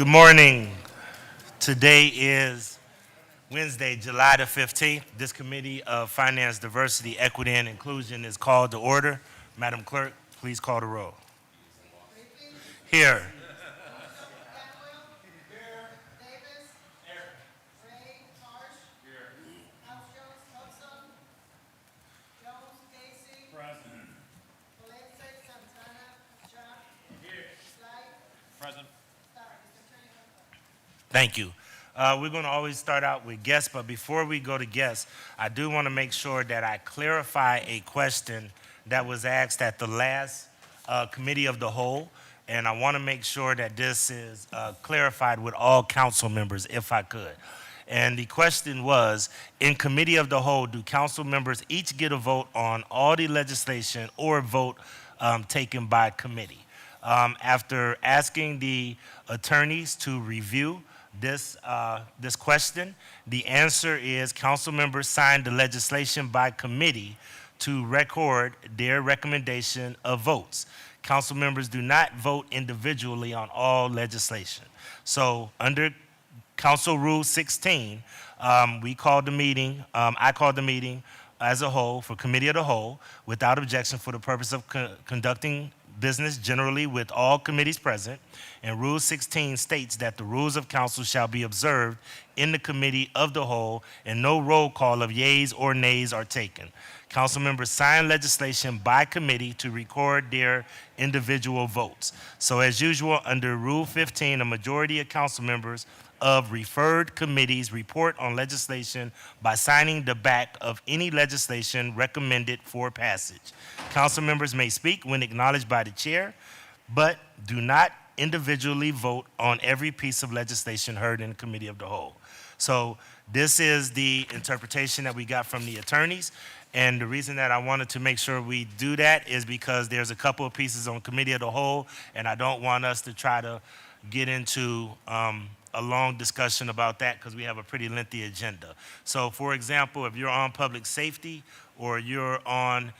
Good morning. Today is Wednesday, July the 15th. This Committee of Finance, Diversity, Equity, and Inclusion is called to order. Madam Clerk, please call the roll. Here. Thank you. We're going to always start out with guests, but before we go to guests, I do want to make sure that I clarify a question that was asked at the last Committee of the Whole, and I want to make sure that this is clarified with all council members, if I could. And the question was, in Committee of the Whole, do council members each get a vote on all the legislation or vote taken by committee? After asking the attorneys to review this question, the answer is council members signed the legislation by committee to record their recommendation of votes. Council members do not vote individually on all legislation. So under Council Rule 16, we called the meeting, I called the meeting as a whole for Committee of the Whole without objection for the purpose of conducting business generally with all committees present, and Rule 16 states that the rules of council shall be observed in the Committee of the Whole, and no roll call of yeas or nays are taken. Council members sign legislation by committee to record their individual votes. So as usual, under Rule 15, a majority of council members of referred committees report on legislation by signing the back of any legislation recommended for passage. Council members may speak when acknowledged by the chair, but do not individually vote on every piece of legislation heard in the Committee of the Whole. So this is the interpretation that we got from the attorneys. And the reason that I wanted to make sure we do that is because there's a couple of pieces on Committee of the Whole, and I don't want us to try to get into a long discussion about that because we have a pretty lengthy agenda. So for example, if you're on public safety or you're on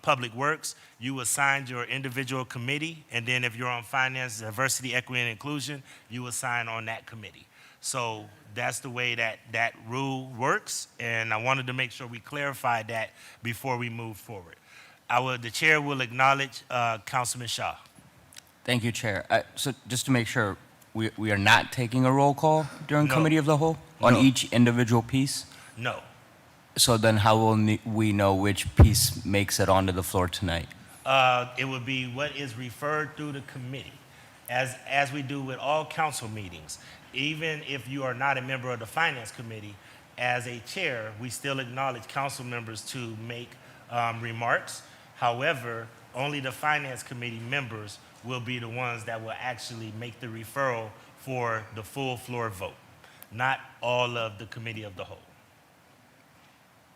public works, you assign your individual committee, and then if you're on finance, diversity, equity, and inclusion, you assign on that committee. So that's the way that rule works, and I wanted to make sure we clarified that before we move forward. The chair will acknowledge Councilman Shaw. Thank you, Chair. So just to make sure, we are not taking a roll call during No. Committee of the Whole on No. each individual piece? No. So then how will we know which piece makes it onto the floor tonight? It would be what is referred through the committee, as we do with all council meetings. Even if you are not a member of the finance committee, as a chair, we still acknowledge council members to make remarks. However, only the finance committee members will be the ones that will actually make the referral for the full floor vote, not all of the Committee of the Whole.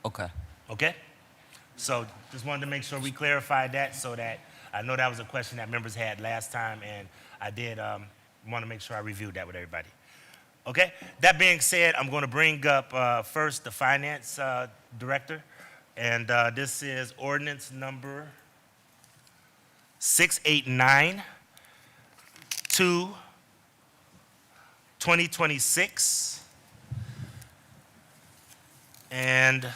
Okay. Okay? So just wanted to make sure we clarified that so that I know that was a question that members had last time, and I did want to make sure I reviewed that with everybody. Okay? That being said, I'm going to bring up first the finance director, and this is ordinance number 689 to 2026. And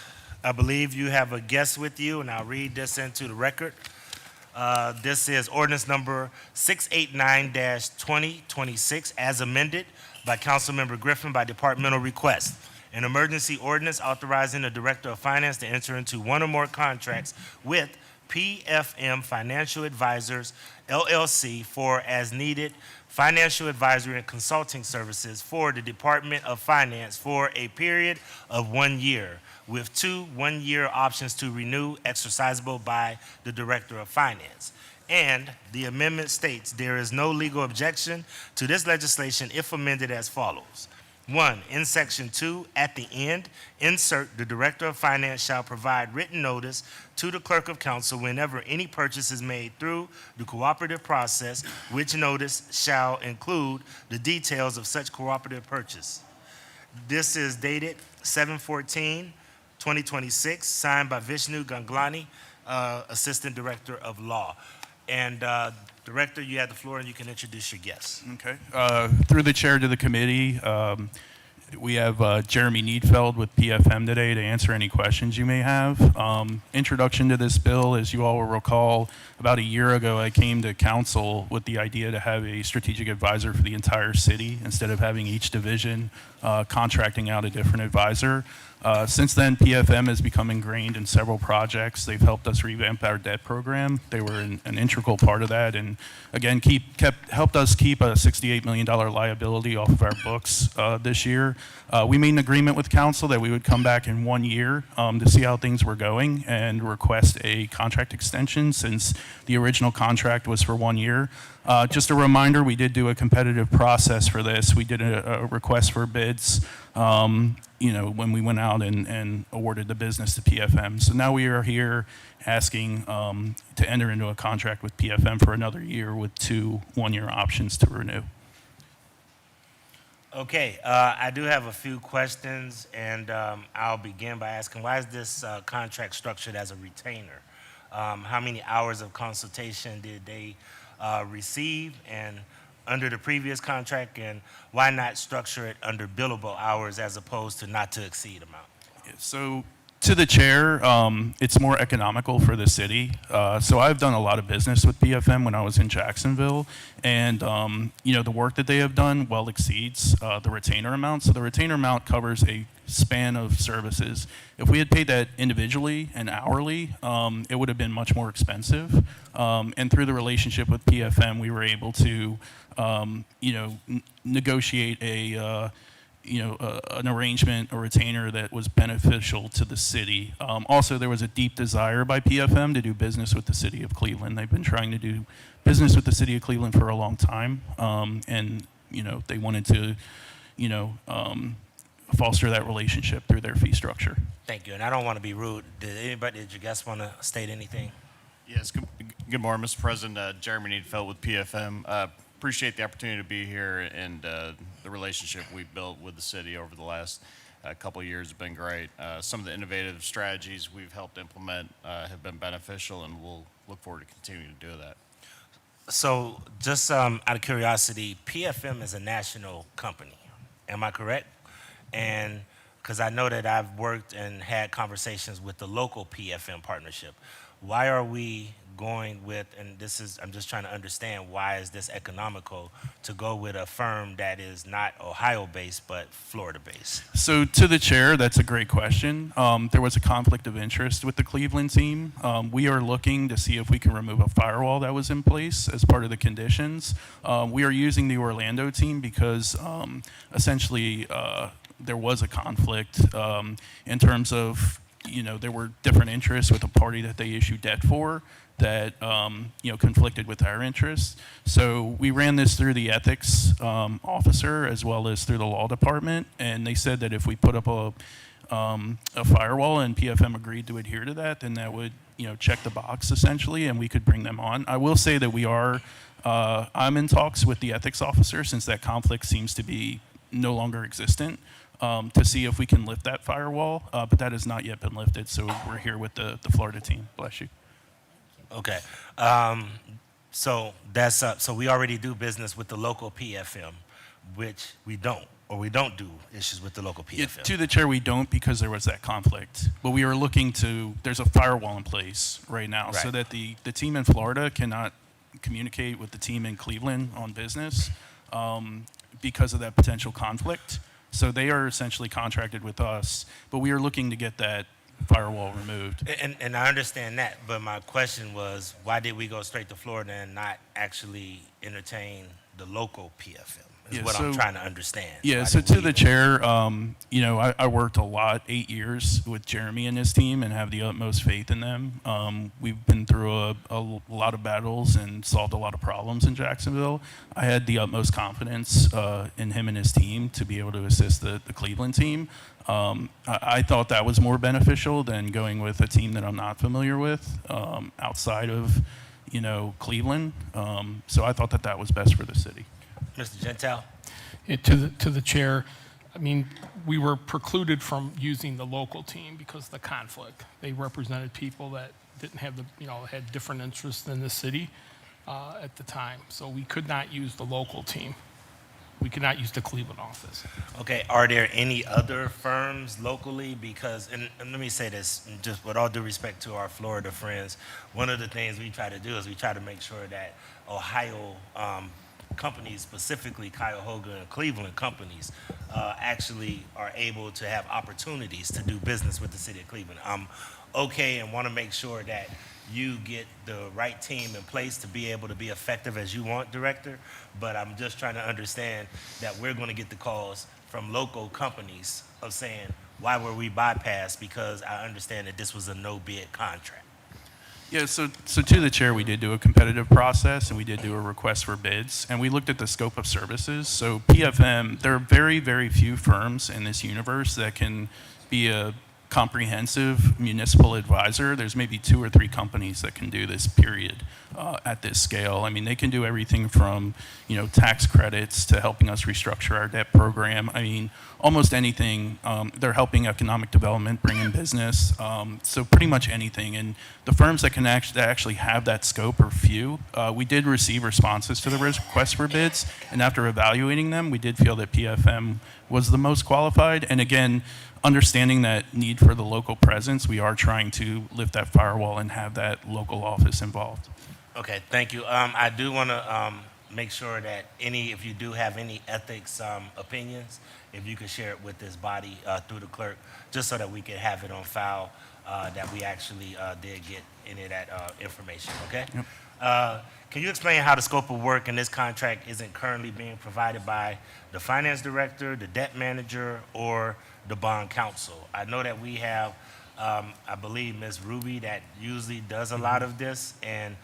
I believe you have a guest with you, and I'll read this into the record. This is ordinance number 689-2026 as amended by Councilmember Griffin by departmental request. An emergency ordinance authorizing the Director of Finance to enter into one or more contracts with PFM Financial Advisors, LLC for as needed financial advisory and consulting services for the Department of Finance for a period of 1 year, with 2 one-year options to renew exercisable by the Director of Finance. And the amendment states there is no legal objection to this legislation if amended as follows. 1, in section 2, at the end, insert the Director of Finance shall provide written notice to the Clerk of Council whenever any purchase is made through the cooperative process, which notice shall include the details of such cooperative purchase. This is dated 7/14/2026, signed by Vishnu Ganglani, Assistant Director of Law. And Director, you have the floor, and you can introduce your guests. Okay. Through the chair to the committee, we have Jeremy Needfeld with PFM today to answer any questions you may have. Introduction to this bill, as you all will recall, about a year ago, I came to council with the idea to have a strategic advisor for the entire city instead of having each division contracting out a different advisor. Since then, PFM has become ingrained in several projects. They've helped us revamp our debt program. They were an integral part of that, and again, helped us keep a $68 million liability off of our books this year. We made an agreement with council that we would come back in 1 year to see how things were going and request a contract extension since the original contract was for 1 year. Just a reminder, we did do a competitive process for this. We did a request for bids, when we went out and awarded the business to PFM. So now we are here asking to enter into a contract with PFM for another year with 2 one-year options to renew. Okay, I do have a few questions, and I'll begin by asking, why is this contract structured as a retainer? How many hours of consultation did they receive and under the previous contract, and why not structure it under billable hours as opposed to not to exceed amount? So to the chair, it's more economical for the city. So I've done a lot of business with PFM when I was in Jacksonville, and the work that they have done well exceeds the retainer amount. So the retainer amount covers a span of services. If we had paid that individually and hourly, it would have been much more expensive. And through the relationship with PFM, we were able to, negotiate an arrangement, a retainer that was beneficial to the city. Also, there was a deep desire by PFM to do business with the city of Cleveland. They've been trying to do business with the city of Cleveland for a long time, and they wanted to, foster that relationship through their fee structure. Thank you, and I don't want to be rude. Did your guests want to state anything? Yes, good morning, Mr. President. Jeremy Needfeld with PFM. Appreciate the opportunity to be here, and the relationship we've built with the city over the last couple of years has been great. Some of the innovative strategies we've helped implement have been beneficial, and we'll look forward to continuing to do that. So just out of curiosity, PFM is a national company, am I correct? And because I know that I've worked and had conversations with the local PFM partnership, why are we going with, and I'm just trying to understand, why is this economical to go with a firm that is not Ohio-based but Florida-based? So to the chair, that's a great question. There was a conflict of interest with the Cleveland team. We are looking to see if we can remove a firewall that was in place as part of the conditions. We are using the Orlando team because essentially there was a conflict in terms of, there were different interests with a party that they issued debt for that, conflicted with our interests. So we ran this through the ethics officer as well as through the law department, and they said that if we put up a firewall and PFM agreed to adhere to that, then that would, check the box essentially, and we could bring them on. I will say that I'm in talks with the ethics officer, since that conflict seems to be no longer existent, to see if we can lift that firewall, but that has not yet been lifted, so we're here with the Florida team. Bless you. Okay. So we already do business with the local PFM, which we don't do issues with the local PFM. To the chair, we don't, because there was that conflict. But we are looking to, there's a firewall in place right now, so that the team in Florida cannot communicate with the team in Cleveland on business because of that potential conflict. So they are essentially contracted with us, but we are looking to get that firewall removed. And I understand that, but my question was, why did we go straight to Florida and not actually entertain the local PFM? Is what I'm trying to understand. Yeah, so to the chair, I worked a lot, 8 years with Jeremy and his team, and have the utmost faith in them. We've been through a lot of battles and solved a lot of problems in Jacksonville. I had the utmost confidence in him and his team to be able to assist the Cleveland team. I thought that was more beneficial than going with a team that I'm not familiar with outside of, Cleveland. So I thought that was best for the city. Mr. Gentile? To the chair, I mean, we were precluded from using the local team because of the conflict. They represented people that didn't have had different interests than the city. at the time. So we could not use the local team. We could not use the Cleveland office. Okay, are there any other firms locally? Because, and let me say this, just with all due respect to our Florida friends, one of the things we try to do is we try to make sure that Ohio companies, specifically Cuyahoga and Cleveland companies, actually are able to have opportunities to do business with the city of Cleveland. I'm okay and want to make sure that you get the right team in place to be able to be effective as you want, Director. But I'm just trying to understand that we're going to get the calls from local companies of saying, why were we bypassed? Because I understand that this was a no-bid contract. Yeah, so to the chair, we did do a competitive process, and we did do a request for bids, and we looked at the scope of services. So PFM, there are very, very few firms in this universe that can be a comprehensive municipal advisor. There's maybe 2 or 3 companies that can do this, period, at this scale. I mean, they can do everything from, tax credits to helping us restructure our debt program. I mean, almost anything. They're helping economic development, bring in business. So pretty much anything. And the firms that can actually have that scope are few. We did receive responses to the request for bids, and after evaluating them, we did feel that PFM was the most qualified. And again, understanding that need for the local presence, we are trying to lift that firewall and have that local office involved. Okay, thank you. I do want to make sure that if you do have any ethics opinions, if you could share it with this body through the clerk, just so that we can have it on file that we actually did get any of that information, okay? Yep. Can you explain how the scope of work in this contract isn't currently being provided by the finance director, the debt manager, or the bond counsel? I know that we have, I believe, Ms. Ruby that usually does a lot of this, and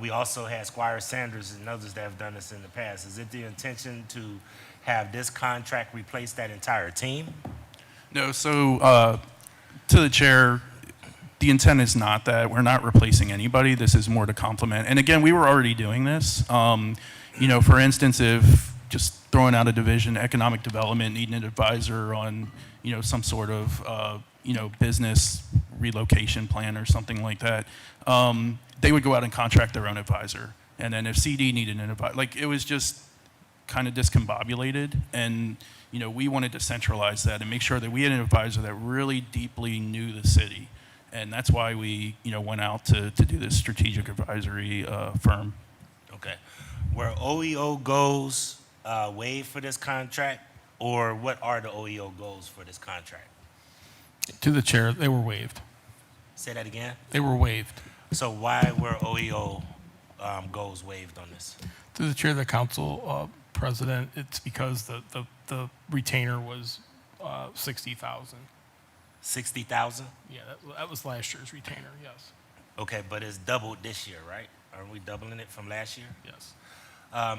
we also had Squire Sanders and others that have done this in the past. Is it the intention to have this contract replace that entire team? No, so to the chair, the intent is not that. We're not replacing anybody. This is more to complement. And again, we were already doing this. For instance, if just throwing out a division, economic development, needing an advisor on, some sort of, business relocation plan or something like that, they would go out and contract their own advisor. And then if CD needed an advisor, it was just kind of discombobulated. And, we wanted to centralize that and make sure that we had an advisor that really deeply knew the city. And that's why we, went out to do this strategic advisory firm. Okay. Were OEO goals waived for this contract, or what are the OEO goals for this contract? To the chair, they were waived. Say that again. They were waived. So why were OEO goals waived on this? To the chair of the council, president, it's because the retainer was 60,000. 60,000? Yeah, that was last year's retainer, yes. Okay, but it's doubled this year, right? Are we doubling it from last year? Yes.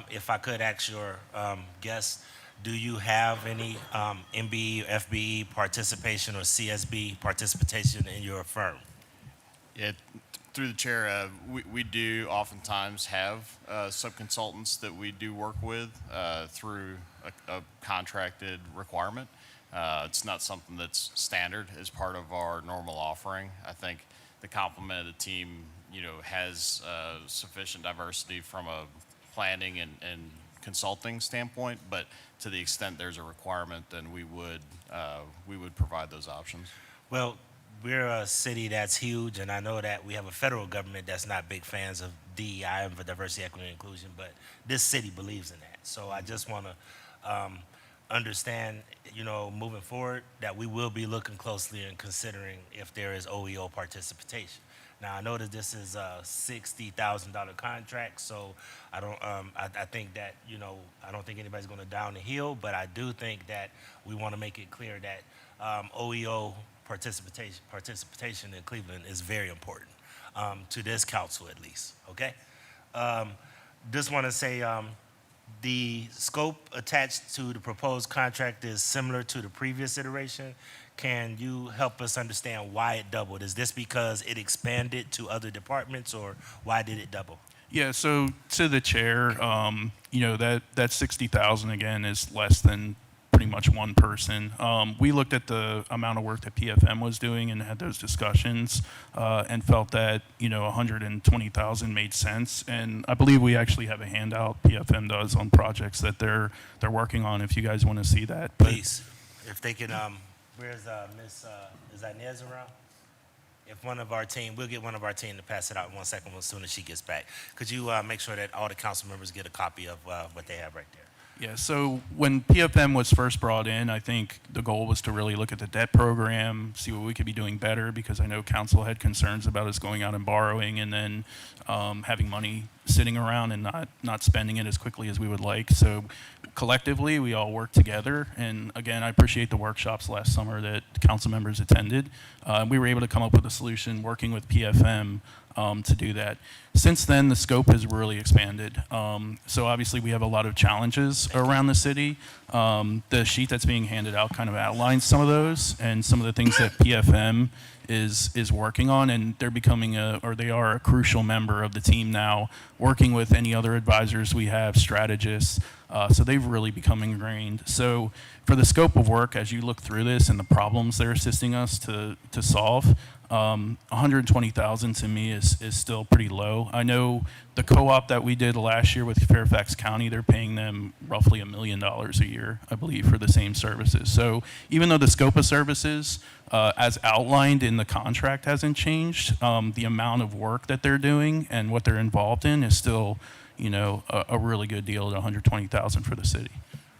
If I could ask your guest, do you have any MBE, FBE participation or CSB participation in your firm? Yeah, through the chair, we do oftentimes have sub-consultants that we do work with through a contracted requirement. It's not something that's standard as part of our normal offering. I think the complement of the team, has sufficient diversity from a planning and consulting standpoint, but to the extent there's a requirement, then we would provide those options. Well, we're a city that's huge, and I know that we have a federal government that's not big fans of DEI and for diversity, equity, and inclusion, but this city believes in that. So I just want to understand, moving forward, that we will be looking closely and considering if there is OEO participation. Now, I know that this is a $60,000 contract, so I don't. I think that I don't think anybody's going to down the hill, but I do think that we want to make it clear that OEO participation in Cleveland is very important to this council, at least. Okay. Just want to say the scope attached to the proposed contract is similar to the previous iteration. Can you help us understand why it doubled? Is this because it expanded to other departments, or why did it double? Yeah, so to the chair, that 60,000 again is less than pretty much one person. We looked at the amount of work that PFM was doing and had those discussions and felt that, 120,000 made sense. And I believe we actually have a handout PFM does on projects that they're working on if you guys want to see that. But Please, if they can, where's Miss, is Inez around? If one of our team, we'll get one of our team to pass it out in 1 second as soon as she gets back. Could you make sure that all the council members get a copy of what they have right there? Yeah, so when PFM was first brought in, I think the goal was to really look at the debt program, see what we could be doing better, because I know council had concerns about us going out and borrowing and then having money sitting around and not spending it as quickly as we would like. So collectively, we all worked together. And again, I appreciate the workshops last summer that council members attended. We were able to come up with a solution working with PFM to do that. Since then, the scope has really expanded. So obviously, we have a lot of challenges around the city. The sheet that's being handed out kind of outlines some of those and some of the things that PFM is working on, and they're becoming they are a crucial member of the team now, working with any other advisors we have, strategists. So they've really become ingrained. So for the scope of work, as you look through this and the problems they're assisting us to solve, 120,000 to me is still pretty low. I know the co-op that we did last year with Fairfax County, they're paying them roughly $1 million a year, I believe, for the same services. So even though the scope of services, as outlined in the contract, hasn't changed, the amount of work that they're doing and what they're involved in is still, a really good deal at 120,000 for the city.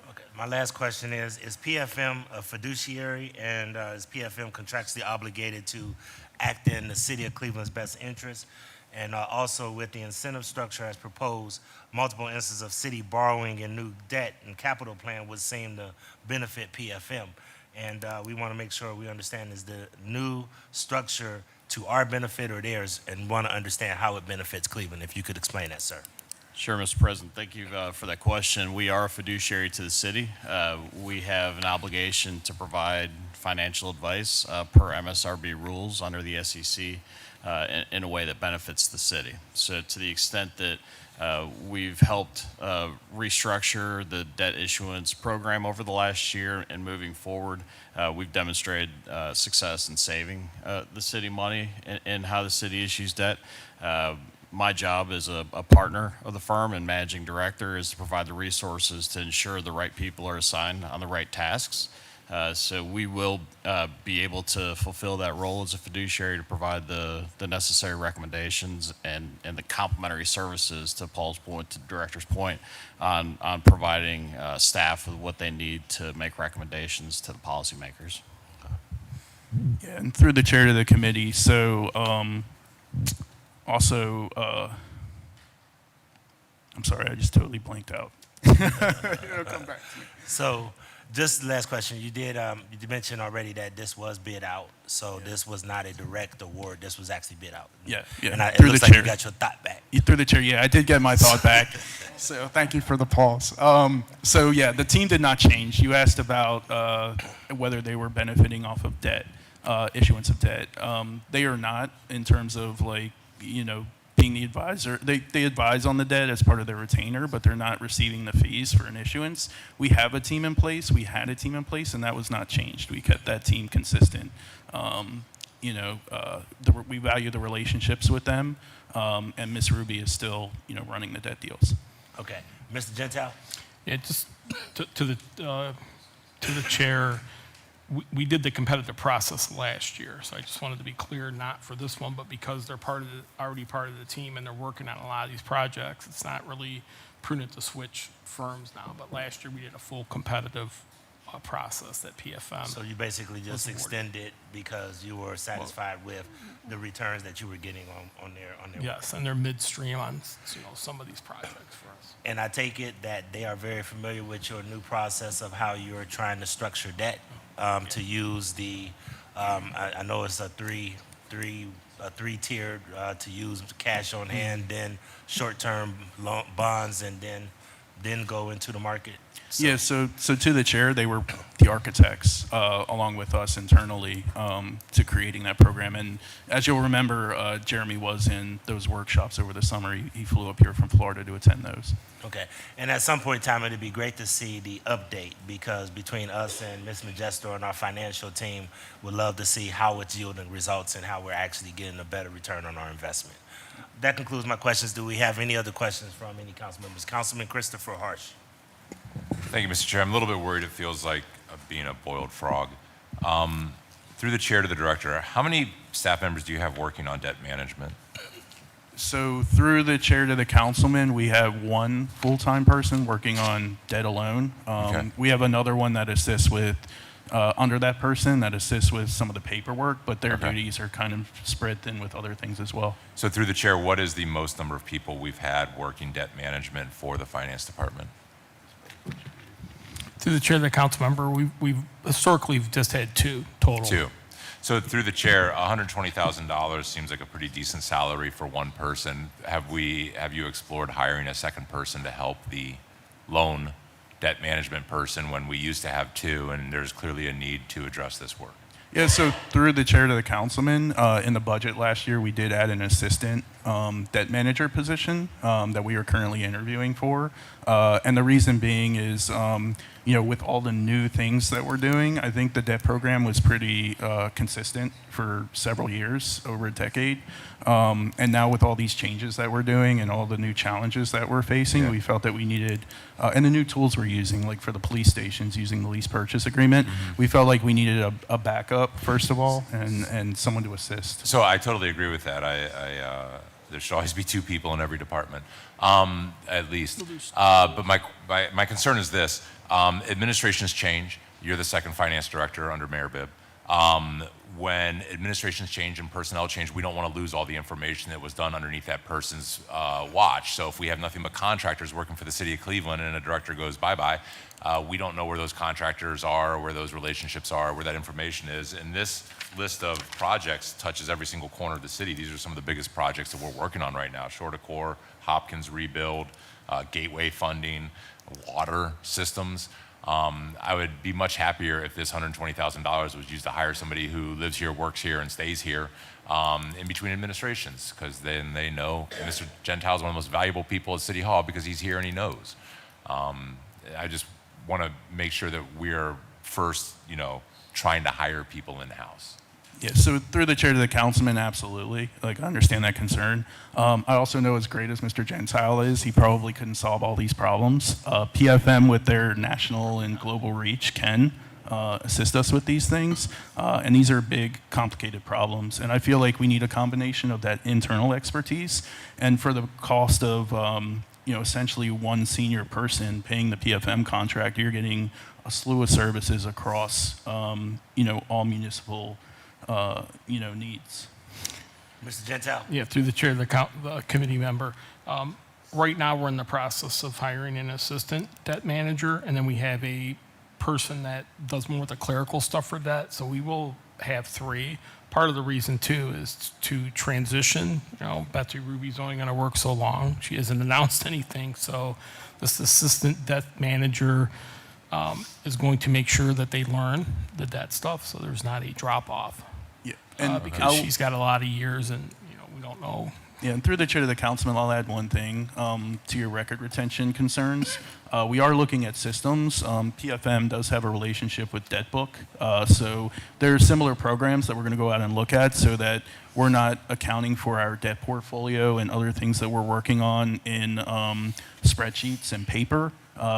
Okay. My last question is PFM a fiduciary, and is PFM contractually obligated to act in the city of Cleveland's best interest? And also with the incentive structure as proposed, multiple instances of city borrowing and new debt and capital plan would seem to benefit PFM. And we want to make sure we understand, is the new structure to our benefit or theirs, and want to understand how it benefits Cleveland. If you could explain that, sir. Sure, Mr. President. Thank you for that question. We are a fiduciary to the city. We have an obligation to provide financial advice per MSRB rules under the SEC in a way that benefits the city. So to the extent that we've helped restructure the debt issuance program over the last year and moving forward, we've demonstrated success in saving the city money in how the city issues debt. My job as a partner of the firm and managing director is to provide the resources to ensure the right people are assigned on the right tasks. So we will be able to fulfill that role as a fiduciary to provide the necessary recommendations and the complementary services, to Paul's point, to the director's point, on providing staff with what they need to make recommendations to the policymakers. Yeah, and through the chair to the committee, so also, I'm sorry, I just totally blanked out. It'll come back to me. So, just the last question. You did you mentioned already that this was bid out. So this was not a direct award. This was actually bid out. Yeah. And it Through looks the like chair. you got your thought back. Through the chair, yeah, I did get my thought back. So thank you for the pause. So yeah, the team did not change. You asked about whether they were benefiting off of debt, issuance of debt. They are not, in terms of being the advisor. They advise on the debt as part of their retainer, but they're not receiving the fees for an issuance. We have a team in place. We had a team in place, and that was not changed. We kept that team consistent. We value the relationships with them, and Ms. Ruby is still, running the debt deals. Okay, Mr. Gentile. Yeah, just to the chair, we did the competitive process last year, so I just wanted to be clear, not for this one, but because they're already part of the team and they're working on a lot of these projects, it's not really prudent to switch firms now. But last year we did a full competitive process at PFM. So you basically just extended because you were satisfied with the returns that you were getting on their Yes, and they're midstream on some of these projects for us. And I take it that they are very familiar with your new process of how you're trying to structure debt to use the. I know it's a three-tiered to use cash on hand, then short-term bonds, and then then go into the market? Yeah, so to the chair, they were the architects, along with us internally, to creating that program. And as you'll remember, Jeremy was in those workshops over the summer. He flew up here from Florida to attend those. Okay. And at some point in time, it'd be great to see the update, because between us and Ms. Majesto and our financial team, would love to see how it's yielding results and how we're actually getting a better return on our investment. That concludes my questions. Do we have any other questions from any council members? Councilman Christopher Harsh. Thank you, Mr. Chair. I'm a little bit worried it feels like being a boiled frog. Through the chair to the director, how many staff members do you have working on debt management? So through the chair to the councilman, we have one full-time person working on debt alone. Okay. We have another one that assists with, under that person, that assists with some of the paperwork, but their Okay. duties are kind of spread thin with other things as well. So through the chair, what is the most number of people we've had working debt management for the finance department? Through the chair of the council member, we've historically just had 2 total. 2. So through the chair, $120,000 seems like a pretty decent salary for one person. Have you explored hiring a second person to help the loan debt management person when we used to have 2, and there's clearly a need to address this work? Yeah, so through the chair to the councilman, in the budget last year, we did add an assistant debt manager position that we are currently interviewing for. And the reason being is, with all the new things that we're doing, I think the debt program was pretty consistent for several years, over a decade. And now with all these changes that we're doing and all the new challenges that we're facing, Yeah. we felt that we needed, and the new tools we're using, like for the police stations, using the lease purchase agreement, we felt like we needed a backup, first of all, and someone to assist. So I totally agree with that. There should always be 2 people in every department, at least. But my concern is this: administrations change. You're the second finance director under Mayor Bibb. When administrations change and personnel change, we don't want to lose all the information that was done underneath that person's watch. So if we have nothing but contractors working for the city of Cleveland and a director goes bye-bye, we don't know where those contractors are, where those relationships are, where that information is. And this list of projects touches every single corner of the city. These are some of the biggest projects that we're working on right now: Shortacor, Hopkins rebuild, gateway funding, water systems. I would be much happier if this $120,000 was used to hire somebody who lives here, works here, and stays here in between administrations, because then they know Mr. Gentile is one of the most valuable people at City Hall because he's here and he knows. I just want to make sure that we're first, trying to hire people in-house. Yeah, so through the chair to the councilman, absolutely. Like, I understand that concern. I also know as great as Mr. Gentile is, he probably couldn't solve all these problems. PFM, with their national and global reach, can assist us with these things. And these are big, complicated problems. And I feel like we need a combination of that internal expertise, and for the cost of, essentially one senior person paying the PFM contract, you're getting a slew of services across, all municipal needs. Mr. Gentile. Yeah, through the chair of the committee member. Right now, we're in the process of hiring an assistant debt manager, and then we have a person that does more of the clerical stuff for debt. So we will have 3. Part of the reason, too, is to transition. Betsy Ruby's only going to work so long. She hasn't announced anything. So this assistant debt manager is going to make sure that they learn the debt stuff, so there's not a drop-off. Yeah, and Because she's got a lot of years, and we don't know. Yeah, and through the chair to the councilman, I'll add one thing to your record retention concerns. We are looking at systems. PFM does have a relationship with DebtBook, so there are similar programs that we're going to go out and look at, so that we're not accounting for our debt portfolio and other things that we're working on in spreadsheets and paper.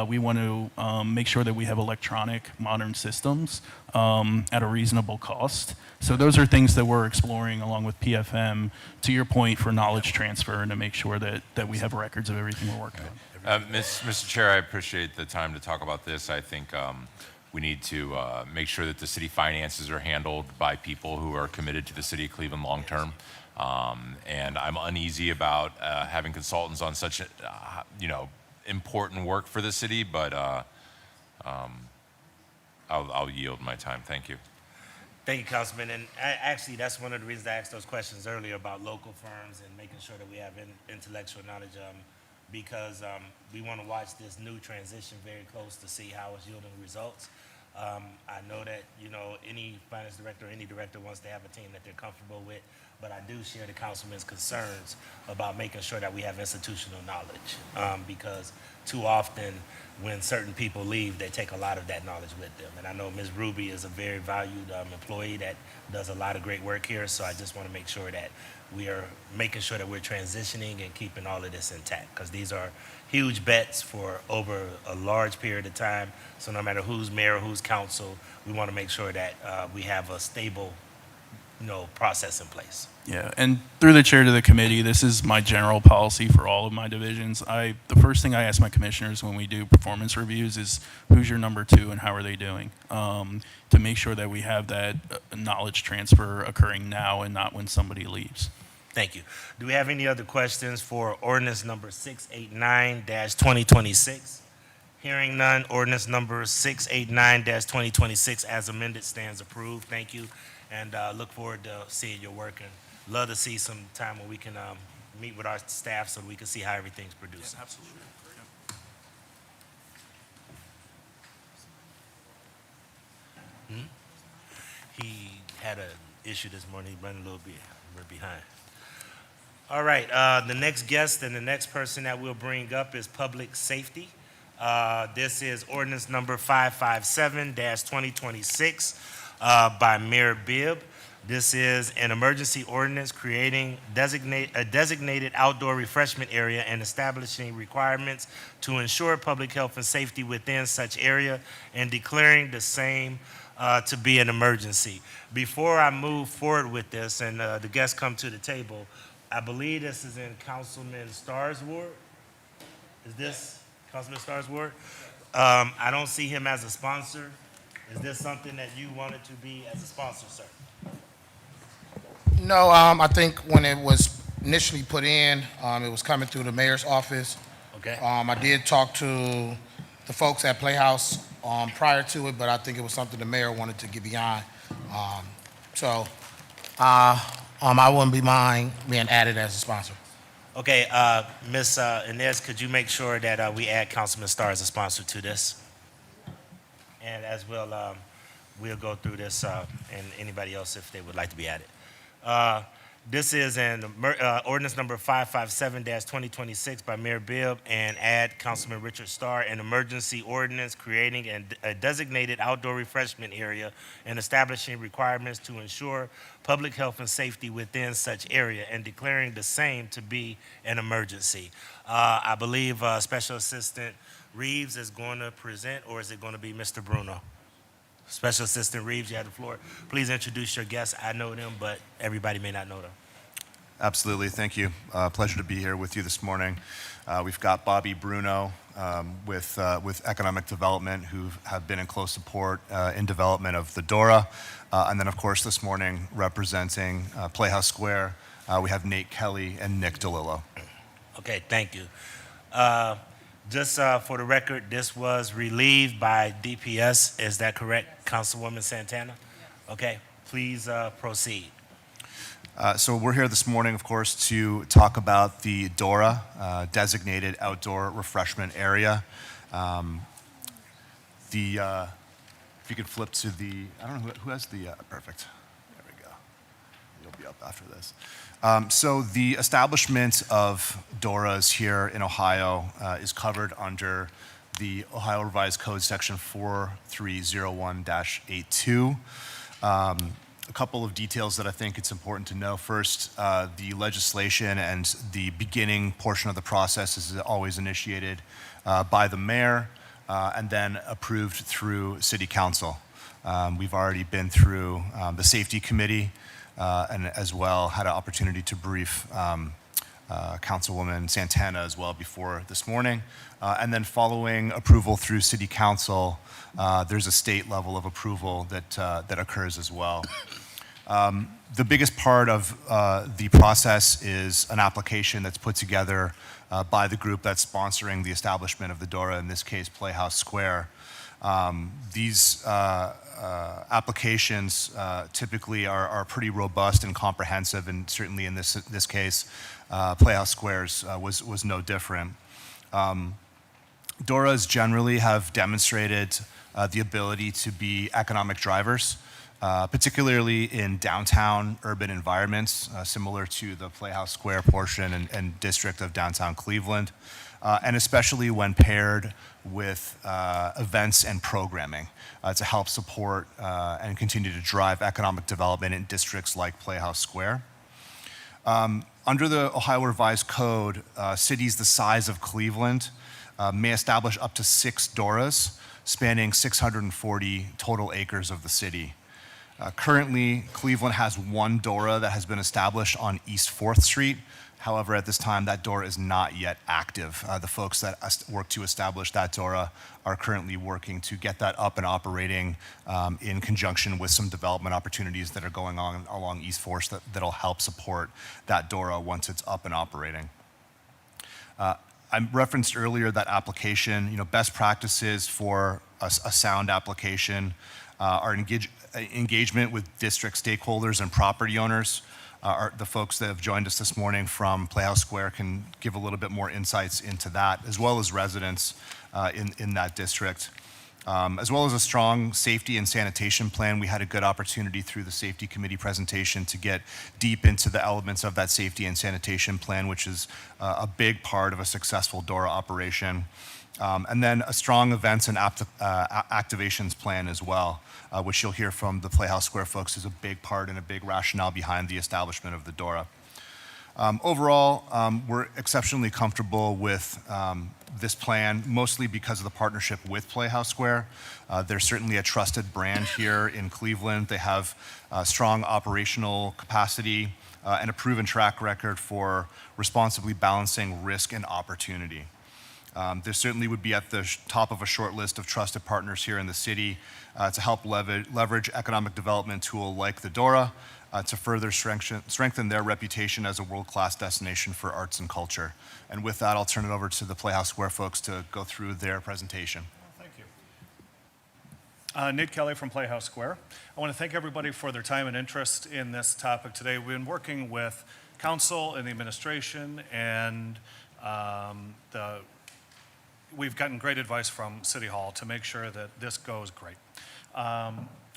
We want to make sure that we have electronic, modern systems at a reasonable cost. So those are things that we're exploring along with PFM, to your point, for knowledge transfer and to make sure that we have records of everything we're working on. Mr. Chair, I appreciate the time to talk about this. I think we need to make sure that the city finances are handled by people who are committed to the city of Cleveland long term. And I'm uneasy about having consultants on such, important work for the city, but I'll yield my time. Thank you. Thank you, Councilman. And actually, that's one of the reasons I asked those questions earlier about local firms and making sure that we have intellectual knowledge. because we want to watch this new transition very close to see how it's yielding results. I know that, any finance director or any director wants to have a team that they're comfortable with, but I do share the councilman's concerns about making sure that we have institutional knowledge, because too often when certain people leave, they take a lot of that knowledge with them. And I know Ms. Ruby is a very valued employee that does a lot of great work here, so I just want to make sure that we are making sure that we're transitioning and keeping all of this intact, because these are huge bets for over a large period of time. So no matter who's mayor or who's council, we want to make sure that we have a stable, process in place. Yeah, and through the chair to the committee, this is my general policy for all of my divisions. The first thing I ask my commissioners when we do performance reviews is who's your number two and how are they doing, to make sure that we have that knowledge transfer occurring now and not when somebody leaves. Thank you. Do we have any other questions for ordinance number 689-2026? Hearing none, ordinance number 689-2026 as amended stands approved. Thank you, and look forward to seeing your work, and love to see some time when we can meet with our staff so we can see how everything's producing. Absolutely. He had an issue this morning. He running a little bit we're behind. All right, the next guest and the next person that we'll bring up is public safety. This is ordinance number 557-2026 by Mayor Bibb. This is an emergency ordinance creating a designated outdoor refreshment area and establishing requirements to ensure public health and safety within such area and declaring the same to be an emergency. Before I move forward with this and the guests come to the table, I believe this is in Councilman Starr's ward. Is this Councilman Starr's ward? I don't see him as a sponsor. Is this something that you wanted to be as a sponsor, sir? No, I think when it was initially put in, it was coming through the mayor's office. Okay. I did talk to the folks at Playhouse prior to it, but I think it was something the mayor wanted to get beyond. I wouldn't be mind being added as a sponsor. Okay, Ms. Inez, could you make sure that we add Councilman Starr as a sponsor to this? And as well, we'll go through this and anybody else if they would like to be added. This is an ordinance number 557-2026 by Mayor Bibb and add Councilman Richard Starr, an emergency ordinance creating a designated outdoor refreshment area and establishing requirements to ensure public health and safety within such area and declaring the same to be an emergency. I believe Special Assistant Reeves is going to present, or is it going to be Mr. Bruno? Special Assistant Reeves, you have the floor. Please introduce your guests. I know them, but everybody may not know them. Absolutely, thank you. Pleasure to be here with you this morning. We've got Bobby Bruno with Economic Development, who have been in close support in development of the DORA. And then, of course, this morning, representing Playhouse Square, we have Nate Kelly and Nick DeLillo. Okay, thank you. Just for the record, this was relieved by DPS. Is that correct, Councilwoman Santana? Okay, please proceed. So we're here this morning, of course, to talk about the DORA, Designated Outdoor Refreshment Area. If you could flip to the, I don't know who has the, perfect. There we go. You'll be up after this. So the establishment of DORAs here in Ohio is covered under the Ohio Revised Code Section 4301-82. A couple of details that I think it's important to know. First, the legislation and the beginning portion of the process is always initiated by the mayor and then approved through City Council. We've already been through the Safety Committee and as well had an opportunity to brief Councilwoman Santana as well before this morning. And then following approval through City Council, there's a state level of approval that occurs as well. The biggest part of the process is an application that's put together by the group that's sponsoring the establishment of the DORA, in this case, Playhouse Square. These applications typically are pretty robust and comprehensive, and certainly in this case, Playhouse Square's was no different. DORAs generally have demonstrated the ability to be economic drivers, particularly in downtown urban environments, similar to the Playhouse Square portion and district of downtown Cleveland, and especially when paired with events and programming to help support and continue to drive economic development in districts like Playhouse Square. Under the Ohio Revised Code, cities the size of Cleveland may establish up to 6 DORAs, spanning 640 total acres of the city. Currently, Cleveland has 1 DORA that has been established on East 4th Street. However, at this time, that DORA is not yet active. The folks that work to establish that DORA are currently working to get that up and operating in conjunction with some development opportunities that are going on along East 4th that'll help support that DORA once it's up and operating. I referenced earlier that application, best practices for a sound application are engagement with district stakeholders and property owners. The folks that have joined us this morning from Playhouse Square can give a little bit more insights into that, as well as residents in that district. As well as a strong safety and sanitation plan. We had a good opportunity through the safety committee presentation to get deep into the elements of that safety and sanitation plan, which is a big part of a successful DORA operation. And then a strong events and activations plan as well, which you'll hear from the Playhouse Square folks is a big part and a big rationale behind the establishment of the DORA. Overall, we're exceptionally comfortable with this plan, mostly because of the partnership with Playhouse Square. They're certainly a trusted brand here in Cleveland. They have strong operational capacity and a proven track record for responsibly balancing risk and opportunity. There certainly would be at the top of a short list of trusted partners here in the city to help leverage economic development tool like the DORA to further strengthen their reputation as a world-class destination for arts and culture. And with that, I'll turn it over to the Playhouse Square folks to go through their presentation. Thank you. Nate Kelly from Playhouse Square. I want to thank everybody for their time and interest in this topic today. We've been working with council and the administration, and we've gotten great advice from City Hall to make sure that this goes great.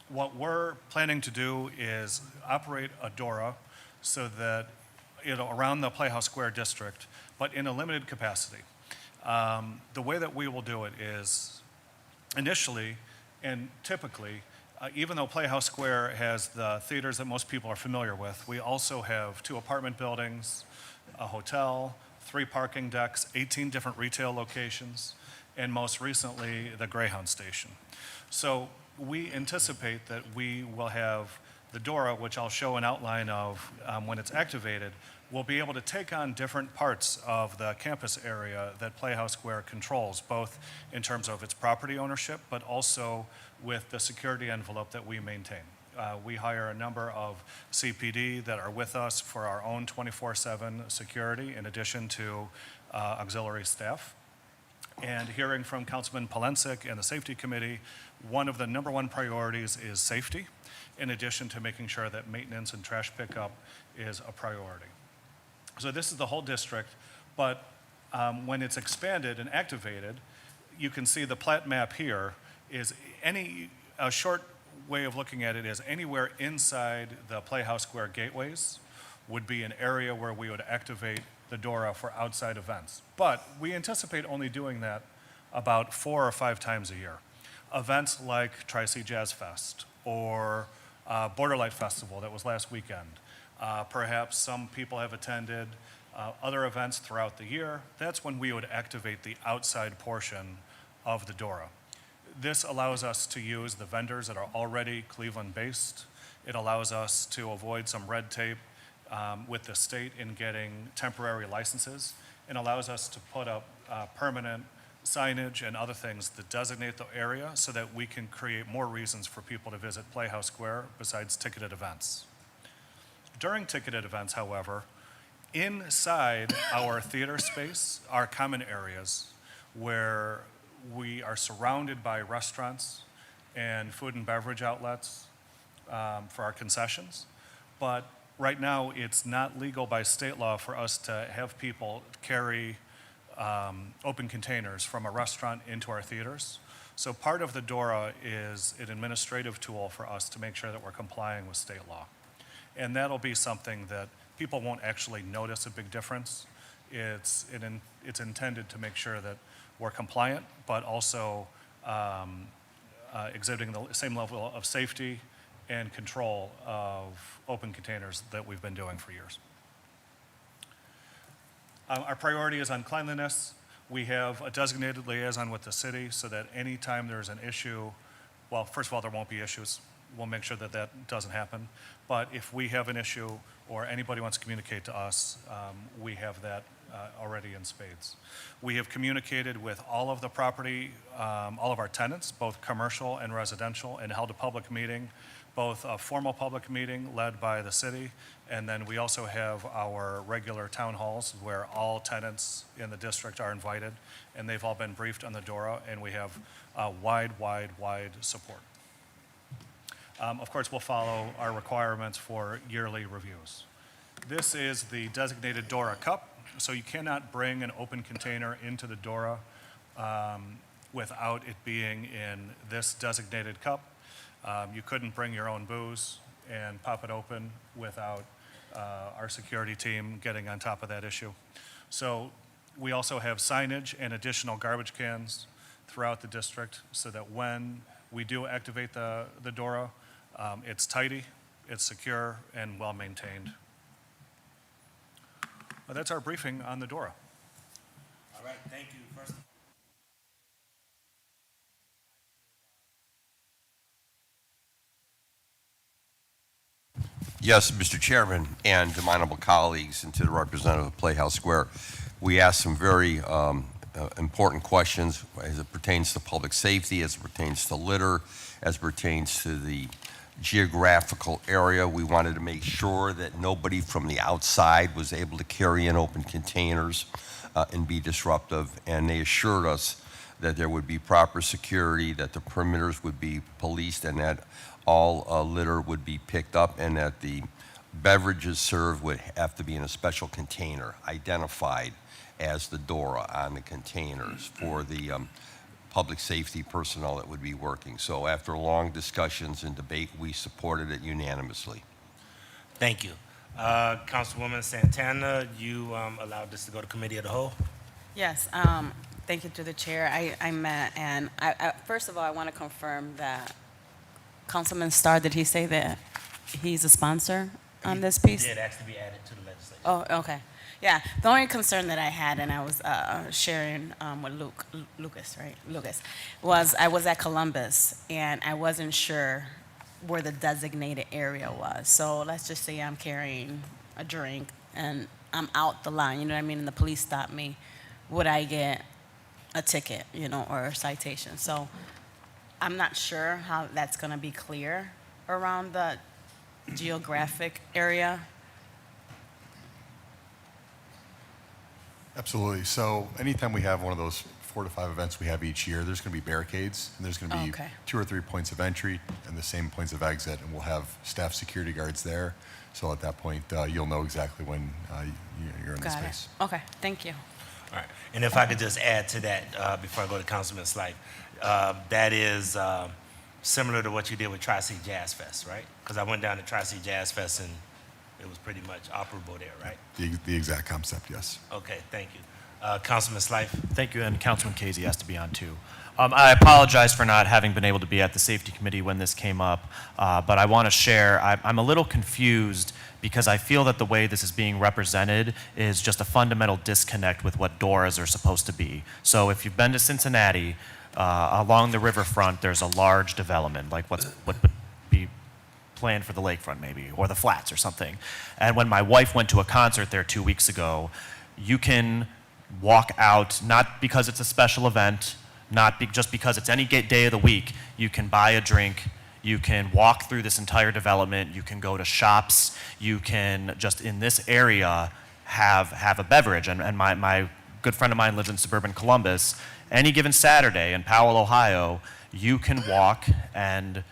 What we're planning to do is operate a DORA so that around the Playhouse Square district, but in a limited capacity. The way that we will do it is initially and typically, even though Playhouse Square has the theaters that most people are familiar with, we also have 2 apartment buildings, a hotel, 3 parking decks, 18 different retail locations, and most recently, the Greyhound station. So we anticipate that we will have the DORA, which I'll show an outline of when it's activated, will be able to take on different parts of the campus area that Playhouse Square controls, both in terms of its property ownership, but also with the security envelope that we maintain. We hire a number of CPD that are with us for our own 24/7 security, in addition to auxiliary staff. And hearing from Councilman Polensek and the Safety Committee, one of the number 1 priorities is safety, in addition to making sure that maintenance and trash pickup is a priority. So this is the whole district, but when it's expanded and activated, you can see the plat map here is a short way of looking at it is anywhere inside the Playhouse Square gateways would be an area where we would activate the DORA for outside events. But we anticipate only doing that about 4 or 5 times a year. Events like Tri-C Jazz Fest or Borderlight Festival that was last weekend. Perhaps some people have attended other events throughout the year. That's when we would activate the outside portion of the DORA. This allows us to use the vendors that are already Cleveland-based. It allows us to avoid some red tape with the state in getting temporary licenses, and allows us to put up permanent signage and other things that designate the area so that we can create more reasons for people to visit Playhouse Square besides ticketed events. During ticketed events, however, inside our theater space are common areas where we are surrounded by restaurants and food and beverage outlets for our concessions. But right now, it's not legal by state law for us to have people carry open containers from a restaurant into our theaters. So part of the DORA is an administrative tool for us to make sure that we're complying with state law. And that'll be something that people won't actually notice a big difference. It's intended to make sure that we're compliant, but also exhibiting the same level of safety and control of open containers that we've been doing for years. Our priority is on cleanliness. We have a designated liaison with the city so that anytime there's an issue, well, first of all, there won't be issues. We'll make sure that that doesn't happen. But if we have an issue or anybody wants to communicate to us, we have that already in spades. We have communicated with all of the property, all of our tenants, both commercial and residential, and held a public meeting, both a formal public meeting led by the city, and then we also have our regular town halls where all tenants in the district are invited, and they've all been briefed on the DORA, and we have wide support. Of course, we'll follow our requirements for yearly reviews. This is the designated DORA cup, so you cannot bring an open container into the DORA without it being in this designated cup. You couldn't bring your own booze and pop it open without our security team getting on top of that issue. So we also have signage and additional garbage cans throughout the district so that when we do activate the DORA, it's tidy, it's secure, and well-maintained. That's our briefing on the DORA. All right, thank you. First, Yes, Mr. Chairman, and to my honorable colleagues and to the representative of Playhouse Square, we asked some very important questions as it pertains to public safety, as it pertains to litter, as it pertains to the geographical area. We wanted to make sure that nobody from the outside was able to carry in open containers and be disruptive, and they assured us that there would be proper security, that the perimeters would be policed, and that all litter would be picked up, and that the beverages served would have to be in a special container identified as the DORA on the containers for the public safety personnel that would be working. So after long discussions and debate, we supported it unanimously. thank you. Councilwoman Santana, you allowed this to go to committee of the whole? Yes, thank you to the chair. I met, and first of all, I want to confirm that Councilman Starr, did he say that he's a sponsor on this piece? Did actually be added to the legislation. Oh, okay. Yeah, the only concern that I had, and I was sharing with Lucas, was I was at Columbus, and I wasn't sure where the designated area was. So let's just say I'm carrying a drink, and I'm out the line, you know what I mean, and the police stop me. Would I get a ticket, or a citation? So I'm not sure how that's going to be clear around the geographic area. Absolutely. So anytime we have one of those 4 to 5 events we have each year, there's going to be barricades, and there's going to be Okay. 2 or 3 points of entry and the same points of exit, and we'll have staff security guards there. So at that point, you'll know exactly when you're in the Got it. space. Okay, thank you. All right, and if I could just add to that before I go to Councilman Slife, that is similar to what you did with Tri-City Jazz Fest, right? Because I went down to Tri-City Jazz Fest and it was pretty much operable there, right? The exact concept, yes. Okay, thank you. Councilman Slife? Thank you, and Councilman Casey has to be on too. I apologize for not having been able to be at the safety committee when this came up, but I want to share, I'm a little confused because I feel that the way this is being represented is just a fundamental disconnect with what DORAs are supposed to be. So if you've been to Cincinnati, along the riverfront, there's a large development, like what would be planned for the lakefront maybe, or the flats or something. And when my wife went to a concert there 2 weeks ago, you can walk out, not because it's a special event, just because it's any day of the week, you can buy a drink, you can walk through this entire development, you can go to shops, you can just in this area have a beverage. And my good friend of mine lives in suburban Columbus. Any given Saturday in Powell, Ohio, you can walk and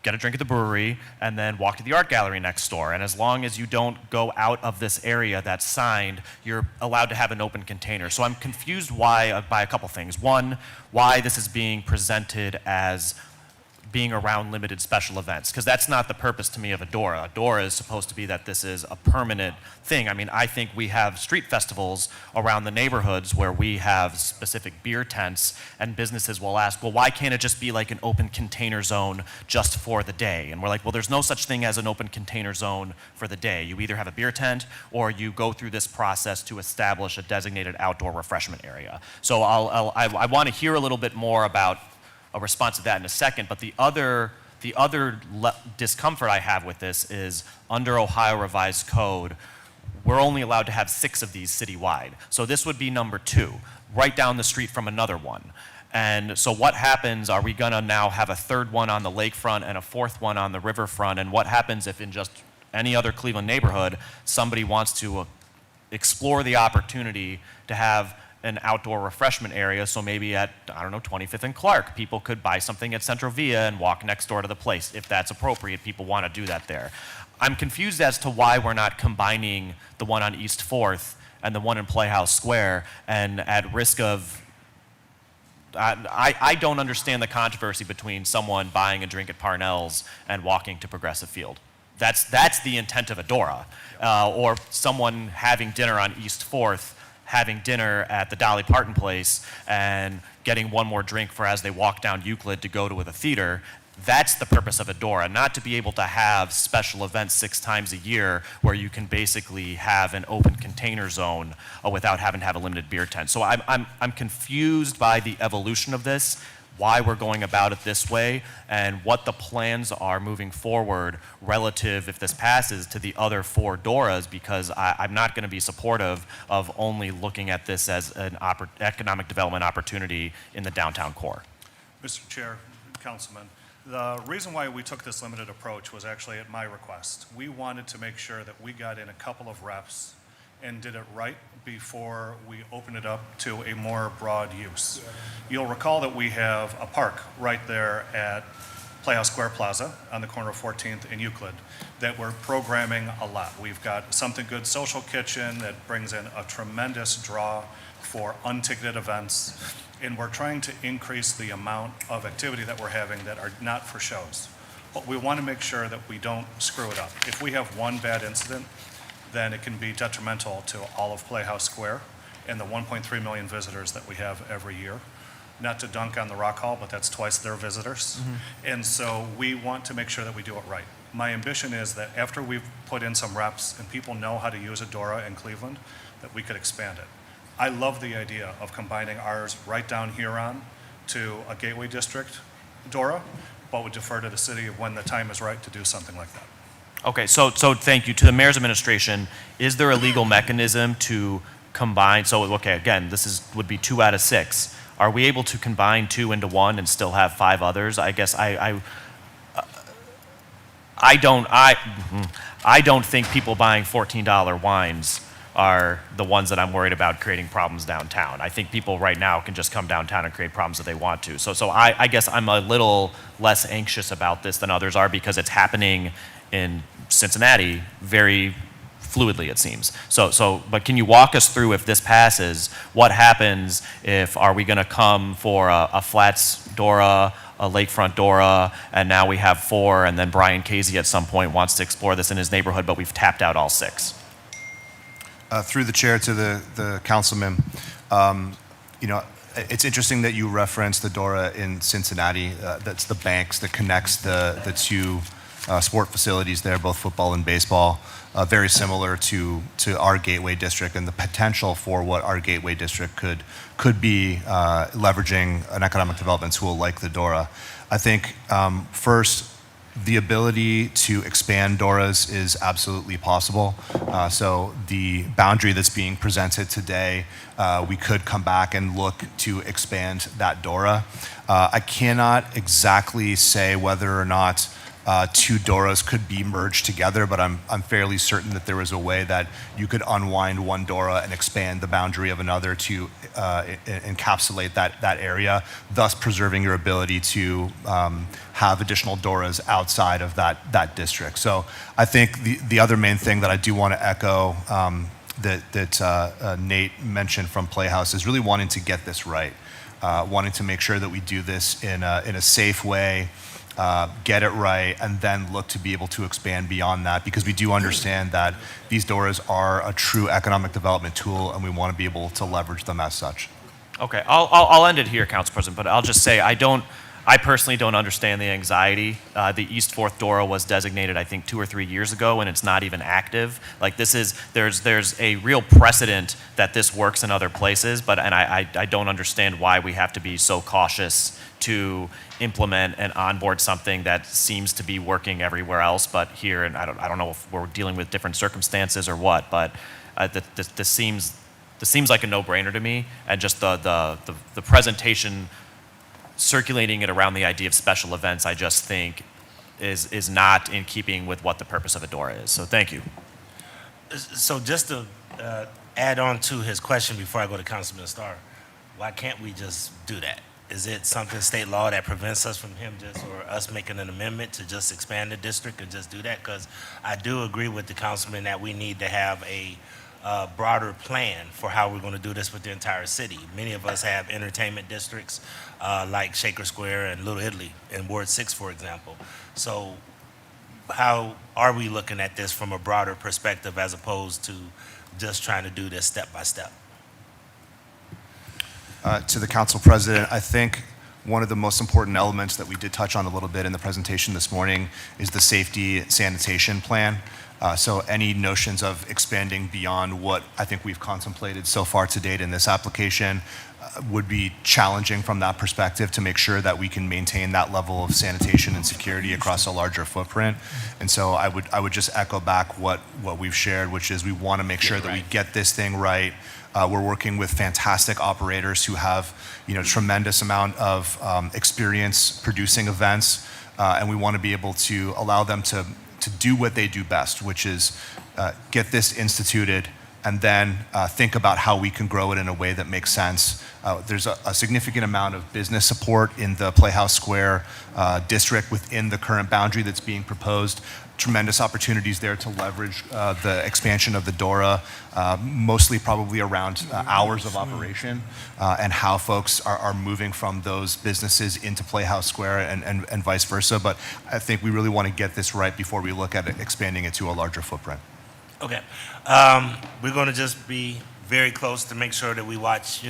get a drink at the brewery, and then walk to the art gallery next door. And as long as you don't go out of this area that's signed, you're allowed to have an open container. So I'm confused by a couple things. One, why this is being presented as being around limited special events, because that's not the purpose to me of Adora. Adora is supposed to be that this is a permanent thing. I mean, I think we have street festivals around the neighborhoods where we have specific beer tents, and businesses will ask, well, why can't it just be like an open container zone just for the day? And we're like, well, there's no such thing as an open container zone for the day. You either have a beer tent or you go through this process to establish a designated outdoor refreshment area. So I want to hear a little bit more about a response to that in a second, but the other discomfort I have with this is under Ohio Revised Code, we're only allowed to have 6 of these citywide. So this would be number 2, right down the street from another one. And so what happens, are we gonna now have a 3rd one on the lakefront and a 4th one on the riverfront? And what happens if in just any other Cleveland neighborhood, somebody wants to explore the opportunity to have an outdoor refreshment area? So maybe at, I don't know, 25th and Clark, people could buy something at Centro Via and walk next door to the place. If that's appropriate, people want to do that there. I'm confused as to why we're not combining the one on East 4th and the one in Playhouse Square, and at risk of, I don't understand the controversy between someone buying a drink at Parnell's and walking to Progressive Field. That's the intent of Adora. Or someone having dinner on East 4th, having dinner at the Dolly Parton place and getting one more drink for as they walk down Euclid to go to the theater. That's the purpose of Adora, not to be able to have special events 6 times a year where you can basically have an open container zone without having to have a limited beer tent. So I'm confused by the evolution of this, why we're going about it this way, and what the plans are moving forward relative, if this passes, to the other 4 Doras, because I'm not going to be supportive of only looking at this as an economic development opportunity in the downtown core. Mr. Chair, Councilman, the reason why we took this limited approach was actually at my request. We wanted to make sure that we got in a couple of reps and did it right before we open it up to a more broad use. You'll recall that we have a park right there at Playhouse Square Plaza on the corner of 14th and Euclid that we're programming a lot. We've got Something Good Social Kitchen that brings in a tremendous draw for unticketed events, and we're trying to increase the amount of activity that we're having that are not for shows. But we want to make sure that we don't screw it up. If we have one bad incident, then it can be detrimental to all of Playhouse Square and the 1.3 million visitors that we have every year. Not to dunk on the Rock Hall, but that's twice their visitors. And so we want to make sure that we do it right. My ambition is that after we've put in some reps and people know how to use Adora in Cleveland, that we could expand it. I love the idea of combining ours right down Huron to a Gateway District Adora, but would defer to the city when the time is right to do something like that. Okay, so thank you. To the mayor's administration, is there a legal mechanism to combine? So, okay, again, would be 2 out of 6. Are we able to combine 2 into 1 and still have 5 others? I guess I don't think people buying $14 wines are the ones that I'm worried about creating problems downtown. I think people right now can just come downtown and create problems if they want to. So I guess I'm a little less anxious about this than others are, because it's happening in Cincinnati very fluidly, it seems. But can you walk us through, if this passes, what happens are we going to come for a Flats Dora, a Lakefront Dora, and now we have 4, and then Brian Casey at some point wants to explore this in his neighborhood, but we've tapped out all 6? Through the chair to the councilman, it's interesting that you referenced the Dora in Cincinnati. That's the banks that connects the 2 sport facilities there, both football and baseball, very similar to our Gateway District, and the potential for what our Gateway District could be leveraging an economic development tool like the Dora. I think first, the ability to expand Doras is absolutely possible. So the boundary that's being presented today, we could come back and look to expand that Dora. I cannot exactly say whether or not two Doras could be merged together, but I'm fairly certain that there was a way that you could unwind one Dora and expand the boundary of another to encapsulate that area, thus preserving your ability to have additional Doras outside of that district. So I think the other main thing that I do want to echo that Nate mentioned from Playhouse is really wanting to get this right, wanting to make sure that we do this in a safe way, get it right, and then look to be able to expand beyond that, because we do understand that these Doras are a true economic development tool, and we want to be able to leverage them as such. Okay, I'll end it here, Council President, but I'll just say I personally don't understand the anxiety. The East Fourth Dora was designated, I think, 2 or 3 years ago, and it's not even active. Like there's a real precedent that this works in other places, and I don't understand why we have to be so cautious to implement and onboard something that seems to be working everywhere else, but here, and I don't know if we're dealing with different circumstances or what, but this seems like a no-brainer to me, and just the presentation, circulating it around the idea of special events, I just think is not in keeping with what the purpose of a Dora is. So thank you. So just to add on to his question before I go to Councilman Starr, why can't we just do that? Is it something state law that prevents us from or us making an amendment to just expand the district and just do that? Because I do agree with the councilman that we need to have a broader plan for how we're going to do this with the entire city. Many of us have entertainment districts like Shaker Square and Little Italy in Ward 6, for example. So how are we looking at this from a broader perspective as opposed to just trying to do this step by step? To the Council President, I think one of the most important elements that we did touch on a little bit in the presentation this morning is the safety sanitation plan. So any notions of expanding beyond what I think we've contemplated so far to date in this application would be challenging from that perspective to make sure that we can maintain that level of sanitation and security across a larger footprint. And so I would just echo back what we've shared, which is we want to make sure that we get this thing right. We're working with fantastic operators who have, tremendous amount of experience producing events, and we want to be able to allow them to do what they do best, which is get this instituted and then think about how we can grow it in a way that makes sense. There's a significant amount of business support in the Playhouse Square district within the current boundary that's being proposed. Tremendous opportunities there to leverage the expansion of the Dora, mostly probably around hours of operation and how folks are moving from those businesses into Playhouse Square and vice versa. But I think we really want to get this right before we look at expanding it to a larger footprint. Okay. We're going to just be very close to make sure that we watch,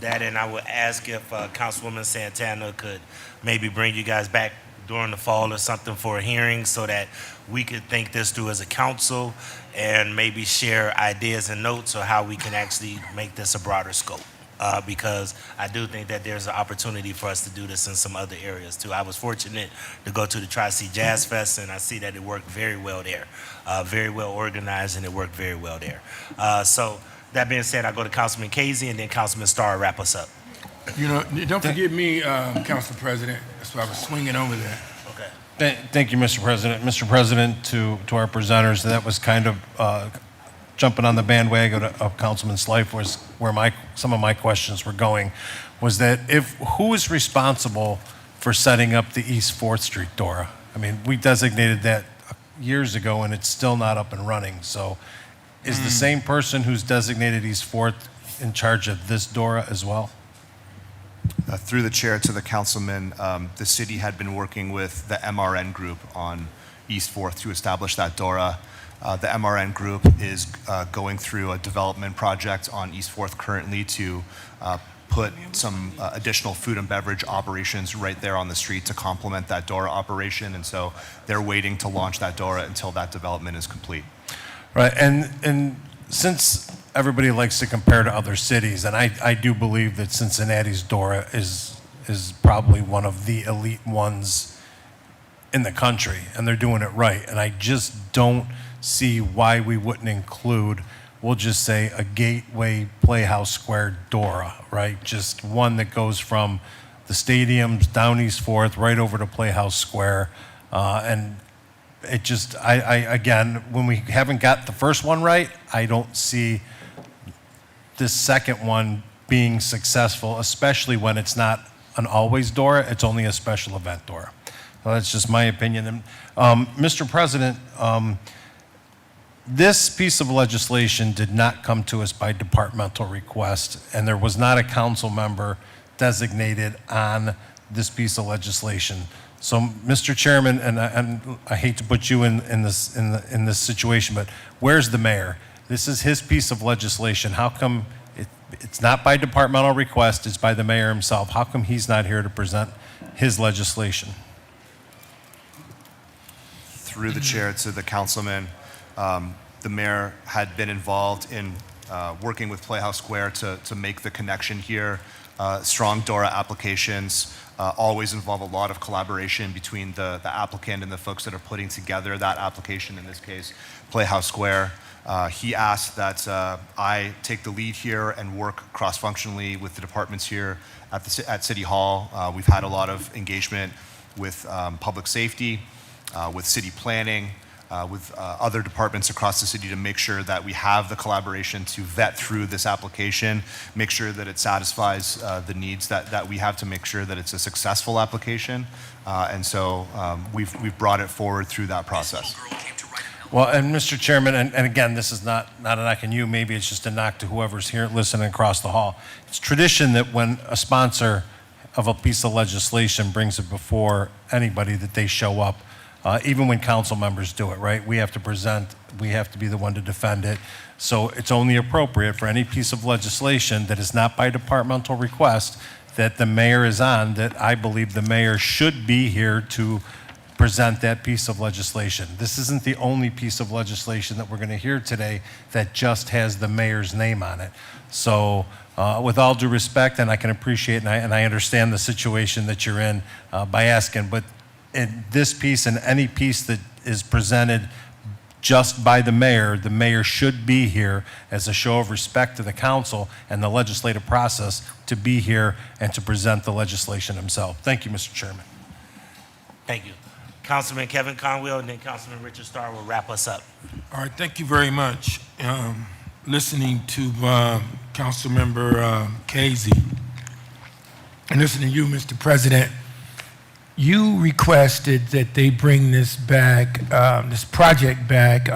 that. And I would ask if Councilwoman Santana could maybe bring you guys back during the fall or something for a hearing so that we could think this through as a council and maybe share ideas and notes on how we can actually make this a broader scope. Because I do think that there's an opportunity for us to do this in some other areas too. I was fortunate to go to the Tri-C Jazz Fest, and I see that it worked very well there. Very well organized, and it worked very well there. So that being said, I go to Councilman Casey, and then Councilman Starr wrap us up. Don't forget me, Council President. So I was swinging over there. Okay. Thank you, Mr. President. Mr. President, to our presenters, that was kind of jumping on the bandwagon of Councilman Slife was where some of my questions were going, was that who is responsible for setting up the East 4th Street Dora? I mean, we designated that years ago and it's still not up and running. So is the same person who's designated East 4th in charge of this Dora as well? Through the chair to the councilman, the city had been working with the MRN group on East 4th to establish that Dora. The MRN group is going through a development project on East 4th currently to put some additional food and beverage operations right there on the street to complement that Dora operation. And so they're waiting to launch that Dora until that development is complete. Right, and since everybody likes to compare to other cities, and I do believe that Cincinnati's Dora is probably one of the elite ones in the country, and they're doing it right. And I just don't see why we wouldn't include, we'll just say, a Gateway Playhouse Square Dora, right? Just one that goes from the stadiums down East 4th right over to Playhouse Square. And it just, again, when we haven't got the first one right, I don't see this second one being successful, especially when it's not an always DORA, it's only a special event DORA. So that's just my opinion. And, Mr. President, this piece of legislation did not come to us by departmental request, and there was not a council member designated on this piece of legislation. So, Mr. Chairman, and I hate to put you in this situation, but where's the mayor? This is his piece of legislation. How come it's not by departmental request, it's by the mayor himself? How come he's not here to present his legislation? Through the chair to the councilman, the mayor had been involved in working with Playhouse Square to make the connection here. Strong DORA applications always involve a lot of collaboration between the applicant and the folks that are putting together that application, in this case, Playhouse Square. He asked that I take the lead here and work cross-functionally with the departments here at City Hall. We've had a lot of engagement with public safety, with city planning, with other departments across the city to make sure that we have the collaboration to vet through this application, make sure that it satisfies the needs that we have to make sure that it's a successful application. And so we've brought it forward through that process. Well, and Mr. Chairman, and again, this is not a knock on you, maybe it's just a knock to whoever's here listening across the hall. It's tradition that when a sponsor of a piece of legislation brings it before anybody, that they show up, even when council members do it, right? We have to present, we have to be the one to defend it. So it's only appropriate for any piece of legislation that is not by departmental request that the mayor is on, that I believe the mayor should be here to present that piece of legislation. This isn't the only piece of legislation that we're going to hear today that just has the mayor's name on it. So with all due respect, and I can appreciate and I understand the situation that you're in by asking, but in this piece and any piece that is presented just by the mayor should be here as a show of respect to the council and the legislative process to be here and to present the legislation himself. Thank you, Mr. Chairman. Thank you. Councilman Kevin Conwell, and then Councilman Richard Starr will wrap us up. All right, thank you very much. Listening to Councilmember Casey and listening to you, Mr. President, you requested that they bring this back, this project back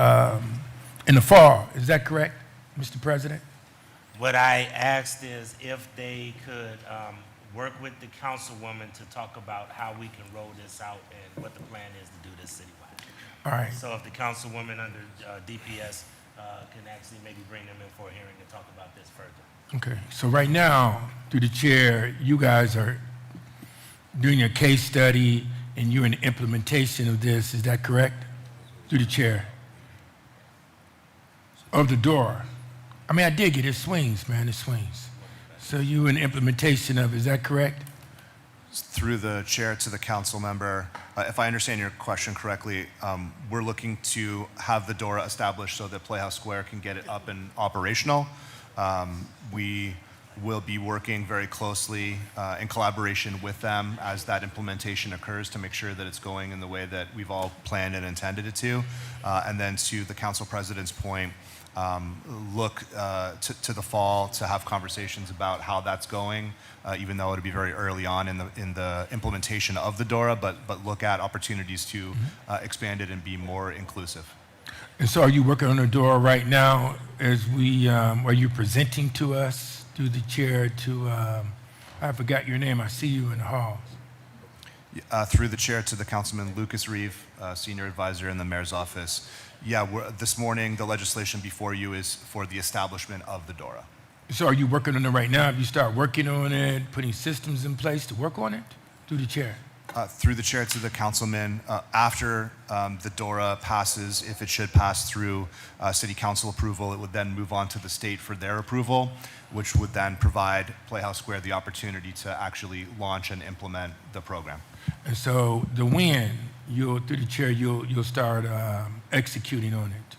in the fall. Is that correct, Mr. President? What I asked is if they could work with the councilwoman to talk about how we can roll this out and what the plan is to do this citywide. All right. So if the councilwoman under DPS can actually maybe bring them in for a hearing and talk about this further. Okay, so right now, through the chair, you guys are doing a case study and you're in the implementation of this, is that correct? Through the chair. Of the DORA. I mean, I dig it, it swings, man, it swings. So you in the implementation of it, is that correct? Through the chair to the council member, if I understand your question correctly, we're looking to have the DORA established so that Playhouse Square can get it up and operational. We will be working very closely in collaboration with them as that implementation occurs to make sure that it's going in the way that we've all planned and intended it to. And then to the council president's point, look to the fall to have conversations about how that's going, even though it'll be very early on in the implementation of the DORA, but look at opportunities to expand it and be more inclusive. And so are you working on the DORA right now as are you presenting to us through the chair to, I forgot your name, I see you in the halls. Through the chair to the Councilman Lucas Reeve, Senior Advisor in the Mayor's Office. Yeah, this morning the legislation before you is for the establishment of the DORA. So are you working on it right now? Have you started working on it, putting systems in place to work on it? Through the chair. Through the chair to the councilman, after the DORA passes, if it should pass through city council approval, it would then move on to the state for their approval, which would then provide Playhouse Square the opportunity to actually launch and implement the program. And so the when, through the chair, you'll start executing on it.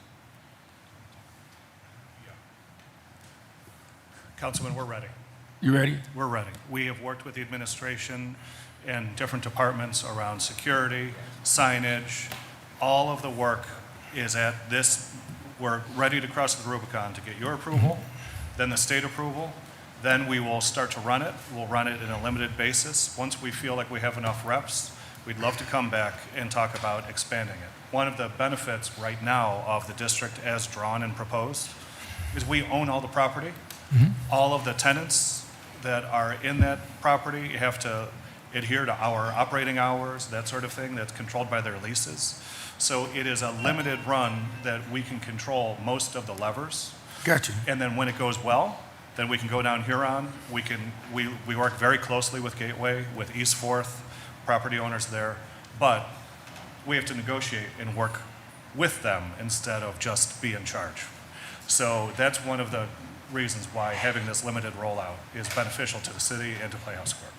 Councilman, we're ready. You ready? We're ready. We have worked with the administration and different departments around security, signage. All of the work is at this. We're ready to cross the Rubicon to get your approval, then the state approval. Then we will start to run it. We'll run it in a limited basis. Once we feel like we have enough reps, we'd love to come back and talk about expanding it. One of the benefits right now of the district as drawn and proposed is we own all the property. All of the tenants that are in that property have to adhere to our operating hours, that sort of thing, that's controlled by their leases. So it is a limited run that we can control most of the levers. Gotcha. And then when it goes well, then we can go down Huron. We work very closely with Gateway, with East Fourth, property owners there. But we have to negotiate and work with them instead of just be in charge. So that's one of the reasons why having this limited rollout is beneficial to the city and to Playhouse Square.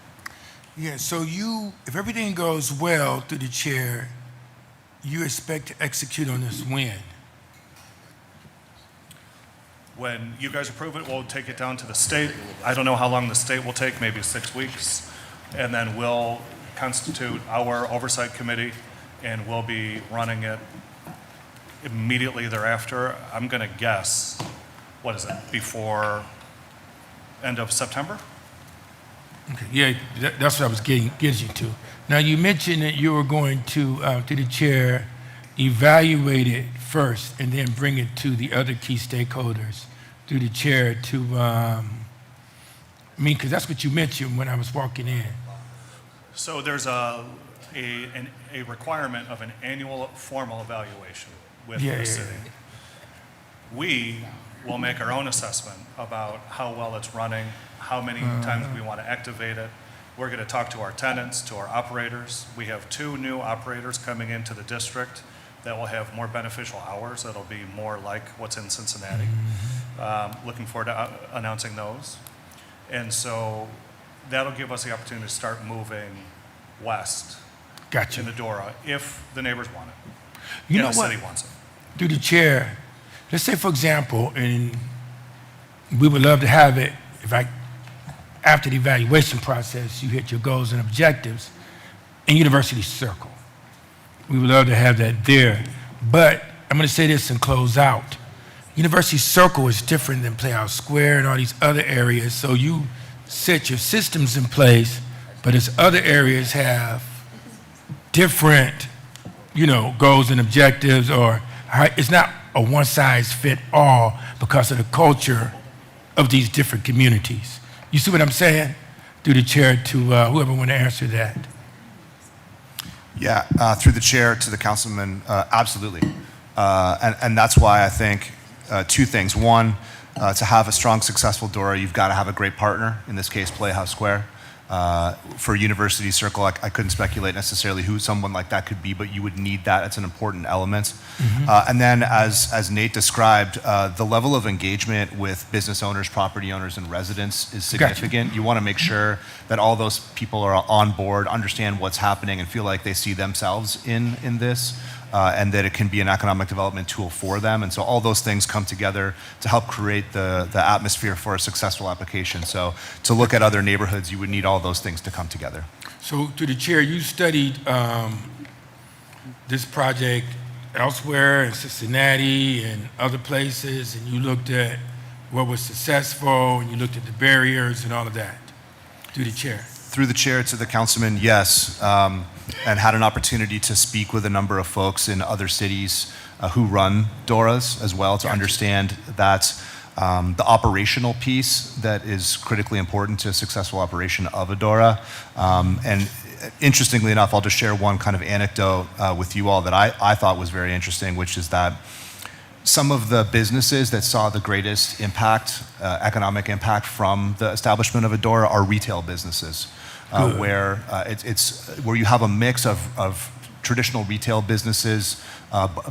Yeah, so if everything goes well through the chair, you expect to execute on this when? When you guys approve it, we'll take it down to the state. I don't know how long the state will take, maybe 6 weeks. And then we'll constitute our oversight committee, and we'll be running it immediately thereafter. I'm going to guess, what is it, before end of September? Okay, yeah, that's what I was getting you to. Now, you mentioned that you were going to the chair, evaluate it first, and then bring it to the other key stakeholders through the chair to, because that's what you mentioned when I was walking in. So there's a requirement of an annual formal evaluation with the city. We will make our own assessment about how well it's running, how many times we want to activate it. We're going to talk to our tenants, to our operators. We have 2 new operators coming into the district that will have more beneficial hours. That'll be more like what's in Cincinnati. Looking forward to announcing those. And so that'll give us the opportunity to start moving west Gotcha. in Adora if the neighbors want it. You know and the what? city wants it. Through the chair, let's say, for example, and we would love to have it, after the evaluation process, you hit your goals and objectives in University Circle. We would love to have that there. But I'm going to say this and close out. University Circle is different than Playhouse Square and all these other areas. So you set your systems in place, but as other areas have different, goals and objectives, or it's not a one-size-fit-all because of the culture of these different communities. You see what I'm saying? Through the chair to whoever want to answer that. Yeah, through the chair to the councilman, absolutely. And that's why I think 2 things. One, to have a strong, successful DORA, you've got to have a great partner, in this case, Playhouse Square. For University Circle, I couldn't speculate necessarily who someone like that could be, but you would need that. It's an important element. And then, as Nate described, the level of engagement with business owners, property owners, and residents is significant. Gotcha. You want to make sure that all those people are on board, understand what's happening, and feel like they see themselves in this. And that it can be an economic development tool for them. And so all those things come together to help create the atmosphere for a successful application. So to look at other neighborhoods, you would need all those things to come together. So through the chair, you studied this project elsewhere in Cincinnati and other places, and you looked at what was successful, and you looked at the barriers and all of that through the chair. Through the chair to the councilman, yes, and had an opportunity to speak with a number of folks in other cities who run DORAs as well to understand that the operational piece that is critically important to a successful operation of a DORA. And interestingly enough, I'll just share one kind of anecdote with you all that I thought was very interesting, which is that some of the businesses that saw the greatest impact, economic impact from the establishment of a DORA are retail businesses. Where it's where you have a mix of traditional retail businesses,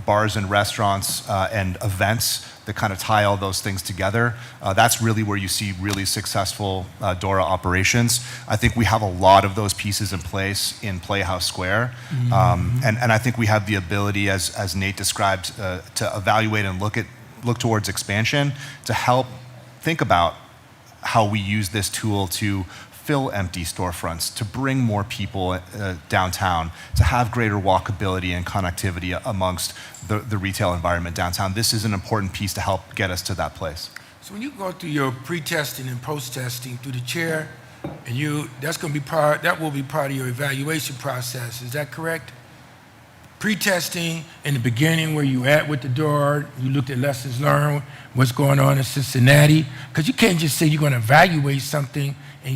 bars and restaurants, and events that kind of tie all those things together. That's really where you see really successful DORA operations. I think we have a lot of those pieces in place in Playhouse Square, and I think we have the ability, as Nate described, to evaluate and look towards expansion to help think about how we use this tool to fill empty storefronts, to bring more people downtown, to have greater walkability and connectivity amongst the retail environment downtown. This is an important piece to help get us to that place. So when you go through your pre-testing and post-testing through the chair, and that will be part of your evaluation process, is that correct? Pre-testing in the beginning, where you at with the door, you looked at lessons learned, what's going on in Cincinnati, because you can't just say you're going to evaluate something and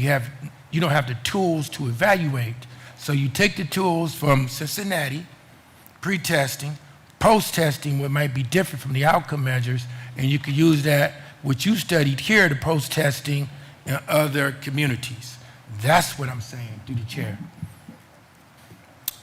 you don't have the tools to evaluate. So you take the tools from Cincinnati, pre-testing, post-testing, what might be different from the outcome measures, and you could use that, what you studied here, to post-testing in other communities. That's what I'm saying, through the chair.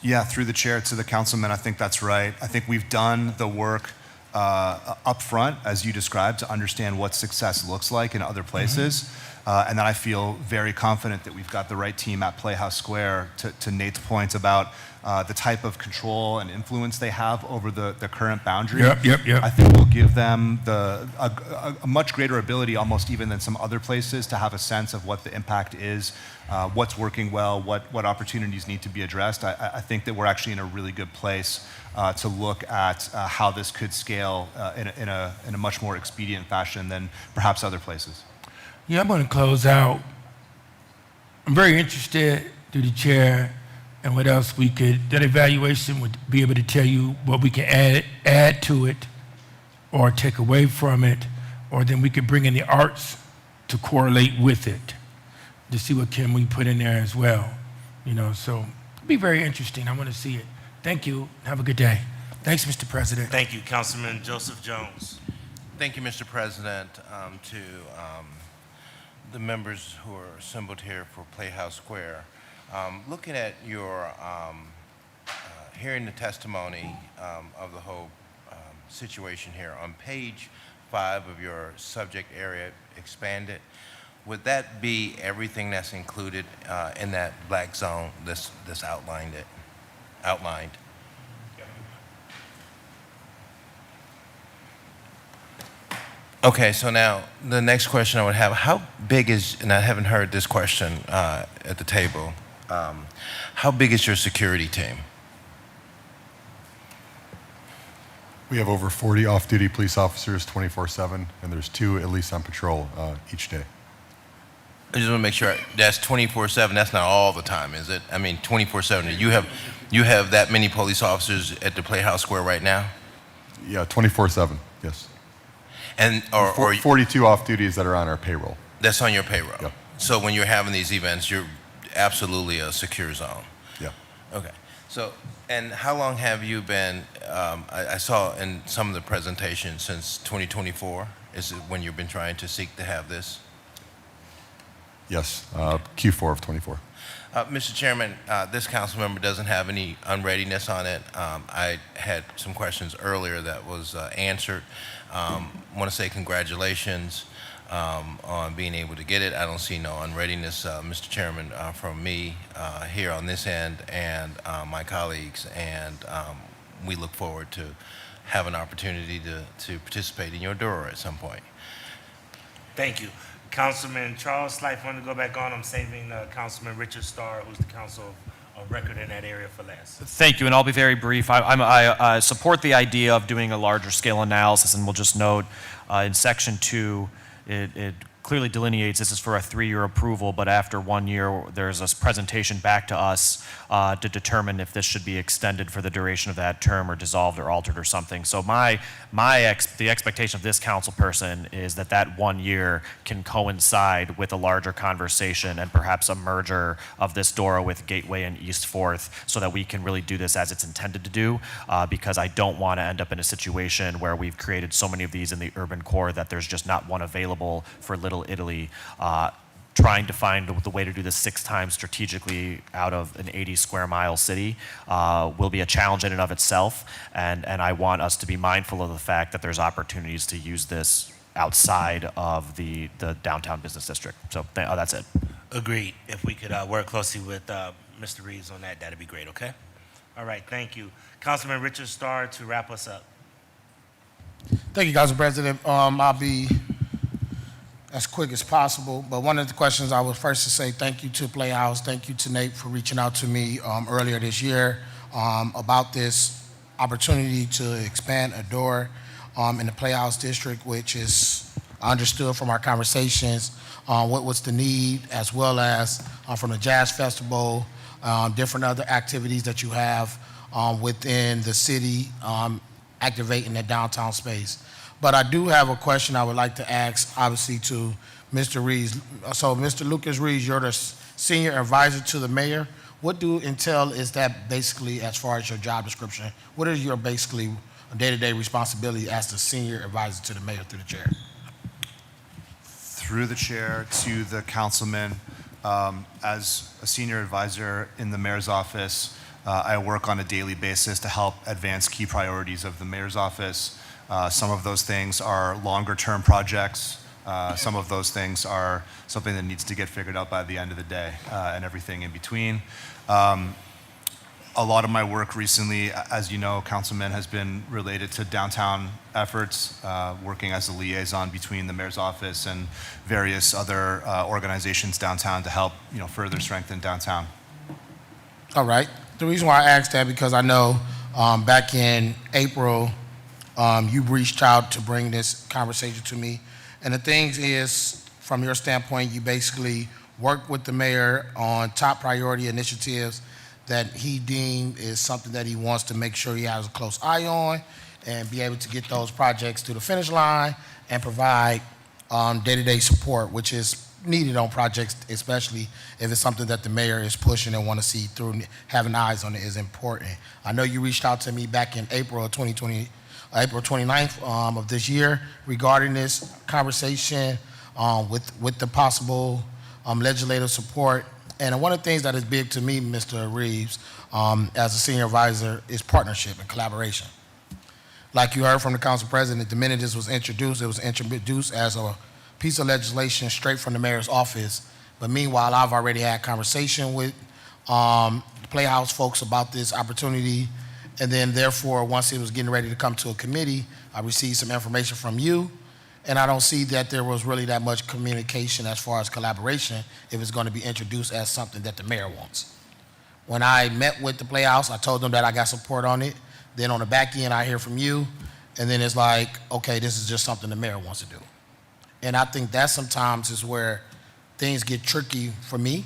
Yeah, through the chair to the councilman, I think that's right. I think we've done the work up front, as you described, to understand what success looks like in other places. And then I feel very confident that we've got the right team at Playhouse Square, to Nate's point about the type of control and influence they have over the current boundary. Yep. I think we'll give them a much greater ability, almost even than some other places, to have a sense of what the impact is, what's working well, what opportunities need to be addressed. I think that we're actually in a really good place to look at how this could scale in a much more expedient fashion than perhaps other places. Yeah, I'm going to close out. I'm very interested, through the chair, and what else that evaluation would be able to tell you what we can add to it or take away from it, or then we could bring in the arts to correlate with it to see what can we put in there as well. So it'll be very interesting. I want to see it. Thank you. Have a good day. Thanks, Mr. President. Thank you, Councilman Joseph Jones. Thank you, Mr. President. To the members who are assembled here for Playhouse Square, looking at your, hearing the testimony of the whole situation here, on page 5 of your subject area expanded, would that be everything that's included in that black zone that's outlined? Okay, so now the next question I would have, how big is, and I haven't heard this question at the table, how big is your security team? We have over 40 off-duty police officers 24/7, and there's 2 at least on patrol each day. I just want to make sure, that's 24/7, that's not all the time, is it? I mean, 24/7, you have that many police officers at the Playhouse Square right now? Yeah, 24/7, yes. And, or 42 off-duties that are on our payroll. That's on your payroll? Yep. So when you're having these events, you're absolutely a secure zone? Yeah. Okay. So, and how long have you been, I saw in some of the presentations since 2024, is it when you've been trying to seek to have this? Yes, Q4 of 24. Mr. Chairman, this council member doesn't have any unreadiness on it. I had some questions earlier that was answered. I want to say congratulations on being able to get it. I don't see no unreadiness, Mr. Chairman, from me here on this end and my colleagues, and we look forward to have an opportunity to participate in your DORA at some point. Thank you. Councilman Charles Slife wanted to go back on. I'm saving Councilman Richard Starr, who's the council of record in that area, for last. Thank you, and I'll be very brief. I support the idea of doing a larger scale analysis, and we'll just note in Section 2, it clearly delineates this is for a 3-year approval, but after 1 year, there's a presentation back to us to determine if this should be extended for the duration of that term or dissolved or altered or something. So the expectation of this council person is that 1 year can coincide with a larger conversation and perhaps a merger of this DORA with Gateway and East 4th, so that we can really do this as it's intended to do, because I don't want to end up in a situation where we've created so many of these in the urban core that there's just not one available for Little Italy. Trying to find the way to do this 6 times strategically out of an 80 square mile city will be a challenge in and of itself, and I want us to be mindful of the fact that there's opportunities to use this outside of the downtown business district. So that's it. Agreed. If we could work closely with Mr. Reeves on that, that'd be great, okay? All right, thank you. Councilman Richard Starr to wrap us up. Thank you, Council President. I'll be as quick as possible. But one of the questions I was first to say thank you to Playhouse, thank you to Nate for reaching out to me earlier this year about this opportunity to expand a door in the Playhouse district, which is understood from our conversations what was the need, as well as from the Jazz Festival, different other activities that you have within the city, activating the downtown space. But I do have a question I would like to ask, obviously, to Mr. Reeves. So, Mr. Lucas Reeves, you're the senior advisor to the mayor. What do entail is that basically as far as your job description? What is your basically day-to-day responsibility as the senior advisor to the mayor through the chair? Through the chair to the councilman, as a senior advisor in the mayor's office, I work on a daily basis to help advance key priorities of the mayor's office. Some of those things are longer-term projects. Some of those things are something that needs to get figured out by the end of the day, and everything in between. A lot of my work recently, as you know, Councilman, has been related to downtown efforts, working as a liaison between the mayor's office and various other organizations downtown to help, further strengthen downtown. All right. The reason why I asked that because I know back in April, you reached out to bring this conversation to me. And the thing is, from your standpoint, you basically work with the mayor on top priority initiatives that he deemed is something that he wants to make sure he has a close eye on and be able to get those projects to the finish line and provide day-to-day support, which is needed on projects, especially if it's something that the mayor is pushing and want to see through. Having eyes on it is important. I know you reached out to me back in April of 2020, April 29th of this year regarding this conversation with the possible legislative support. And one of the things that is big to me, Mr. Reeves, as a senior advisor, is partnership and collaboration. Like you heard from the council president, the minute this was introduced, it was introduced as a piece of legislation straight from the mayor's office. But meanwhile, I've already had conversation with the Playhouse folks about this opportunity. And then therefore, once it was getting ready to come to a committee, I received some information from you. And I don't see that there was really that much communication as far as collaboration if it's going to be introduced as something that the mayor wants. When I met with the Playhouse, I told them that I got support on it. Then on the back end, I hear from you. And then it's like, okay, this is just something the mayor wants to do. And I think that sometimes is where things get tricky for me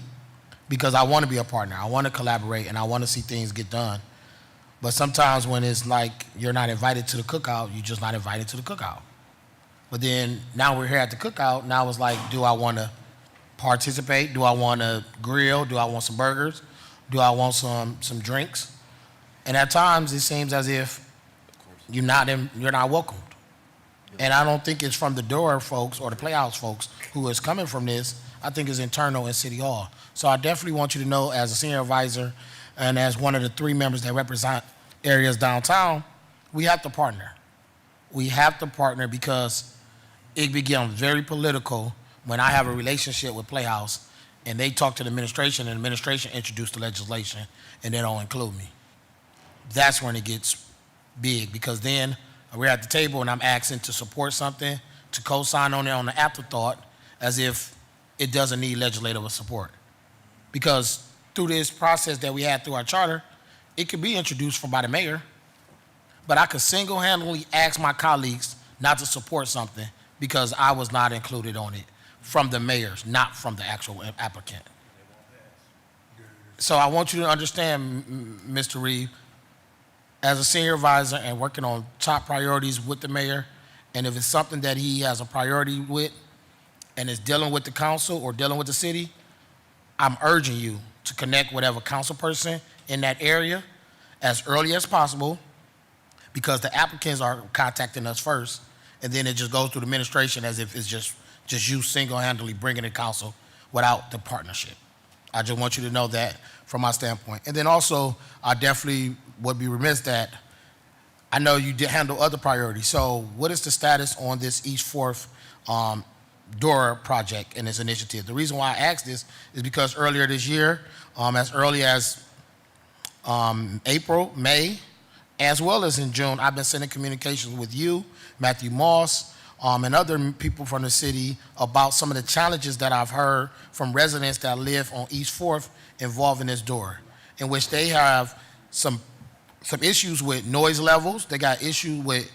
because I want to be a partner. I want to collaborate and I want to see things get done. But sometimes when it's like you're not invited to the cookout, you're just not invited to the cookout. But then now we're here at the cookout. Now it's like, do I want to participate? Do I want to grill? Do I want some burgers? Do I want some drinks? And at times it seems as if you're not welcomed. And I don't think it's from the door folks or the Playhouse folks who is coming from this. I think it's internal in City Hall. So I definitely want you to know, as a senior advisor and as one of the 3 members that represent areas downtown, we have to partner. We have to partner because it becomes very political when I have a relationship with Playhouse and they talk to the administration and the administration introduce the legislation and they don't include me. That's when it gets big because then we're at the table and I'm asking to support something, to co-sign on it on the afterthought as if it doesn't need legislative support. Because through this process that we had through our charter, it could be introduced by the mayor, but I could single-handedly ask my colleagues not to support something because I was not included on it from the mayors, not from the actual applicant. So I want you to understand, Mr. Reed, as a senior advisor and working on top priorities with the mayor, and if it's something that he has a priority with and is dealing with the council or dealing with the city, I'm urging you to connect whatever council person in that area as early as possible because the applicants are contacting us first, and then it just goes through the administration as if it's just you single-handedly bringing it council without the partnership. I just want you to know that from my standpoint. And then also, I definitely would be remiss that I know you did handle other priorities. So what is the status on this East 4th door project and this initiative? The reason why I asked this is because earlier this year, as early as April, May, as well as in June, I've been sending communications with you, Matthew Moss, and other people from the city about some of the challenges that I've heard from residents that live on East 4th involving this door, in which they have some issues with noise levels. They got issues with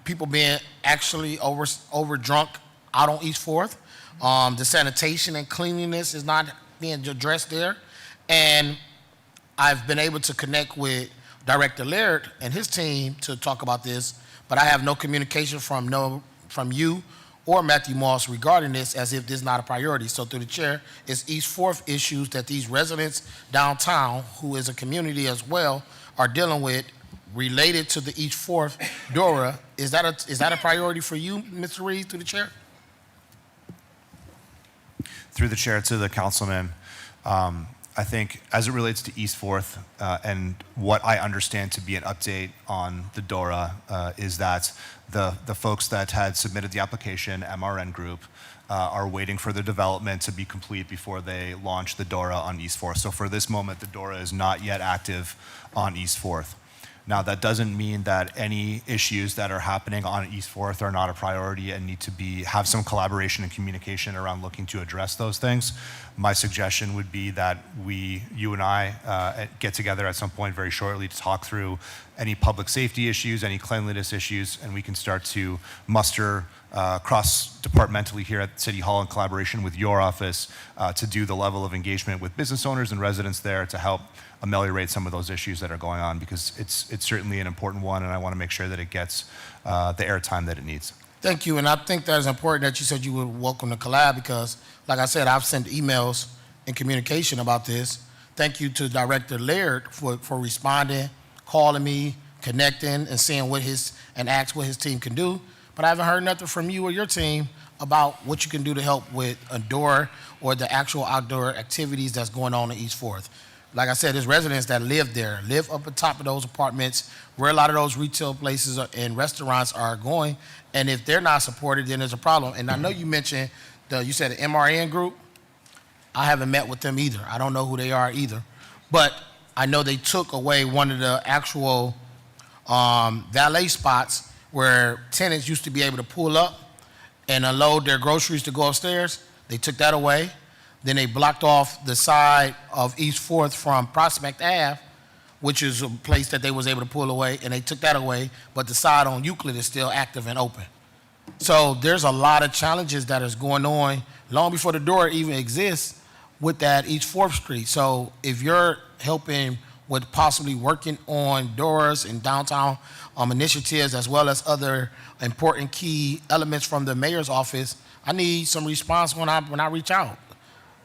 people being actually over drunk out on East 4th. The sanitation and cleanliness is not being addressed there. And I've been able to connect with Director Laird and his team to talk about this, but I have no communication from you or Matthew Moss regarding this, as if this is not a priority. So through the chair, it's East 4th issues that these residents downtown, who is a community as well, are dealing with related to the East 4th DORA. Is that a priority for you, Mr. Reed, through the chair? Through the chair to the councilman, I think as it relates to East 4th and what I understand to be an update on the DORA is that the folks that had submitted the application, MRN Group, are waiting for the development to be complete before they launch the DORA on East 4th. So for this moment, the DORA is not yet active on East 4th. Now, that doesn't mean that any issues that are happening on East 4th are not a priority and need to have some collaboration and communication around looking to address those things. My suggestion would be that you and I get together at some point very shortly to talk through any public safety issues, any cleanliness issues, and we can start to muster cross-departmentally here at City Hall in collaboration with your office to do the level of engagement with business owners and residents there to help ameliorate some of those issues that are going on, because it's certainly an important one, and I want to make sure that it gets the airtime that it needs. Thank you, and I think that is important that you said you would welcome the collab, because, like I said, I've sent emails in communication about this. Thank you to Director Laird for responding, calling me, connecting, and seeing and ask what his team can do. But I haven't heard nothing from you or your team about what you can do to help with a DORA or the actual outdoor activities that's going on in East 4th. Like I said, there's residents that live there, live up at top of those apartments where a lot of those retail places and restaurants are going. And if they're not supported, then there's a problem. And I know you mentioned, you said the MRN Group. I haven't met with them either. I don't know who they are either. But I know they took away one of the actual valet spots where tenants used to be able to pull up and unload their groceries to go upstairs. They took that away. Then they blocked off the side of East 4th from Prospect Ave, which is a place that they was able to pull away, and they took that away, but the side on Euclid is still active and open. So there's a lot of challenges that is going on long before the DORA even exists with that East 4th Street. So if you're helping with possibly working on DORAs and downtown initiatives, as well as other important key elements from the mayor's office, I need some response when I reach out.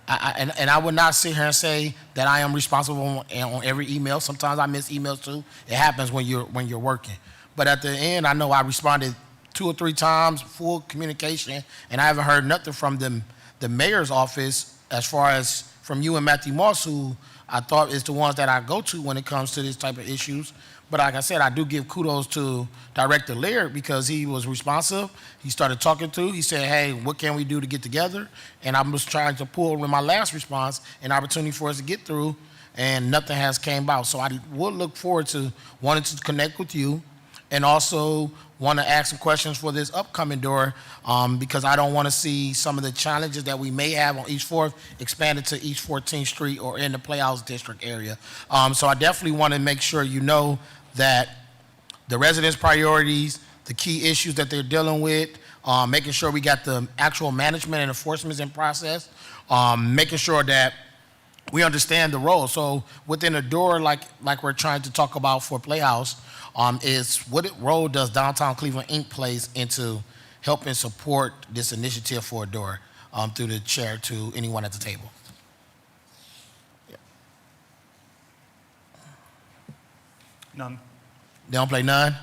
And I would not sit here and say that I am responsible on every email. Sometimes I miss emails too. It happens when you're working. But at the end, I know I responded 2 or 3 times, full communication, and I haven't heard nothing from the mayor's office as far as from you and Matthew Moss, who I thought is the ones that I go to when it comes to this type of issues. But like I said, I do give kudos to Director Laird because he was responsive. He started talking through. He said, hey, what can we do to get together? And I was trying to pull in my last response an opportunity for us to get through, and nothing has came out. So I would look forward to wanting to connect with you and also want to ask some questions for this upcoming DORA because I don't want to see some of the challenges that we may have on East 4th expanded to East 14th Street or in the Playhouse District area. So I definitely want to make sure you know that the residents' priorities, the key issues that they're dealing with, making sure we got the actual management and enforcement in process, making sure that we understand the role. So within a DORA, like we're trying to talk about for Playhouse, is what role does Downtown Cleveland Inc. plays into helping support this initiative for a DORA through the chair to anyone at the table? None. They don't play none?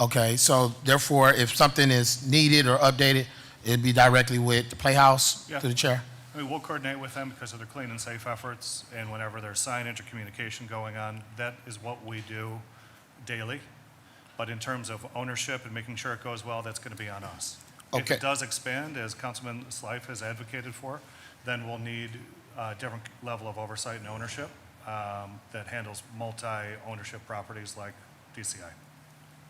Okay, so therefore, if something is needed or updated, it'd be directly with the Playhouse Yeah. through the chair? I mean, we'll coordinate with them because of their clean and safe efforts, and whenever there's signage or communication going on, that is what we do daily. But in terms of ownership and making sure it goes well, that's going to be on us. If Okay. it does expand, as Councilman Slife has advocated for, then we'll need a different level of oversight and ownership that handles multi-ownership properties like DCI.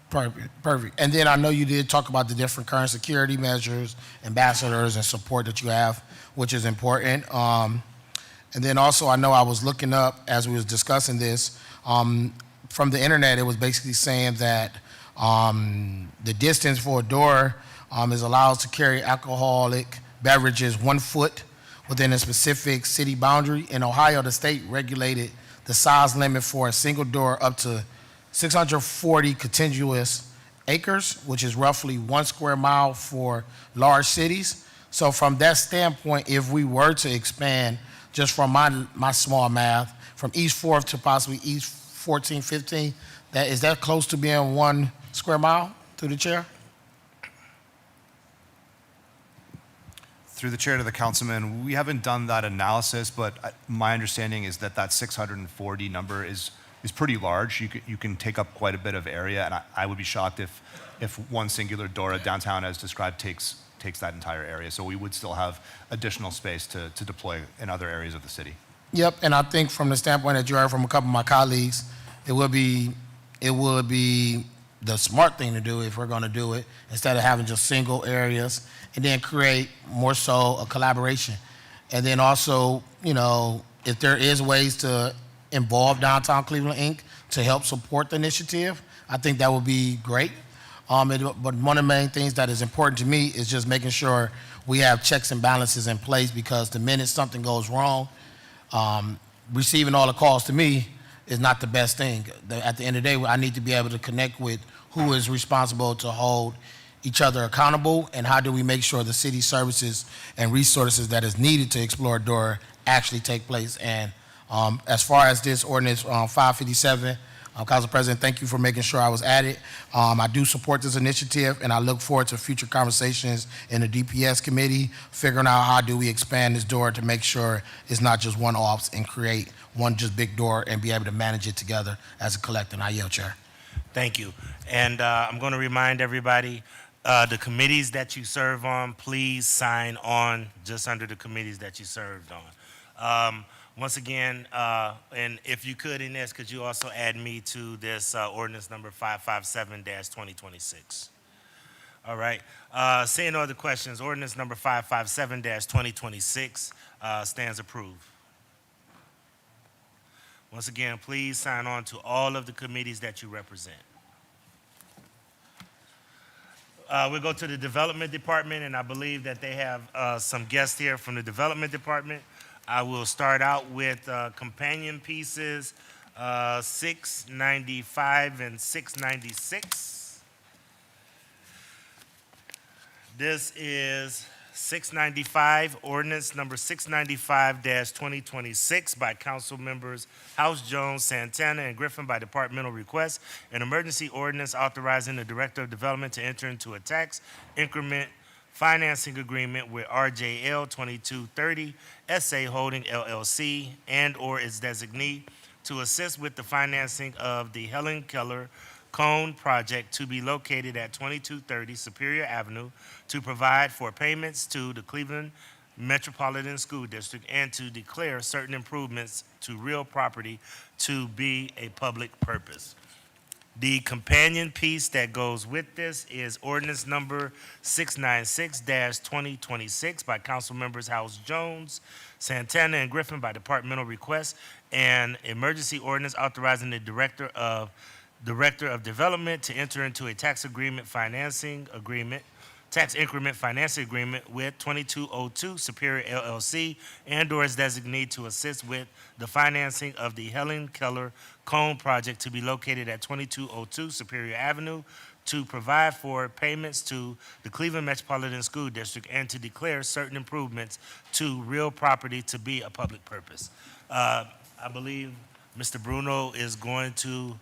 Perfect, perfect. And then I know you did talk about the different current security measures, ambassadors, and support that you have, which is important. And then also, I know I was looking up as we was discussing this, from the internet, it was basically saying that the distance for a door is allowed to carry alcoholic beverages 1 foot within a specific city boundary. In Ohio, the state regulated the size limit for a single door up to 640 contiguous acres, which is roughly 1 square mile for large cities. So from that standpoint, if we were to expand, just from my small math, from East 4th to possibly East 14, 15, is that close to being 1 square mile, through the chair? Through the chair to the councilman, we haven't done that analysis, but my understanding is that that 640 number is pretty large. You can take up quite a bit of area, and I would be shocked if one singular DORA downtown, as described, takes that entire area. So we would still have additional space to deploy in other areas of the city. Yep, and I think from the standpoint that you heard from a couple of my colleagues, it would be the smart thing to do if we're going to do it, instead of having just single areas, and then create more so a collaboration. And then also, if there is ways to involve Downtown Cleveland, Inc. to help support the initiative, I think that would be great. But one of the main things that is important to me is just making sure we have checks and balances in place, because the minute something goes wrong, receiving all the calls to me is not the best thing. At the end of the day, I need to be able to connect with who is responsible to hold each other accountable, and how do we make sure the city services and resources that is needed to explore DORA actually take place. And as far as this ordinance 557, Council President, thank you for making sure I was at it. I do support this initiative, and I look forward to future conversations in the DPS committee, figuring out how do we expand this DORA to make sure it's not just one-offs and create one just big DORA and be able to manage it together as a collective. And I yield, Chair. Thank you. And I'm going to remind everybody, the committees that you serve on, please sign on just under the committees that you served on. Once again, and if you could, Inez, could you also add me to this ordinance number 557-2026? All right. Seeing no other questions, ordinance number 557-2026 stands approved. Once again, please sign on to all of the committees that you represent. We'll go to the Development Department, and I believe that they have some guests here from the Development Department. I will start out with companion pieces 695 and 696. This is 695, ordinance number 695-2026 by council members House, Jones, Santana, and Griffin by departmental request. An emergency ordinance authorizing the Director of Development to enter into a tax increment financing agreement with RJL 2230 SA Holding LLC and/or its designee to assist with the financing of the Helen Keller Cone project to be located at 2230 Superior Avenue, to provide for payments to the Cleveland Metropolitan School District, and to declare certain improvements to real property to be a public purpose. The companion piece that goes with this is ordinance number 696-2026 by council members House, Jones, Santana, and Griffin by departmental request, and emergency ordinance authorizing the Director of Development to enter into a tax increment financing agreement with 2202 Superior LLC and/or its designee to assist with the financing of the Helen Keller Cone project to be located at 2202 Superior Avenue, to provide for payments to the Cleveland Metropolitan School District, and to declare certain improvements to real property to be a public purpose. I believe Mr. Bruno is going to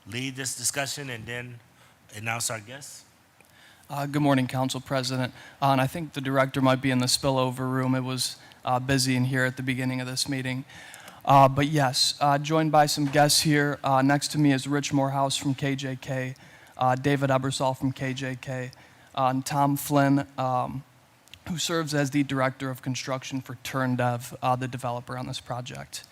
lead this discussion and then announce our guests. Good morning, Council President. And I think the director might be in the spillover room. It was busy in here at the beginning of this meeting. But yes, joined by some guests here. Next to me is Rich Morehouse from KJK, David Ebersol from KJK, and Tom Flynn, who serves as the Director of Construction for TurnDev, the developer on this project.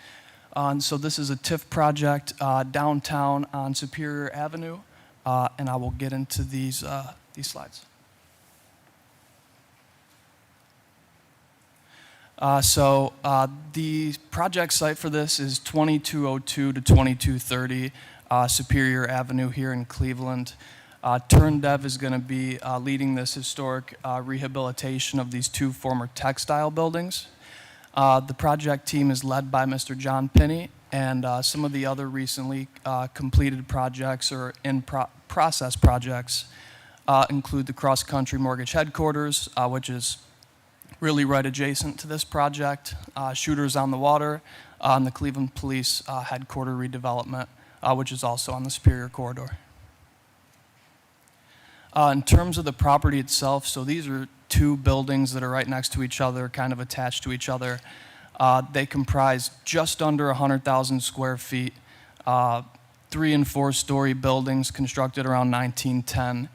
And so this is a TIF project downtown on Superior Avenue, and I will get into these slides. The project site for this is 2202 to 2230 Superior Avenue here in Cleveland. TurnDev is going to be leading this historic rehabilitation of these two former textile buildings. The project team is led by Mr. John Pinney, and some of the other recently completed projects or in process projects include the Cross Country Mortgage Headquarters, which is really right adjacent to this project, Shooters on the Water, and the Cleveland Police Headquarter redevelopment, which is also on the Superior Corridor. In terms of the property itself, so these are two buildings that are right next to each other, kind of attached to each other. They comprise just under 100,000 square feet, 3 and 4 story buildings constructed around 1910.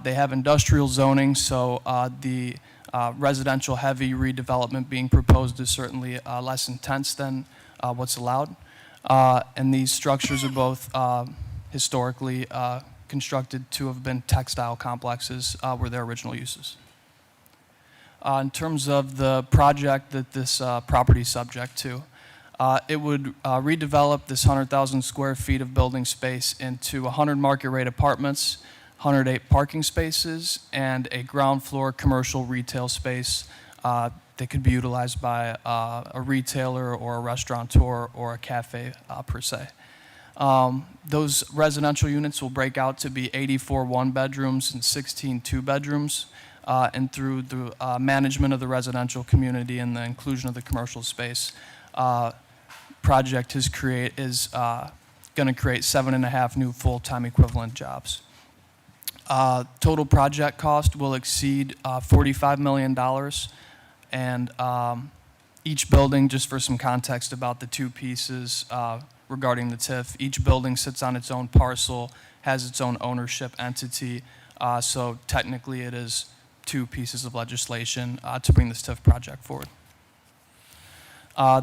They have industrial zoning, so the residential heavy redevelopment being proposed is certainly less intense than what's allowed. And these structures are both historically constructed to have been textile complexes were their original uses. In terms of the project that this property is subject to, it would redevelop this 100,000 square feet of building space into 100 market rate apartments, 108 parking spaces, and a ground floor commercial retail space that could be utilized by a retailer or a restaurateur or a cafe per se. Those residential units will break out to be 84 one-bedrooms and 16 two-bedrooms, and through the management of the residential community and the inclusion of the commercial space, project is going to create 7.5 new full-time equivalent jobs. Total project cost will exceed $45 million, and each building, just for some context about the two pieces regarding the TIF, each building sits on its own parcel, has its own ownership entity, so technically it is two pieces of legislation to bring this TIF project forward.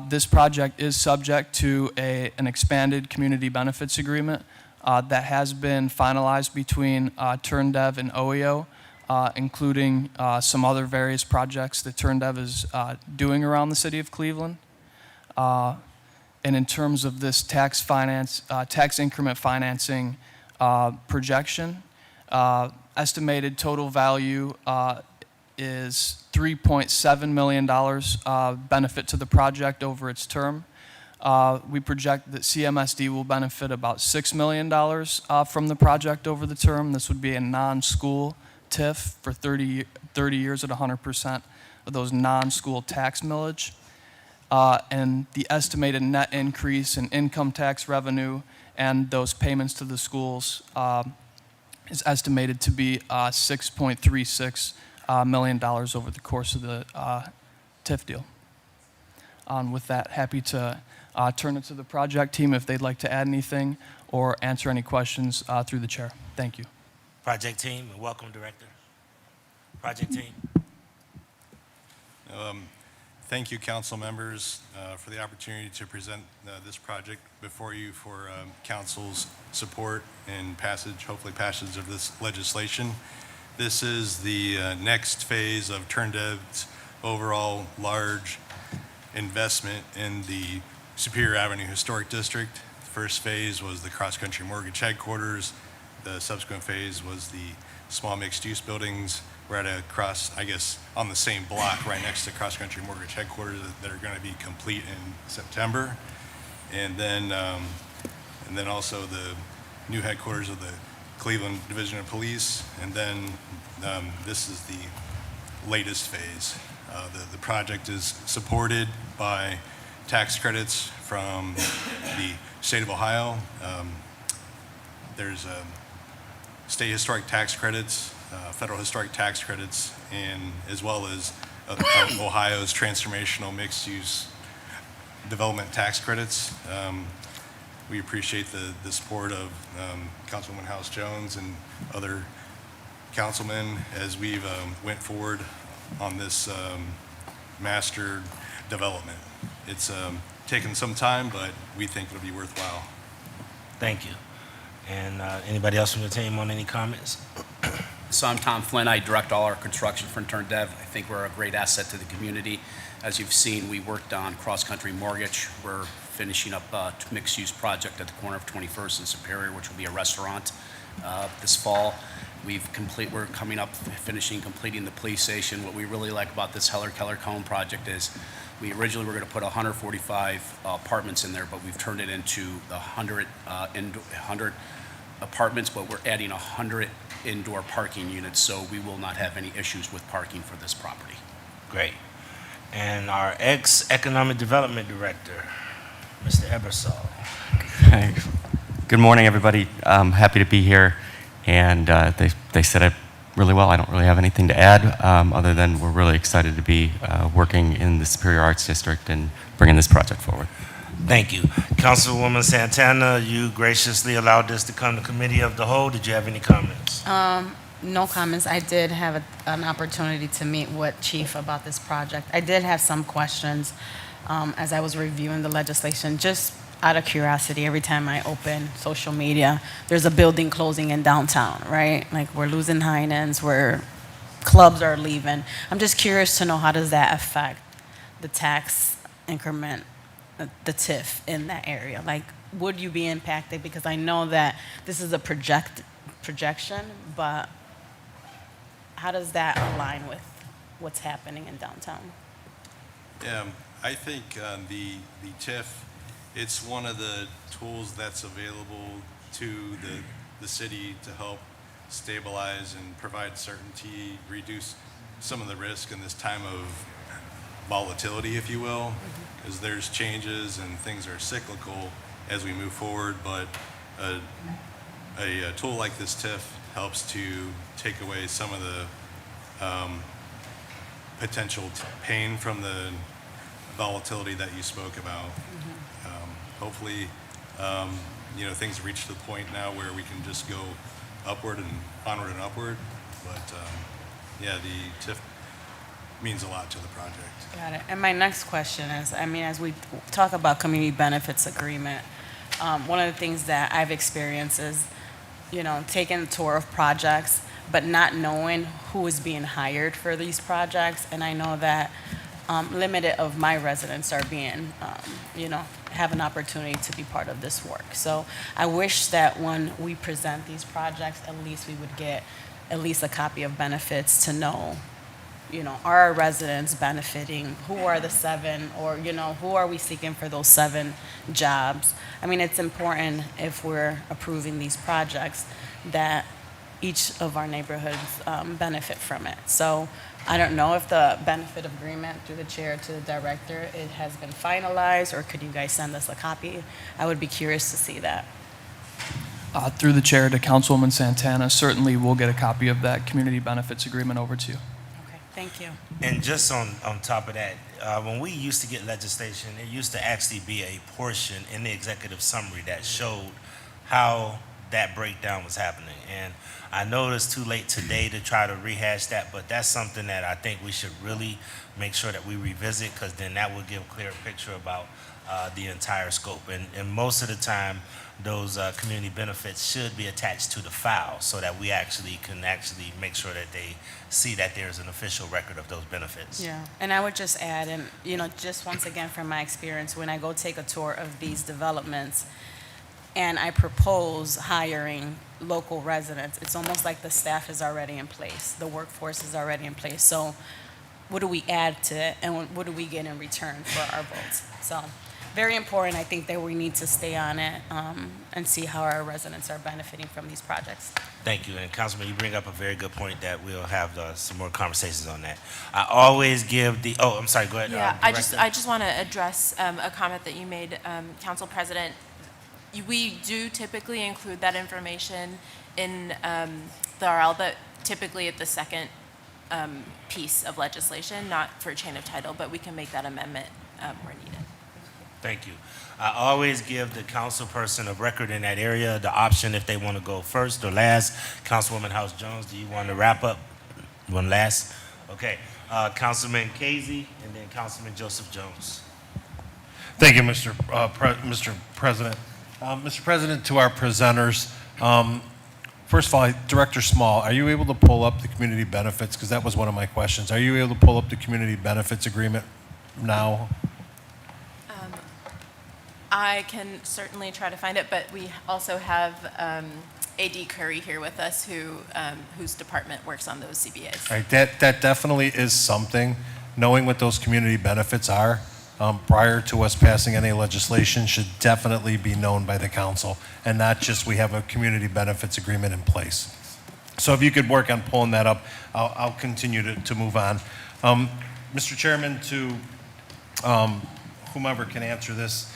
This project is subject to an expanded community benefits agreement that has been finalized between TurnDev and OEO, including some other various projects that TurnDev is doing around the city of Cleveland. And in terms of this tax increment financing projection, estimated total value is $3.7 million benefit to the project over its term. We project that CMSD will benefit about $6 million from the project over the term. This would be a non-school TIF for 30 years at 100% of those non-school tax millage. And the estimated net increase in income tax revenue and those payments to the schools is estimated to be $6.36 million over the course of the TIF deal. With that, happy to turn it to the project team if they'd like to add anything or answer any questions through the chair. Thank you. Project team, and welcome, Director. Project team. Thank you, council members, for the opportunity to present this project before you for council's support and passage, hopefully passage of this legislation. This is the next phase of TurnDev's overall large investment in the Superior Avenue Historic District. The first phase was the Cross Country Mortgage Headquarters. The subsequent phase was the small mixed-use buildings. We're at on the same block right next to Cross Country Mortgage Headquarters that are going to be complete in September. And then also the new headquarters of the Cleveland Division of Police. And then this is the latest phase. The project is supported by tax credits from the state of Ohio. There's state historic tax credits, federal historic tax credits, and as well as Ohio's transformational mixed-use development tax credits. We appreciate the support of Councilwoman House Jones and other councilmen as we've went forward on this master development. It's taken some time, but we think it'll be worthwhile. Thank you. And anybody else from the team want any comments? So I'm Tom Flynn. I direct all our construction for Turn Dev. I think we're a great asset to the community. As you've seen, we worked on Cross Country Mortgage. We're finishing up a mixed-use project at the corner of 21st and Superior, which will be a restaurant this fall. We're coming up, completing the police station. What we really like about this Heller Keller Cone project is we originally were going to put 145 apartments in there, but we've turned it into 100 apartments, but we're adding 100 indoor parking units, so we will not have any issues with parking for this property. Great. And our ex-economic development director, Mr. Ebersol. Hey. Good morning, everybody. I'm happy to be here, and they said it really well. I don't really have anything to add, other than we're really excited to be working in the Superior Arts District and bringing this project forward. Thank you. Councilwoman Santana, you graciously allowed this to come to committee of the whole. Did you have any comments? No comments. I did have an opportunity to meet with Chief about this project. I did have some questions as I was reviewing the legislation, just out of curiosity. Every time I open social media, there's a building closing in downtown, right? Like we're losing Heinens, where clubs are leaving. I'm just curious to know, how does that affect the tax increment, the TIF in that area? Like, would you be impacted? Because I know that this is a projection, but how does that align with what's happening in downtown? Yeah, I think the TIF, it's one of the tools that's available to the city to help stabilize and provide certainty, reduce some of the risk in this time of volatility, if you will, because there's changes and things are cyclical as we move forward, but a tool like this TIF helps to take away some of the potential pain from the volatility that you spoke about. Hopefully, things reach the point now where we can just go upward and onward and upward. But yeah, the TIF means a lot to the project. Got it. And my next question is, as we talk about community benefits agreement, one of the things that I've experienced is, taking a tour of projects, but not knowing who is being hired for these projects. And I know that limited of my residents are being, have an opportunity to be part of this work. So I wish that when we present these projects, at least we would get at least a copy of benefits to know, are our residents benefiting? Who are the 7, or, who are we seeking for those 7 jobs? It's important, if we're approving these projects, that each of our neighborhoods benefit from it. So I don't know if the benefit agreement through the chair to the director, it has been finalized, or could you guys send us a copy? I would be curious to see that. Through the chair to Councilwoman Santana, certainly we'll get a copy of that community benefits agreement over to you. Okay, thank you. And just on top of that, when we used to get legislation, there used to actually be a portion in the executive summary that showed how that breakdown was happening. And I know it's too late today to try to rehash that, but that's something that I think we should really make sure that we revisit, because then that will give a clear picture about the entire scope. And most of the time, those community benefits should be attached to the file, so that we can make sure that they see that there's an official record of those benefits. Yeah, and I would just add, and just once again from my experience, when I go take a tour of these developments and I propose hiring local residents, it's almost like the staff is already in place, the workforce is already in place. So what do we add to it, and what do we get in return for our votes? So very important. I think that we need to stay on it and see how our residents are benefiting from these projects. Thank you. And Councilman, you bring up a very good point that we'll have some more conversations on that. I always give I'm sorry, go ahead. Yeah, I just want to address a comment that you made, Council President. We do typically include that information in the RL, but typically at the second piece of legislation, not for chain of title, but we can make that amendment where needed. Thank you. I always give the council person of record in that area the option if they want to go first or last. Councilwoman House Jones, do you want to wrap up? You want last? Okay. Councilman Casey, and then Councilman Joseph Jones. Thank you, Mr. President. Mr. President, to our presenters, First of all, Director Small, are you able to pull up the community benefits? Because that was one of my questions. Are you able to pull up the community benefits agreement now? I can certainly try to find it, but we also have A.D. Curry here with us, whose department works on those CBAs. All right, that definitely is something. Knowing what those community benefits are prior to us passing any legislation should definitely be known by the council, and not just we have a community benefits agreement in place. So if you could work on pulling that up, I'll continue to move on. Mr. Chairman, to whomever can answer this,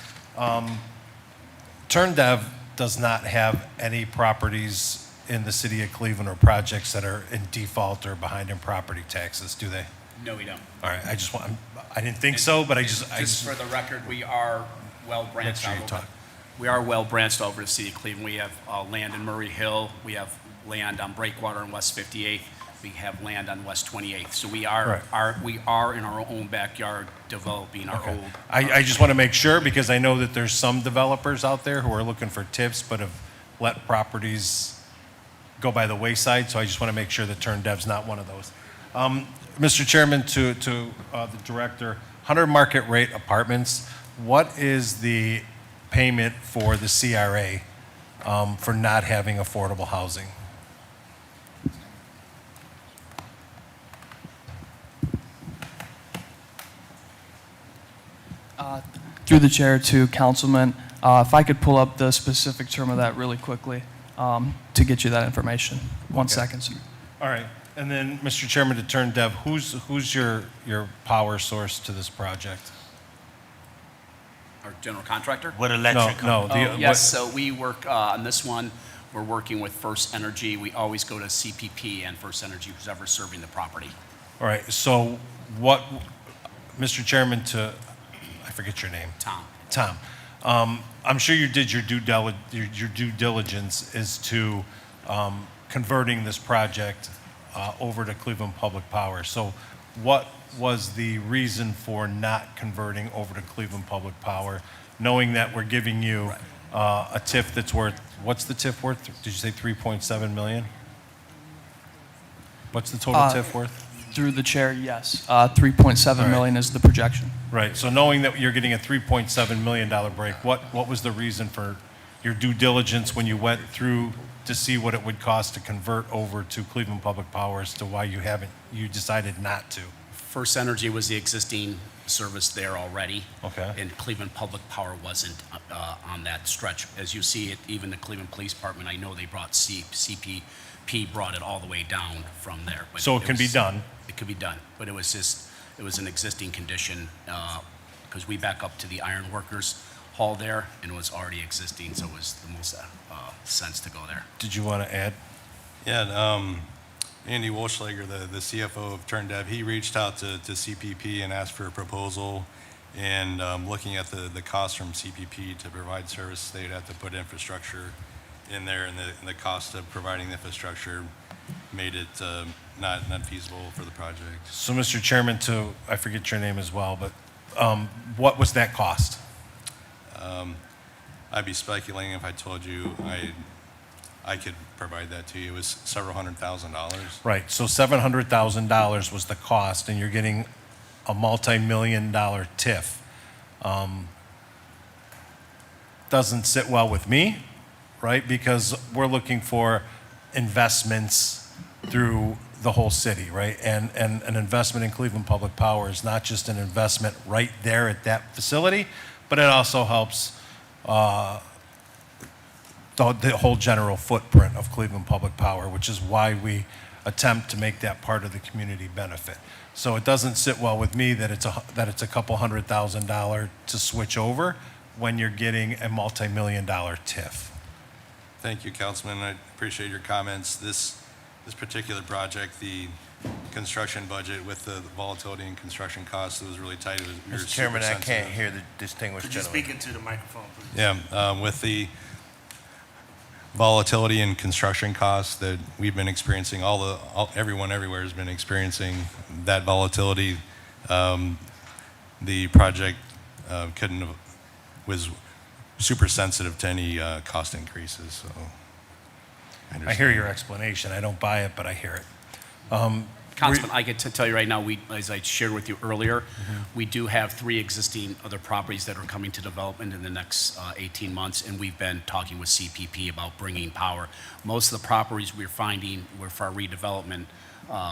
TurnDev does not have any properties in the city of Cleveland or projects that are in default or behind in property taxes, do they? No, we don't. All right, I didn't think so, but Just for the record, we are well branched Make sure you out. talk. We are well branched over the city of Cleveland. We have land in Murray Hill. We have land on Breakwater and West 58th. We have land on West 28th. So we are in our own backyard developing our old. I just want to make sure, because I know that there's some developers out there who are looking for tips, but have let properties go by the wayside, so I just want to make sure that TurnDev's not one of those. Mr. Chairman, to the director, 100 Market Rate Apartments, what is the payment for the CRA for not having affordable housing? Through the chair to Councilman, if I could pull up the specific term of that really quickly to get you that information. One second, sir. All right, and then, Mr. Chairman, to TurnDev, who's your power source to this project? Our general contractor? What electric No, company? Yes, so we work on this one. We're working with First Energy. We always go to CPP and First Energy, who's ever serving the property. All right, so what, Mr. Chairman, I forget your name. Tom. I'm sure you did your due diligence as to converting this project over to Cleveland Public Power. So what was the reason for not converting over to Cleveland Public Power, knowing that we're giving you a TIF that's worth, what's the TIF worth? Did you say 3.7 million? What's the total TIF worth? Through the chair, yes. 3.7 million is the projection. Right, so knowing that you're getting a $3.7 million break, what was the reason for your due diligence when you went through to see what it would cost to convert over to Cleveland Public Power as to why you decided not to? First Energy was the existing service there already. Okay. And Cleveland Public Power wasn't on that stretch. As you see, even the Cleveland Police Department, I know they brought CPP brought it all the way down from there. But So it can be done? It could be done, but it was an existing condition because we back up to the Iron Workers Hall there, and it was already existing, so it was the most sense to go there. Did you want to add? Yeah, Andy Wolschlager, the CFO of TurnDev, he reached out to CPP and asked for a proposal. And looking at the cost from CPP to provide service, they'd have to put infrastructure in there, and the cost of providing the infrastructure made it not feasible for the project. So, Mr. Chairman, I forget your name as well, but what was that cost? I'd be speculating if I told you I could provide that to you. It was several $100,000. Right, so $700,000 was the cost, and you're getting a multi-million-dollar TIF. Doesn't sit well with me, right? Because we're looking for investments through the whole city, right? And an investment in Cleveland Public Power is not just an investment right there at that facility, but it also helps the whole general footprint of Cleveland Public Power, which is why we attempt to make that part of the community benefit. So it doesn't sit well with me that it's a couple $100,000 to switch over when you're getting a multi-million-dollar TIF. Thank you, Councilman. I appreciate your comments. This particular project, the construction budget with the volatility in construction costs, it was really tight. We were Mr. Chairman, I super can't sensitive. hear the distinguished Could you gentleman. speak into the microphone, please? Yeah, with the volatility in construction costs that we've been experiencing, everyone everywhere has been experiencing that volatility. The project was super sensitive to any cost increases. So I hear your explanation. I don't buy it, but I hear it. Councilman, I can tell you right now, as I shared with you earlier, we do have 3 existing other properties that are coming to development in the next 18 months, and we've been talking with CPP about bringing power. Most of the properties we're finding for our redevelopment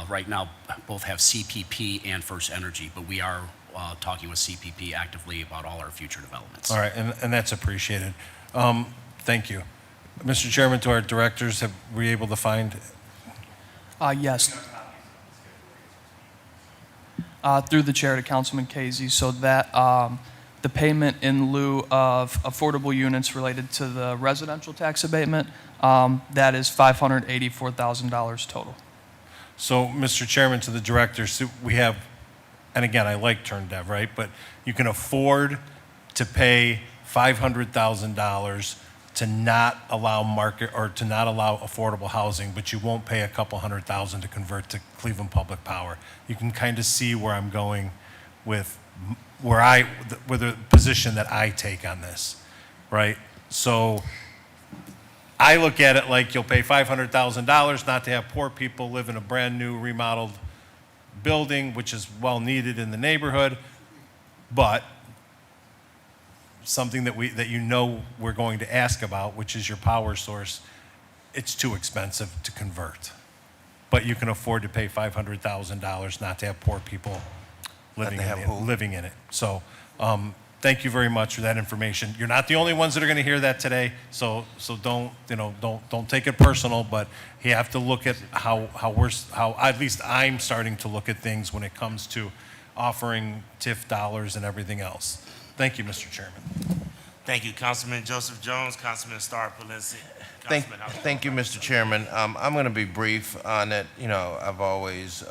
right now both have CPP and First Energy, but we are talking with CPP actively about all our future developments. All right, and that's appreciated. Thank you. Mr. Chairman, to our directors, were you able to find? Yes. Through the chair to Councilman Casey, so that the payment in lieu of affordable units related to the residential tax abatement, that is $584,000 total. So, Mr. Chairman, to the directors, so we have, and again, I like TurnDev, right? But you can afford to pay $500,000 to not allow market or to not allow affordable housing, but you won't pay a couple $100,000 to convert to Cleveland Public Power. You can kind of see where I'm going with with the position that I take on this, right? So I look at it like you'll pay $500,000 not to have poor people live in a brand new remodeled building, which is well needed in the neighborhood, but something that we're going to ask about, which is your power source, it's too expensive to convert. But you can afford to pay $500,000 not to have poor people living in it. So thank you very much for that information. You're not the only ones that are going to hear that today, so don't take it personal, but you have to look at how at least I'm starting to look at things when it comes to offering TIF dollars and everything else. Thank you, Mr. Chairman. Thank you, Councilman Joseph Jones, Councilman Star Palencia. Thank you, Mr. Chairman. I'm going to be brief on it. I've always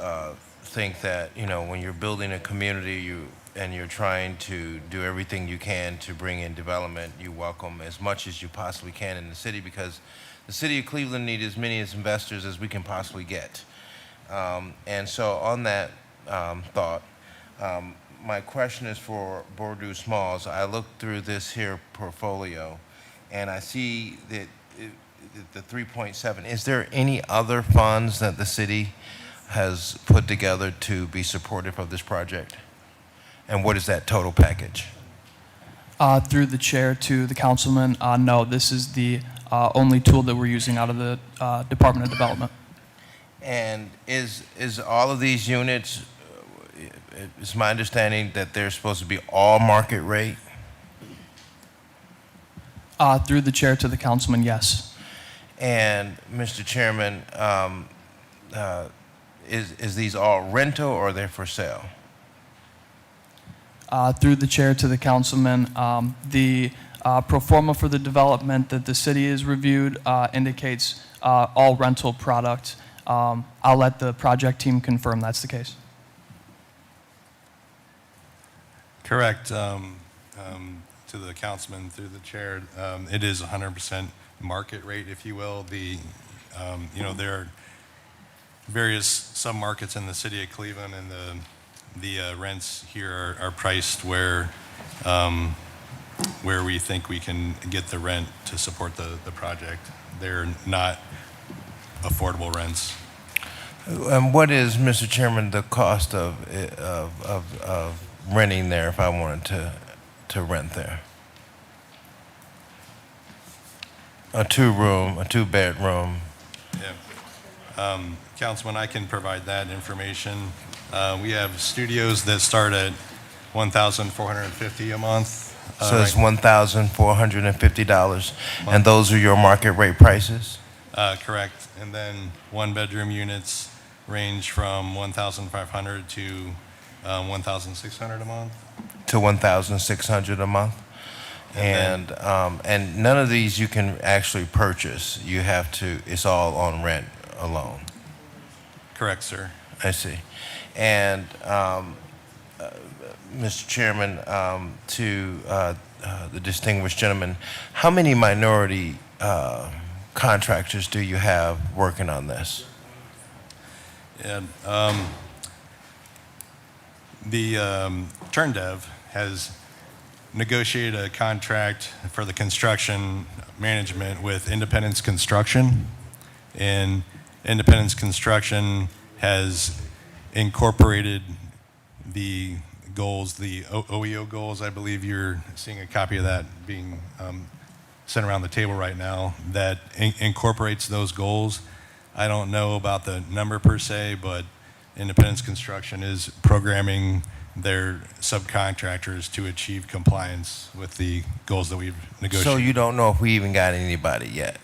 think that, when you're building a community and you're trying to do everything you can to bring in development, you welcome as much as you possibly can in the city, because the city of Cleveland needs as many investors as we can possibly get. And so on that thought, my question is for Bordeaux Smalls. I looked through this here portfolio, and I see that the 3.7, is there any other funds that the city has put together to be supportive of this project? And what is that total package? Through the chair to the councilman, no, this is the only tool that we're using out of the Department of Development. And is all of these units, it's my understanding that they're supposed to be all market rate? Through the chair to the councilman, yes. And Mr. Chairman, is these all rental or they're for sale? Through the chair to the councilman, the pro forma for the development that the city has reviewed indicates all rental product. I'll let the project team confirm that's the case. Correct. To the councilman through the chair, it is 100% market rate, if you will. There are various sub-markets in the city of Cleveland, and the rents here are priced where we think we can get the rent to support the project. They're not affordable rents. And what is, Mr. Chairman, the cost of renting there if I wanted to rent there? A two-bedroom. Yeah. Councilman, I can provide that information. We have studios that start at $1,450 a month. So it's $1,450, and those are your market rate prices? Correct. And then one-bedroom units range from $1,500 to $1,600 a month. To $1,600 a month? And none of these you can actually purchase. You have to, it's all on rent alone. Correct, sir. I see. And Mr. Chairman, to the distinguished gentleman, how many minority contractors do you have working on this? And the TurnDev has negotiated a contract for the construction management with Independence Construction, And Independence Construction has incorporated the goals, the OEO goals. I believe you're seeing a copy of that being sent around the table right now that incorporates those goals. I don't know about the number per se, but Independence Construction is programming their subcontractors to achieve compliance with the goals that we've negotiated. So you don't know if we even got anybody yet?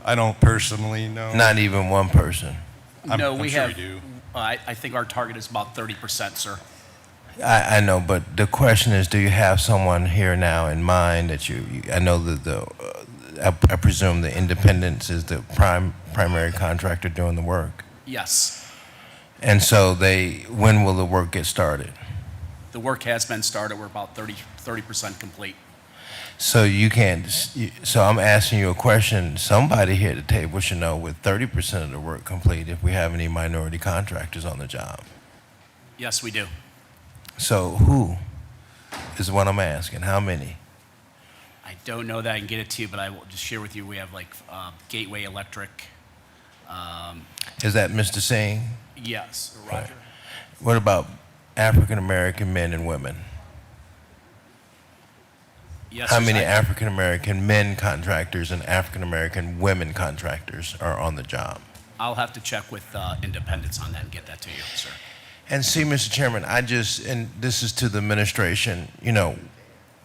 I don't personally know. Not even one person? No, I'm we sure have, we do. I think our target is about 30%, sir. I know, but the question is, do you have someone here now in mind that I know that I presume the Independence is the primary contractor doing the work? Yes. And so when will the work get started? The work has been started. We're about 30% complete. So you can't, so I'm asking you a question. Somebody here at the table should know, with 30% of the work complete, if we have any minority contractors on the job. Yes, we do. So who is what I'm asking? How many? I don't know that I can get it to you, but I will just share with you, we have like Gateway Electric. Is that Mr. Singh? Yes, Right. Roger. What about African American men and women? Yes, How sir, many I- African American men contractors and African American women contractors are on the job? I'll have to check with Independence on that and get that to you, sir. And see, Mr. Chairman, and this is to the administration,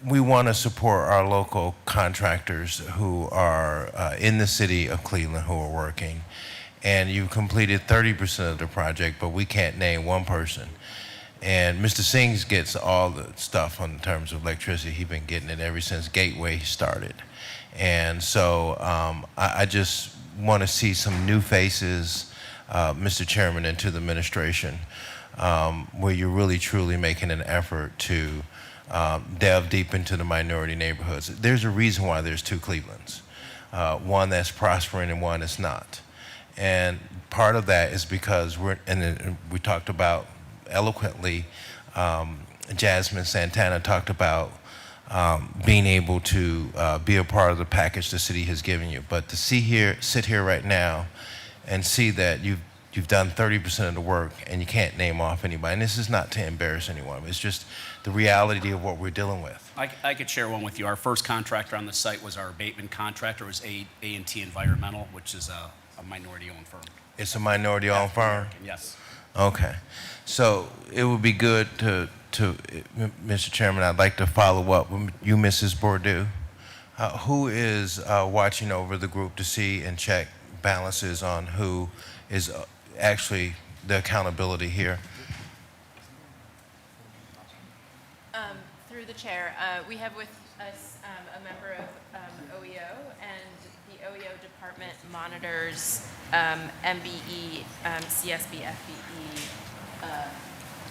we want to support our local contractors who are in the city of Cleveland who are working. And you've completed 30% of the project, but we can't name one person. And Mr. Singh gets all the stuff in terms of electricity. He's been getting it ever since Gateway started. And so I just want to see some new faces, Mr. Chairman, and to the administration, where you're really truly making an effort to delve deep into the minority neighborhoods. There's a reason why there's two Clevelands, one that's prospering and one that's not. And part of that is because we talked about eloquently, Jasmine Santana talked about being able to be a part of the package the city has given you. But to sit here right now and see that you've done 30% of the work and you can't name off anybody, and this is not to embarrass anyone, it's just the reality of what we're dealing with. I could share one with you. Our first contractor on the site was our abatement contractor, it was A&T Environmental, which is a minority-owned firm. It's a minority-owned firm? Yes. Okay. So it would be good to Mr. Chairman, I'd like to follow up with you, Mrs. Bordeaux. Who is watching over the group to see and check balances on who is actually the accountability here? Through the chair, we have with us a member of OEO, and the OEO department monitors MBE, CSB, FBE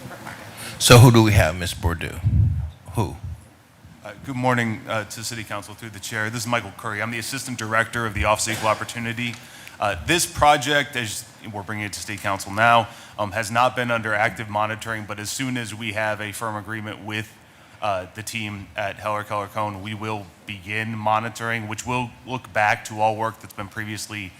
requirements. So who do we have, Ms. Bordeaux? Who? Good morning to City Council through the chair. This is Michael Curry. I'm the Assistant Director of the Office of Equal Opportunity. This project, as we're bringing it to State Council now, has not been under active monitoring, but as soon as we have a firm agreement with the team at Heller Keller Cohn, we will begin monitoring, which will look back to all work that's been previously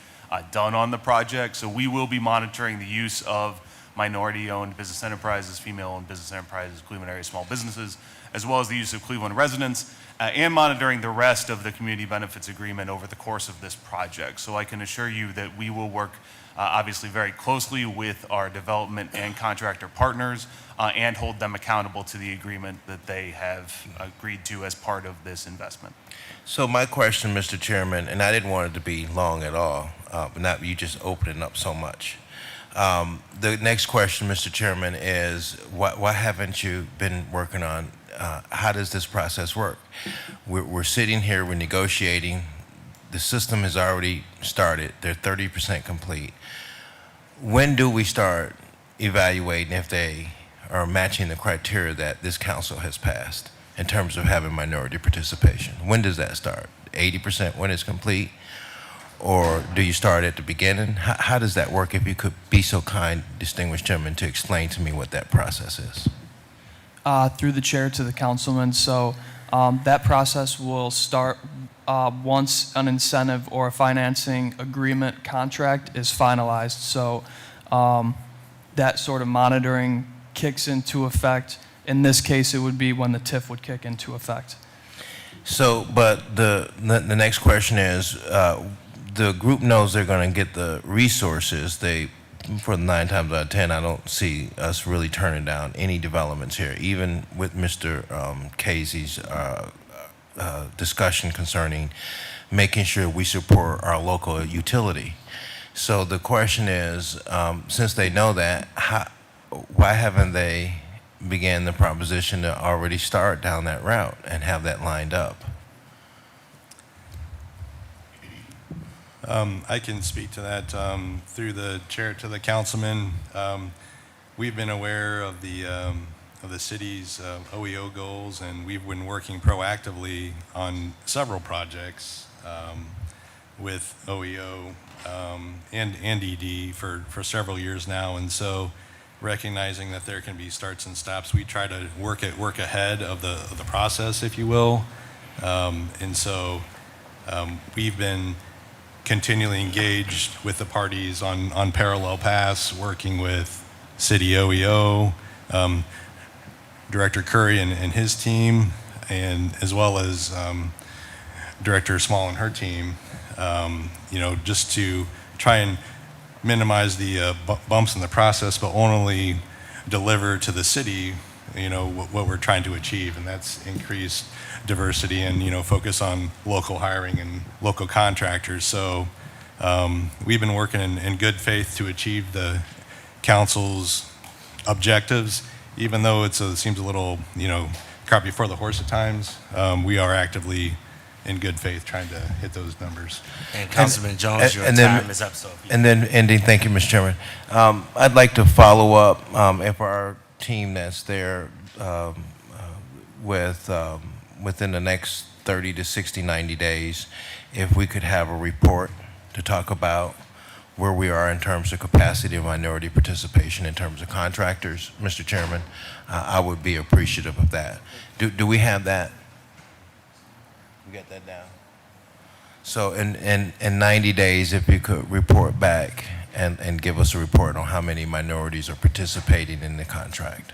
done on the project. So we will be monitoring the use of minority-owned business enterprises, female-owned business enterprises, Cleveland area small businesses, as well as the use of Cleveland residents, and monitoring the rest of the community benefits agreement over the course of this project. So I can assure you that we will work obviously very closely with our development and contractor partners and hold them accountable to the agreement that they have agreed to as part of this investment. So my question, Mr. Chairman, and I didn't want it to be long at all, but not you just opening up so much. The next question, Mr. Chairman, is why haven't you been working on how does this process work? We're sitting here, we're negotiating. The system has already started. They're 30% complete. When do we start evaluating if they are matching the criteria that this council has passed in terms of having minority participation? When does that start? 80% when it's complete? Or do you start at the beginning? How does that work? If you could be so kind, distinguished gentleman, to explain to me what that process is. Through the chair to the councilman. So that process will start once an incentive or a financing agreement contract is finalized. So that sort of monitoring kicks into effect. In this case, it would be when the TIF would kick into effect. So, but the next question is, the group knows they're going to get the resources. For 9 times out of 10, I don't see us really turning down any developments here, even with Mr. Casey's discussion concerning making sure we support our local utility. So the question is, since they know that, why haven't they began the proposition to already start down that route and have that lined up? I can speak to that through the chair to the councilman. We've been aware of the city's OEO goals, and we've been working proactively on several projects with OEO and ED for several years now. And so, recognizing that there can be starts and stops, we try to work ahead of the process, if you will. And so, we've been continually engaged with the parties on parallel paths, working with City OEO, Director Curry and his team, and as well as Director Small and her team, just to try and minimize the bumps in the process, but only deliver to the city, what we're trying to achieve, and that's increased diversity and, focus on local hiring and local contractors. So we've been working in good faith to achieve the council's objectives, even though it seems a little, cart before the horse at times. We are actively in good faith trying to hit those numbers. And Councilman Jones, your time is up. So and then ending, thank you, Mr. Chairman. I'd like to follow up if our team that's there within the next 30 to 60, 90 days, if we could have a report to talk about where we are in terms of capacity of minority participation in terms of contractors, Mr. Chairman, I would be appreciative of that. Do we have that? We got that down? So in 90 days, if you could report back and give us a report on how many minorities are participating in the contract.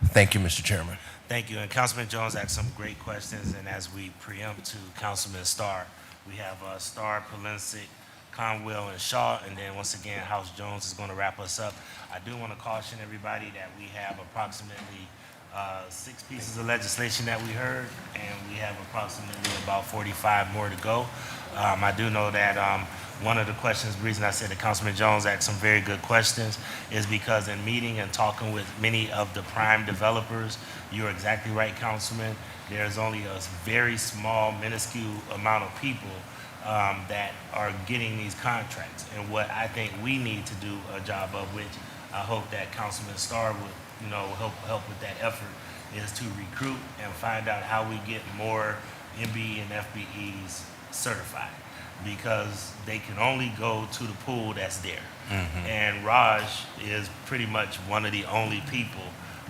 Thank you, Mr. Chairman. Thank you. And Councilman Jones asked some great questions. And as we preempt to Councilman Starr, we have Starr, Polensek, Conwell, and Shaw. And then once again, House Jones is going to wrap us up. I do want to caution everybody that we have approximately 6 pieces of legislation that we heard, and we have approximately about 45 more to go. I do know that one of the questions, the reason I said that Councilman Jones asked some very good questions is because in meeting and talking with many of the prime developers, you're exactly right, Councilman, there's only a very small, minuscule amount of people that are getting these contracts. And what I think we need to do a job of, which I hope that Councilman Starr would help with that effort, is to recruit and find out how we get more MBE and FBEs certified, because they can only go to the pool that's there. And Raj is pretty much one of the only people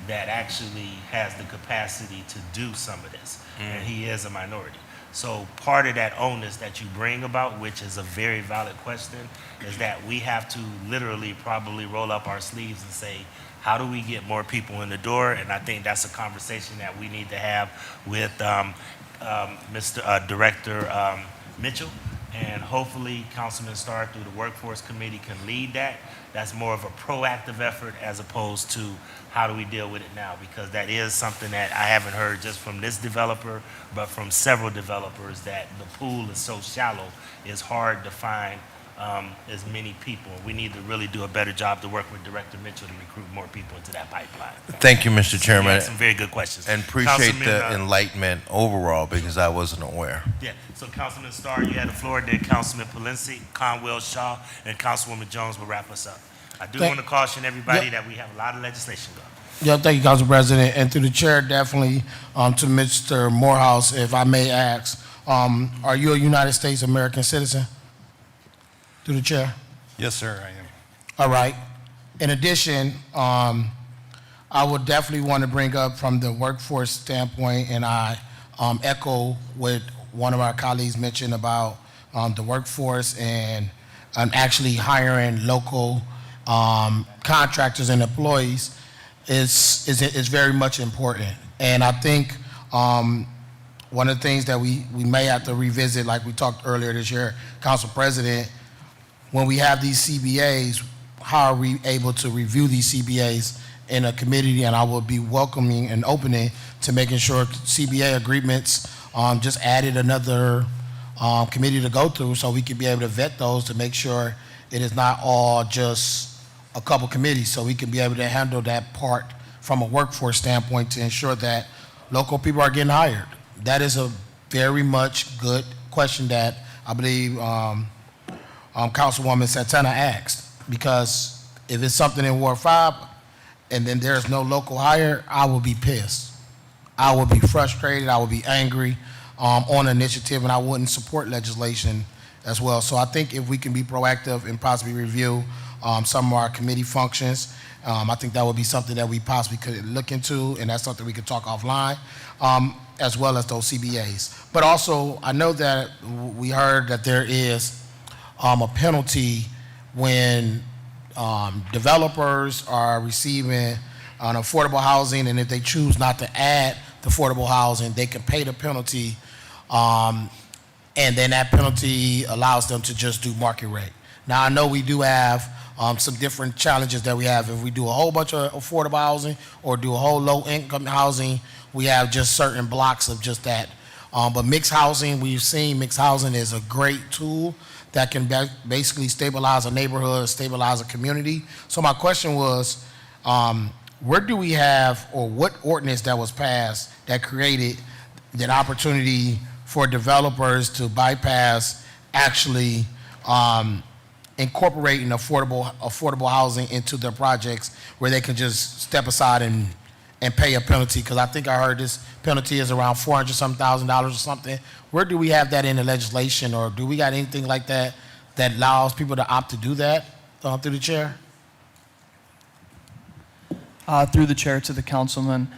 that actually has the capacity to do some of this, and he is a minority. So part of that onus that you bring about, which is a very valid question, is that we have to literally probably roll up our sleeves and say, how do we get more people in the door? And I think that's a conversation that we need to have with Mr. Director Mitchell. And hopefully Councilman Starr through the Workforce Committee can lead that. That's more of a proactive effort as opposed to how do we deal with it now, because that is something that I haven't heard just from this developer, but from several developers, that the pool is so shallow, it's hard to find as many people. We need to really do a better job to work with Director Mitchell to recruit more people into that pipeline. Thank you, Mr. Chairman. You had some very good questions. And appreciate the enlightenment overall, because I wasn't aware. Yeah, so Councilman Starr, you had the floor, then Councilman Polensek, Conwell, Shaw, and Councilwoman Jones will wrap us up. I do want to caution everybody that we have a lot of legislation going. Yeah, thank you, Council President. And through the chair, definitely to Mr. Morehouse, if I may ask, are you a United States American citizen? Through the chair. Yes, sir, I am. All right. In addition, I would definitely want to bring up from the workforce standpoint, and I echo what one of our colleagues mentioned about the workforce and actually hiring local contractors and employees is very much important. And I think one of the things that we may have to revisit, like we talked earlier this year, Council President, when we have these CBAs, how are we able to review these CBAs in a committee? And I will be welcoming and opening to making sure CBA agreements just added another committee to go through so we can be able to vet those to make sure it is not all just a couple committees, so we can be able to handle that part from a workforce standpoint to ensure that local people are getting hired. That is a very much good question that I believe Councilwoman Santana asked, because if it's something in Ward 5 and then there's no local hire, I will be pissed. I will be frustrated, I will be angry on the initiative, and I wouldn't support legislation as well. So I think if we can be proactive and possibly review some of our committee functions, I think that would be something that we possibly could look into, and that's something we could talk offline, as well as those CBAs. But also, I know that we heard that there is a penalty when developers are receiving an affordable housing, and if they choose not to add the affordable housing, they can pay the penalty, and then that penalty allows them to just do market rate. Now, I know we do have some different challenges that we have. If we do a whole bunch of affordable housing or do a whole low-income housing, we have just certain blocks of just that. But mixed housing, we've seen mixed housing is a great tool that can basically stabilize a neighborhood, stabilize a community. So my question was, where do we have, or what ordinance that was passed that created that opportunity for developers to bypass actually incorporating affordable housing into their projects, where they can just step aside and pay a penalty? Because I think I heard this penalty is around $400,000 or something. Where do we have that in the legislation, or do we got anything like that that allows people to opt to do that through the chair? Through the chair to the councilman.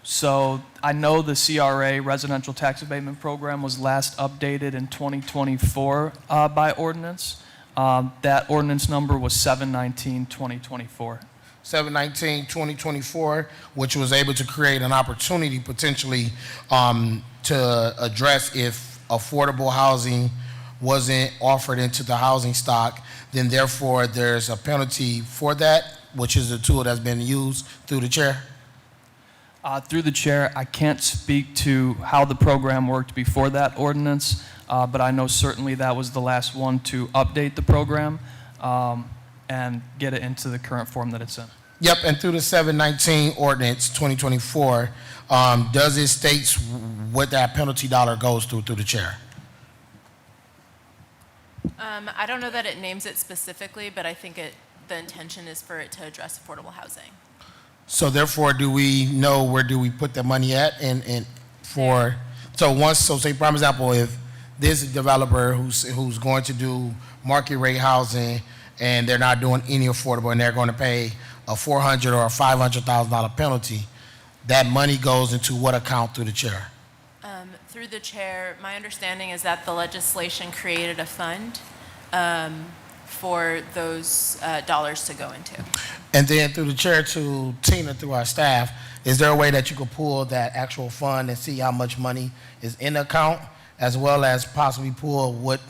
So I know the CRA, Residential Tax Abatement Program, was last updated in 2024 by ordinance. That ordinance number was 719-2024. 719-2024, which was able to create an opportunity potentially to address if affordable housing wasn't offered into the housing stock, then therefore there's a penalty for that, which is a tool that's been used through the chair. Through the chair, I can't speak to how the program worked before that ordinance, but I know certainly that was the last one to update the program and get it into the current form that it's in. Yep, and through the 719 ordinance 2024, does it states what that penalty dollar goes through the chair? I don't know that it names it specifically, but I think the intention is for it to address affordable housing. So therefore, do we know where do we put the money at? And for, so say prime example, if there's a developer who's going to do market rate housing and they're not doing any affordable and they're going to pay a $400,000 or a $500,000 penalty, that money goes into what account through the chair? Through the chair, my understanding is that the legislation created a fund for those dollars to go into. And then through the chair to Tina, through our staff, is there a way that you could pull that actual fund and see how much money is in the account, as well as possibly pull what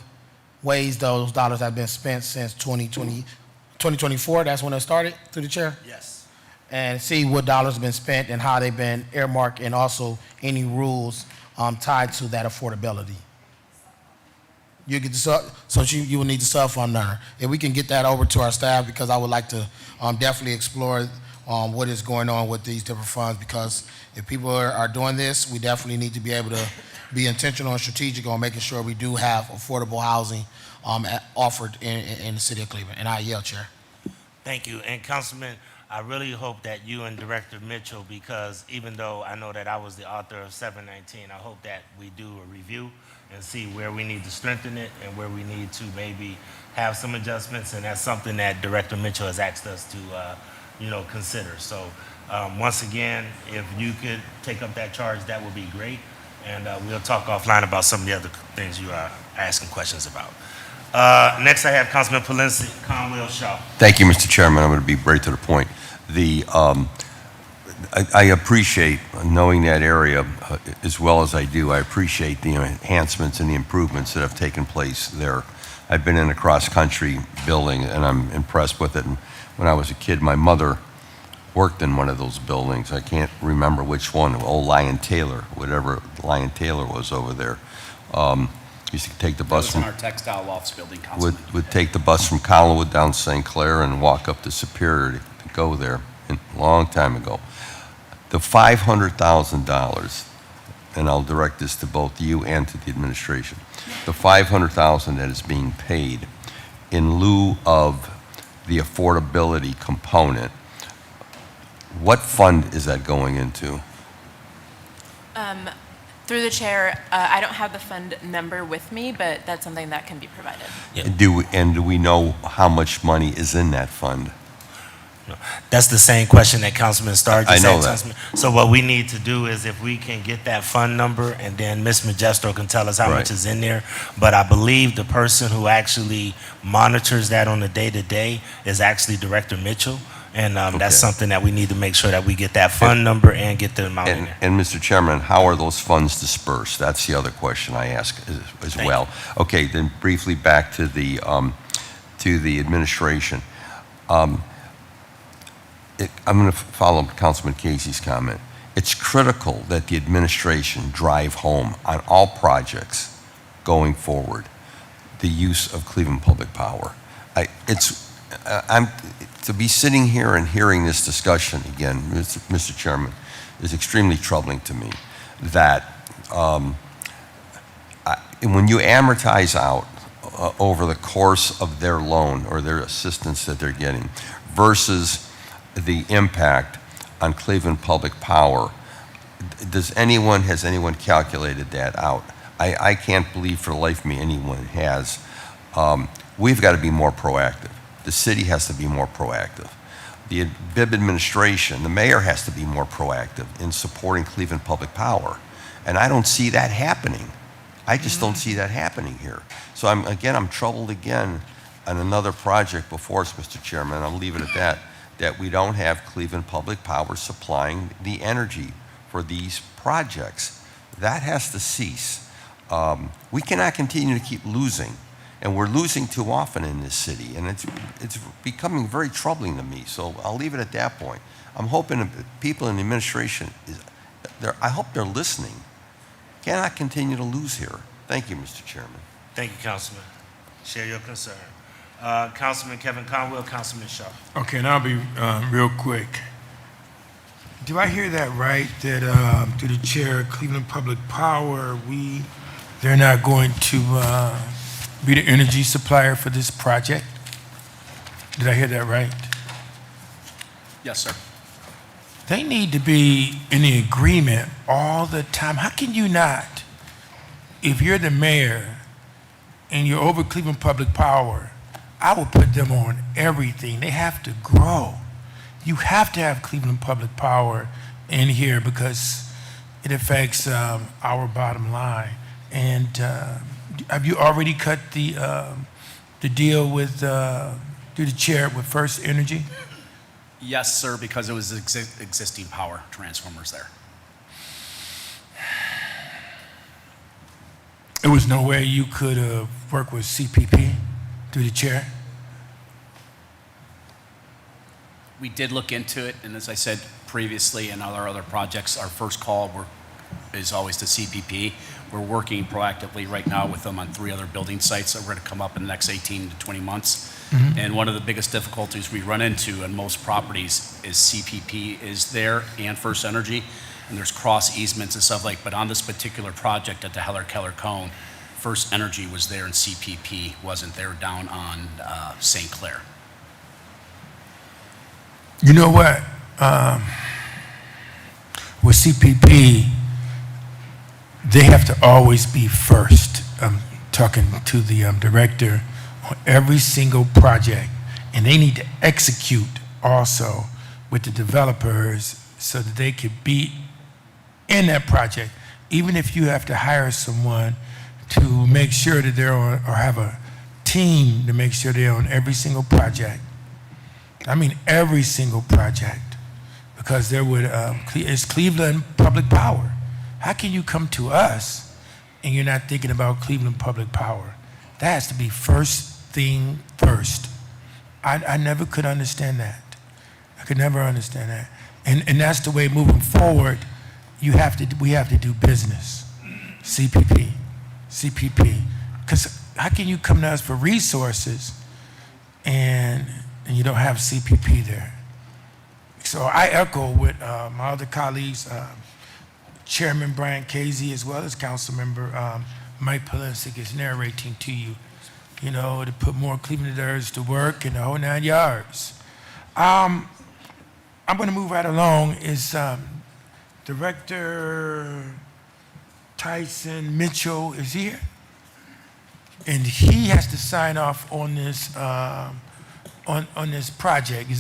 ways those dollars have been spent since 2024? That's when it started, through the chair? Yes. And see what dollars have been spent and how they've been earmarked, and also any rules tied to that affordability. You get the you will need the cell phone number. If we can get that over to our staff, because I would like to definitely explore what is going on with these different funds, because if people are doing this, we definitely need to be able to be intentional and strategic on making sure we do have affordable housing offered in the city of Cleveland. And I yield, Chair. Thank you. And Councilman, I really hope that you and Director Mitchell, because even though I know that I was the author of 719, I hope that we do a review and see where we need to strengthen it and where we need to maybe have some adjustments. And that's something that Director Mitchell has asked us to, consider. So once again, if you could take up that charge, that would be great. And we'll talk offline about some of the other things you are asking questions about. Next, I have Councilman Polinsky, Conwell Shaw. Thank you, Mr. Chairman. I'm going to be right to the point. I appreciate knowing that area as well as I do. I appreciate the enhancements and the improvements that have taken place there. I've been in a cross-country building, and I'm impressed with it. And when I was a kid, my mother worked in one of those buildings. I can't remember which one, old Lion Taylor, whatever Lion Taylor was over there. Used to take the bus That was in from... our textile lofts building, Councilman. Would take the bus from Collinwood down to St. Clair and walk up to Superior to go there, a long time ago. The $500,000, and I'll direct this to both you and to the administration, the $500,000 that is being paid in lieu of the affordability component, what fund is that going into? Through the chair, I don't have the fund number with me, but that's something that can be provided. Do we know how much money is in that fund? That's the same question that Councilman Starr just I know asked, that. Councilman. So what we need to do is if we can get that fund number, and then Ms. Majesto can tell us how Right. much is in there. But I believe the person who actually monitors that on a day-to-day is actually Director Mitchell. And that's Okay. something that we need to make sure that we get that fund number and get the amount in there. And Mr. Chairman, how are those funds dispersed? That's the other question I ask as Thank well. Okay, then briefly back to the administration. I'm going to follow Councilman Casey's comment. It's critical that the administration drive home on all projects going forward the use of Cleveland Public Power. To be sitting here and hearing this discussion again, Mr. Chairman, is extremely troubling to me. That when you amortize out over the course of their loan or their assistance that they're getting versus the impact on Cleveland Public Power, has anyone calculated that out? I can't believe for the life of me anyone has. We've got to be more proactive. The city has to be more proactive. The BIB administration, the mayor has to be more proactive in supporting Cleveland Public Power. And I don't see that happening. I just don't see that happening here. So I'm troubled again on another project before us, Mr. Chairman. I'll leave it at that we don't have Cleveland Public Power supplying the energy for these projects. That has to cease. We cannot continue to keep losing, and we're losing too often in this city, and it's becoming very troubling to me. So I'll leave it at that point. I'm hoping that people in the administration, I hope they're listening. Cannot continue to lose here. Thank you, Mr. Chairman. Thank you, Councilman. Share your concern. Councilman Kevin Conwell, Councilman Shaw. Okay, and I'll be real quick. Do I hear that right, that through the chair of Cleveland Public Power, they're not going to be the energy supplier for this project? Did I hear that right? Yes, sir. They need to be in the agreement all the time. How can you not, if you're the mayor and you're over Cleveland Public Power, I would put them on everything. They have to grow. You have to have Cleveland Public Power in here because it affects our bottom line. And have you already cut the deal with, through the chair with First Energy? Yes, sir, because it was existing power transformers there. There was no way you could work with CPP through the chair? We did look into it, and as I said previously in our other projects, our first call is always to CPP. We're working proactively right now with them on 3 other building sites that are going to come up in the next 18 to 20 months. Mhm. And one of the biggest difficulties we run into in most properties is CPP is there and First Energy, and there's cross easements and stuff like, but on this particular project at the Heller Keller Cone, First Energy was there and CPP wasn't there down on St. Clair. You know what? With CPP, they have to always be first. I'm talking to the director on every single project, and they need to execute also with the developers so that they could be in that project even if you have to hire someone to make sure that they're on, or have a team to make sure they're on every single project. I mean every single project, because there would, it's Cleveland Public Power. How can you come to us and you're not thinking about Cleveland Public Power? That has to be first thing first. I never could understand that. I could never understand that. And that's the way moving forward, we have to do business. CPP. Because how can you come to us for resources and you don't have CPP there? So I echo what my other colleagues, Chairman Brian Casey, as well as Councilmember Mike Polisic is narrating to you, to put more Clevelanders to work and the whole 9 yards. I'm going to move right along. Is Director Tyson Mitchell is here, and he has to sign off on this on this project.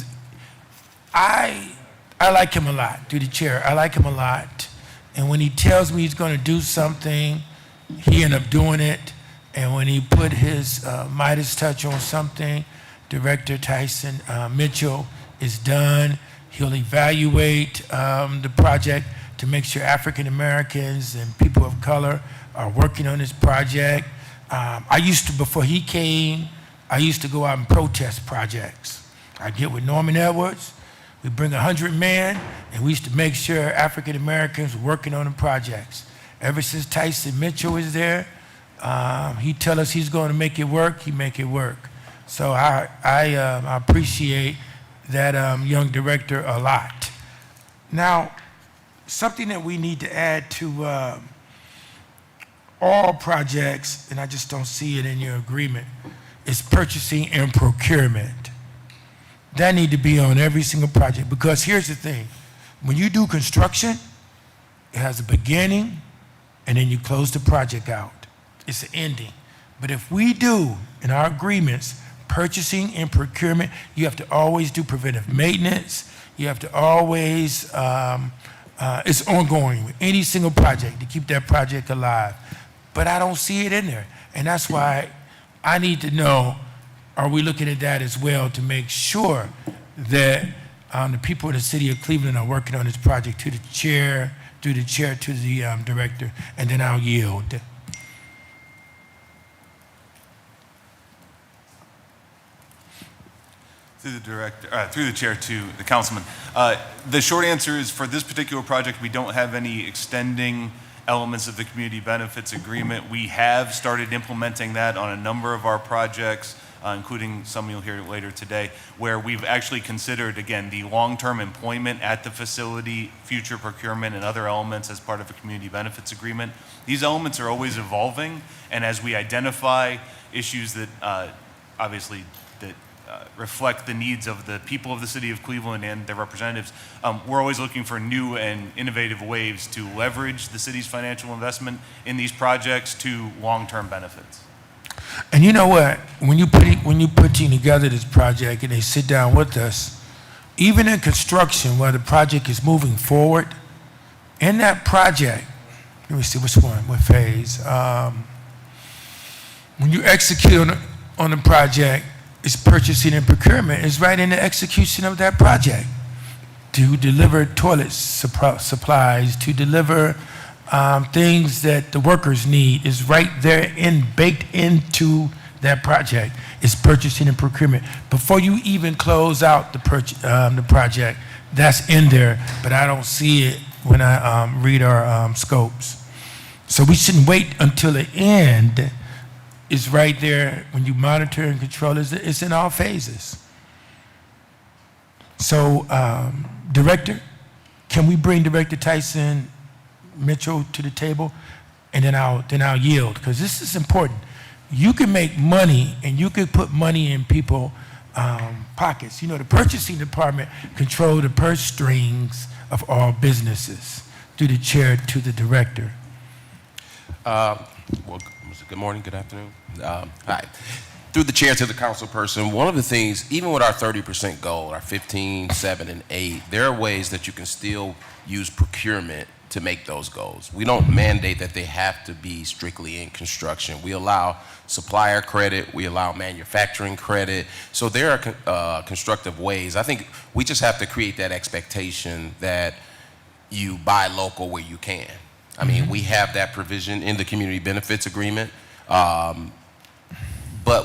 I like him a lot, through the chair. I like him a lot, and when he tells me he's going to do something, he end up doing it. And when he put his Midas touch on something, Director Tyson Mitchell is done. He'll evaluate the project to make sure African Americans and people of color are working on this project. Before he came, I used to go out and protest projects. I'd get with Norman Edwards, we'd bring 100 men, and we used to make sure African Americans were working on the projects. Ever since Tyson Mitchell is there, he tell us he's going to make it work, he make it work. So I appreciate that young director a lot. Now, something that we need to add to all projects, and I just don't see it in your agreement, is purchasing and procurement. That need to be on every single project, because here's the thing. When you do construction, it has a beginning, and then you close the project out. It's an ending. But if we do, in our agreements, purchasing and procurement, you have to always do preventive maintenance. You have to always, it's ongoing with any single project to keep that project alive. But I don't see it in there. And that's why I need to know, are we looking at that as well to make sure that the people of the city of Cleveland are working on this project through the chair to the director, and then I'll yield. Through the chair to the councilman. The short answer is, for this particular project, we don't have any extending elements of the community benefits agreement. We have started implementing that on a number of our projects, including some you'll hear later today, where we've actually considered, again, the long-term employment at the facility, future procurement, and other elements as part of a community benefits agreement. These elements are always evolving, and as we identify issues that obviously reflect the needs of the people of the city of Cleveland and their representatives, we're always looking for new and innovative ways to leverage the city's financial investment in these projects to long-term benefits. And you know what? When you putting together this project and they sit down with us, even in construction where the project is moving forward, in that project, let me see which one, what phase. When you execute on the project, it's purchasing and procurement. It's right in the execution of that project. To deliver toilet supplies, to deliver things that the workers need is right there baked into that project. It's purchasing and procurement. Before you even close out the project, that's in there, but I don't see it when I read our scopes. So we shouldn't wait until the end. It's right there when you monitor and control. It's in all phases. So, Director, can we bring Director Tyson Mitchell to the table, and then I'll yield, because this is important. You can make money, and you can put money in people's pockets. You know, the purchasing department control the purse strings of all businesses, through the chair to the director. Well, good morning, good afternoon. Hi. Through the chair to the council person, one of the things, even with our 30% goal, our 15, 7, and 8, there are ways that you can still use procurement to make those goals. We don't mandate that they have to be strictly in construction. We allow supplier credit, we allow manufacturing credit. So there are constructive ways. I think we just have to create that expectation that you buy local where you can. I mean, we have that provision in the community benefits agreement, but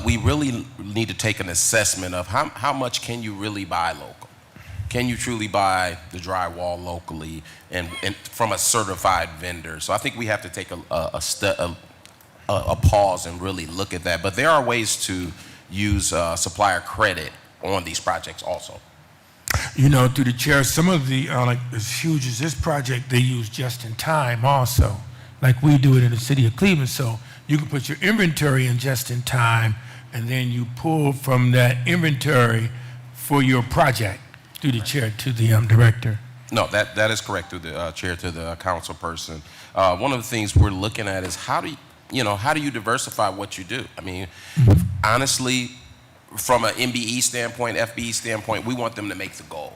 we really need to take an assessment of how much can you really buy local? Can you truly buy the drywall locally and from a certified vendor? So I think we have to take a pause and really look at that. But there are ways to use supplier credit on these projects also. You know, through the chair, some of the, like as huge as this project, they use just in time also, like we do it in the city of Cleveland. So you can put your inventory in just in time, and then you pull from that inventory for your project. Through the chair to the director. No, that is correct. Through the chair to the council person. One of the things we're looking at is how do you diversify what you do? I mean, honestly, from an MBE standpoint, FBE standpoint, we want them to make the goal.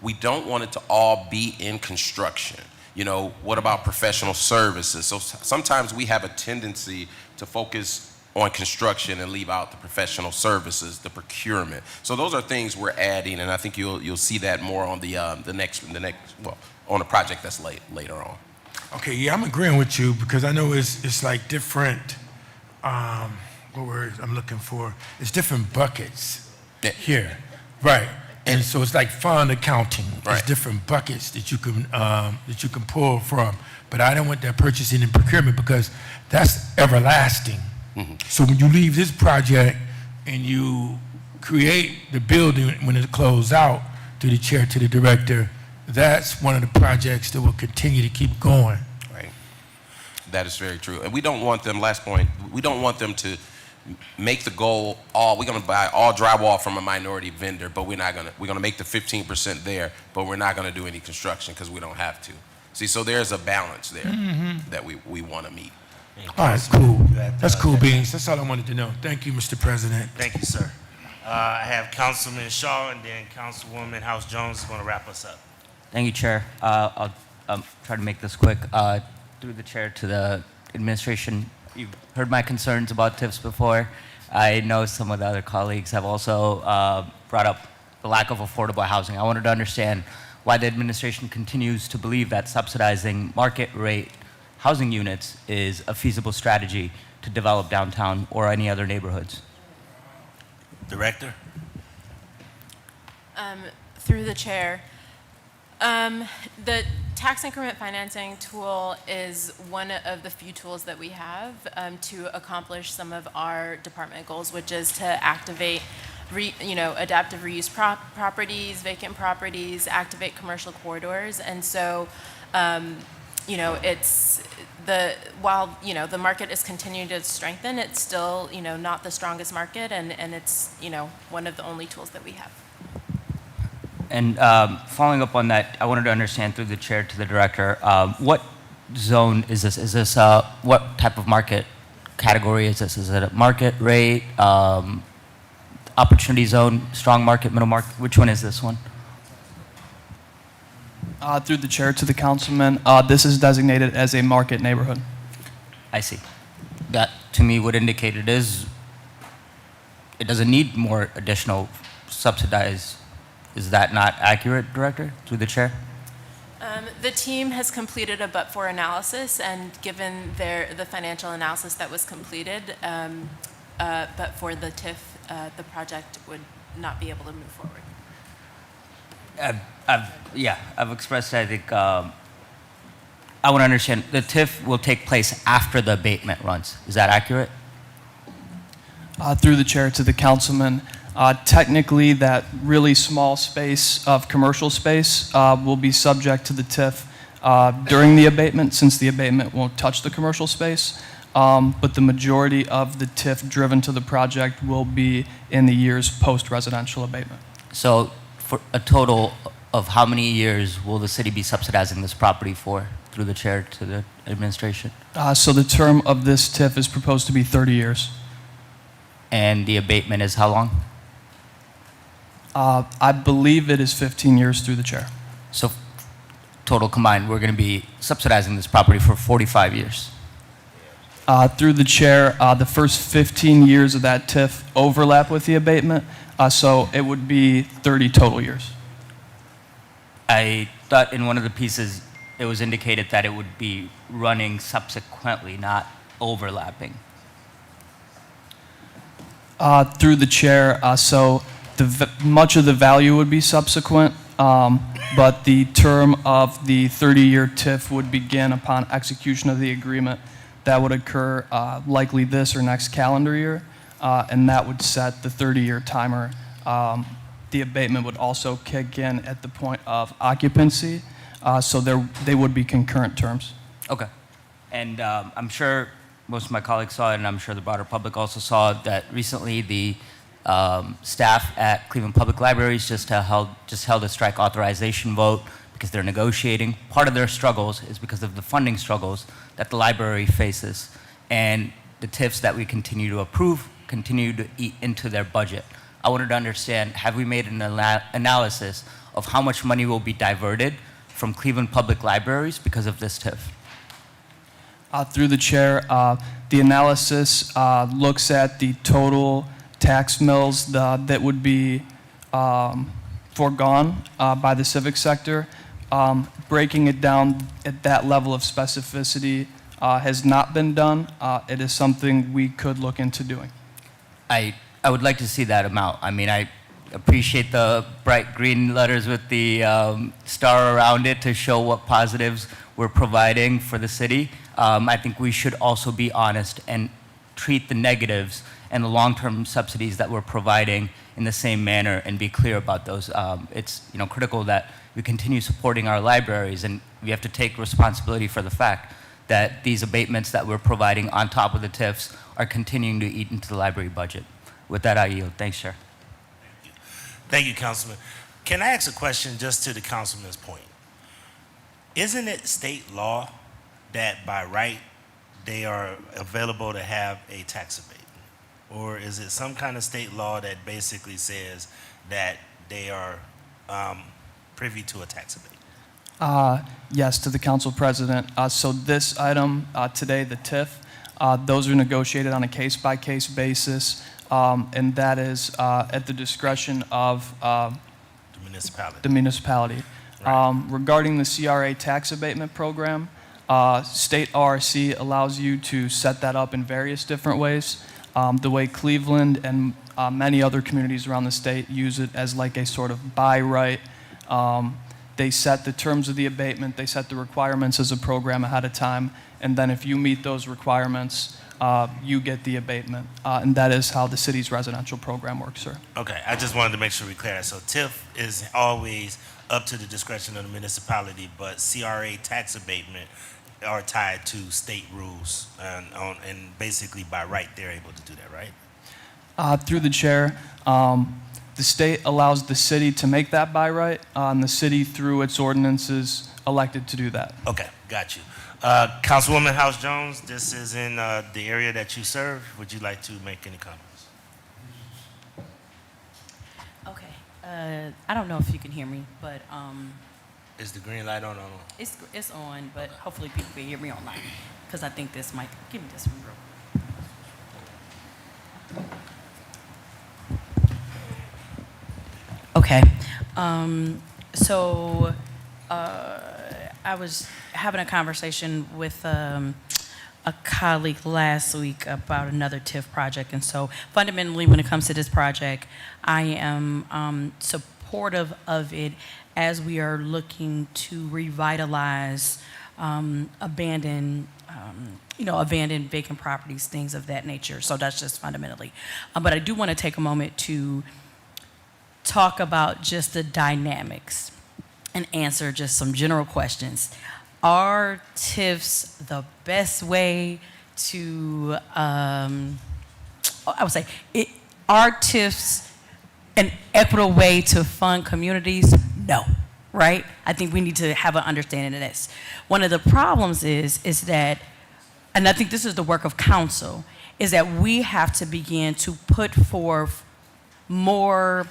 We don't want it to all be in construction. You know, what about professional services? So sometimes we have a tendency to focus on construction and leave out the professional services, the procurement. So those are things we're adding, and I think you'll see that more on the next on a project that's later on. Okay, yeah, I'm agreeing with you because I know it's like different. What word I'm looking for? It's different buckets here, right? And so it's like fund accounting. There's different buckets that you can pull from. But I don't want that purchasing and procurement because that's everlasting. So when you leave this project and you create the building when it closes out, through the chair to the director, that's one of the projects that will continue to keep going. Right. That is very true. And we don't want them, last point, we don't want them to make the goal we're going to buy all drywall from a minority vendor, but we're going to make the 15% there, but we're not going to do any construction because we don't have to. See, so there's a balance there that we want to meet. All right, cool. That's cool beans. That's all I wanted to know. Thank you, Mr. President. Thank you, sir. I have Councilman Shaw and then Councilwoman House Jones is going to wrap us up. Thank you, Chair. I'll try to make this quick. Through the chair to the administration, you've heard my concerns about TIFs before. I know some of the other colleagues have also brought up the lack of affordable housing. I wanted to understand why the administration continues to believe that subsidizing market rate housing units is a feasible strategy to develop downtown or any other neighborhoods. Director? Through the chair, the tax increment financing tool is one of the few tools that we have to accomplish some of our department goals, which is to activate adaptive reuse properties, vacant properties, activate commercial corridors. And so, while the market is continuing to strengthen, it's still, not the strongest market, and it's, one of the only tools that we have. And following up on that, I wanted to understand through the chair to the director, what zone is this? Is this, what type of market category is this? Is it a market rate, opportunity zone, strong market, middle market? Which one is this one? Through the chair to the councilman, this is designated as a market neighborhood. I see. That to me would indicate it doesn't need more additional subsidized. Is that not accurate, Director, through the chair? The team has completed a but-for analysis, and given the financial analysis that was completed, but for the TIF, the project would not be able to move forward. I've expressed, I think, I want to understand, the TIF will take place after the abatement runs. Is that accurate? Through the chair to the councilman, technically that really small space of commercial space will be subject to the TIF during the abatement, since the abatement won't touch the commercial space. But the majority of the TIF driven to the project will be in the years post-residential abatement. So for a total of how many years will the city be subsidizing this property for, through the chair to the administration? So the term of this TIF is proposed to be 30 years. And the abatement is how long? I believe it is 15 years through the chair. So total combined, we're going to be subsidizing this property for 45 years? Through the chair, the first 15 years of that TIF overlap with the abatement, so it would be 30 total years. I thought in one of the pieces it was indicated that it would be running subsequently, not overlapping. Through the chair, so much of the value would be subsequent, but the term of the 30-year TIF would begin upon execution of the agreement. That would occur likely this or next calendar year, and that would set the 30-year timer. The abatement would also kick in at the point of occupancy, so they would be concurrent terms. Okay. And I'm sure most of my colleagues saw it, and I'm sure the broader public also saw that recently the staff at Cleveland Public Libraries just held a strike authorization vote because they're negotiating. Part of their struggles is because of the funding struggles that the library faces, and the TIFs that we continue to approve continue to eat into their budget. I wanted to understand, have we made an analysis of how much money will be diverted from Cleveland Public Libraries because of this TIF? Through the chair, the analysis looks at the total tax mills that would be foregone by the civic sector. Breaking it down at that level of specificity has not been done. It is something we could look into doing. I would like to see that amount. I mean, I appreciate the bright green letters with the star around it to show what positives we're providing for the city. I think we should also be honest and treat the negatives and the long-term subsidies that we're providing in the same manner and be clear about those. It's critical that we continue supporting our libraries, and we have to take responsibility for the fact that these abatements that we're providing on top of the TIFs are continuing to eat into the library budget. With that, I yield. Thanks, Chair. Thank you, Councilman. Can I ask a question just to the councilman's point? Isn't it state law that by right they are available to have a tax abatement? Or is it some kind of state law that basically says that they are privy to a tax abatement? Yes, to the council president. So this item today, the TIF, those are negotiated on a case-by-case basis, and that is at the discretion of the municipality. Right. Regarding the CRA tax abatement program, state ORC allows you to set that up in various different ways. The way Cleveland and many other communities around the state use it as like a sort of buy right. They set the terms of the abatement, they set the requirements as a program ahead of time, and then if you meet those requirements, you get the abatement. And that is how the city's residential program works, sir. Okay, I just wanted to make sure we clear that. So TIF is always up to the discretion of the municipality, but CRA tax abatement are tied to state rules, and basically by right they're able to do that, right? Through the chair, the state allows the city to make that by right, and the city through its ordinances elected to do that. Okay, got you. Councilwoman House Jones, this is in the area that you serve. Would you like to make any comments? Okay. I don't know if you can hear me, but Is the green light on? it's on, but hopefully people can hear me online, because I think this might, give me this one real. Okay. So I was having a conversation with a colleague last week about another TIF project. And so fundamentally, when it comes to this project, I am supportive of it as we are looking to revitalize abandoned vacant properties, things of that nature. So that's just fundamentally. But I do want to take a moment to talk about just the dynamics and answer just some general questions. Are TIFs the best way to, I would say, are TIFs an equitable way to fund communities? No, right? I think we need to have an understanding of this. One of the problems is that, and I think this is the work of council, is that we have to begin to put forth more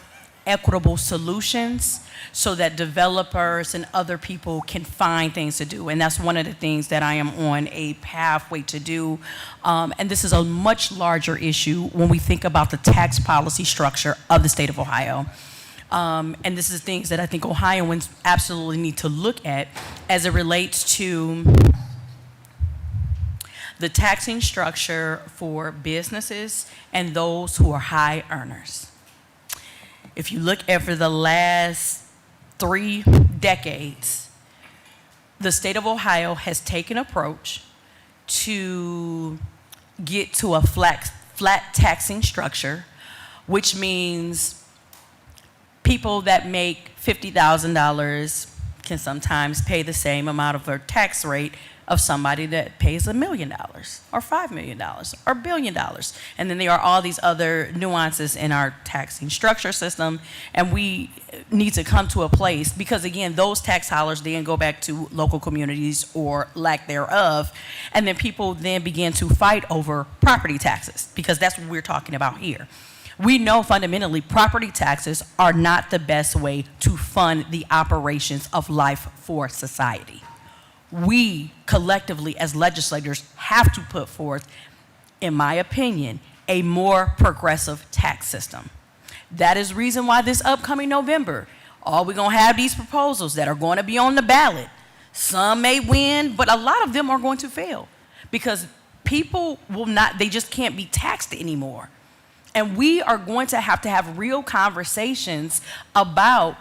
equitable solutions so that developers and other people can find things to do. And that's one of the things that I am on a pathway to do. And this is a much larger issue when we think about the tax policy structure of the state of Ohio. And this is things that I think Ohioans absolutely need to look at as it relates to the taxing structure for businesses and those who are high earners. If you look at for the last 3 decades, the state of Ohio has taken an approach to get to a flat taxing structure, which means people that make $50,000 can sometimes pay the same amount of their tax rate of somebody that pays $1 million or $5 million or $1 billion. And then there are all these other nuances in our taxing structure system, and we need to come to a place, because again, those tax dollars then go back to local communities or lack thereof, and then people then begin to fight over property taxes, because that's what we're talking about here. We know fundamentally property taxes are not the best way to fund the operations of life for society. We collectively as legislators have to put forth, in my opinion, a more progressive tax system. That is the reason why this upcoming November, we're gonna have these proposals that are going to be on the ballot. Some may win, but a lot of them are going to fail because people will not, they just can't be taxed anymore. And we are going to have real conversations about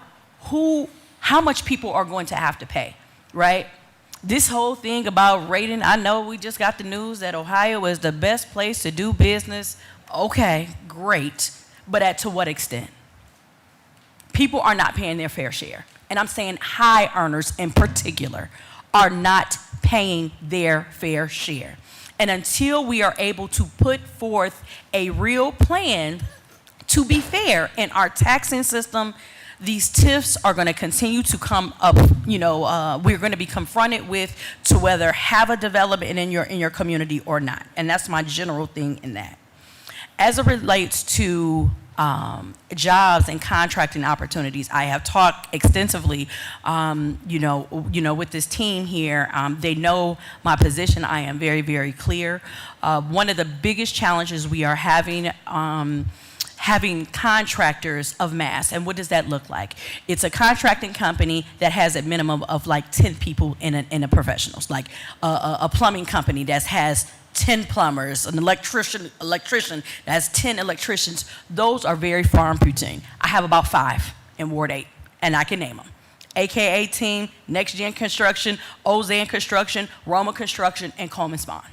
how much people are going to have to pay, right? This whole thing about rating, I know we just got the news that Ohio is the best place to do business. Okay, great, but to what extent? People are not paying their fair share. And I'm saying high earners in particular are not paying their fair share. And until we are able to put forth a real plan to be fair in our taxing system, these TIFs are going to continue to come up. We're going to be confronted with to whether have a development in your community or not. And that's my general thing in that. As it relates to jobs and contracting opportunities, I have talked extensively, with this team here. They know my position. I am very, very clear. One of the biggest challenges we are having contractors of mass. And what does that look like? It's a contracting company that has a minimum of like 10 people in a professionals, like a plumbing company that has 10 plumbers, an electrician that has 10 electricians. Those are very far and routine. I have about 5 in Ward 8, and I can name them. AKA Team, Next Gen Construction, Ozan Construction, Roma Construction, and Coleman Spawn.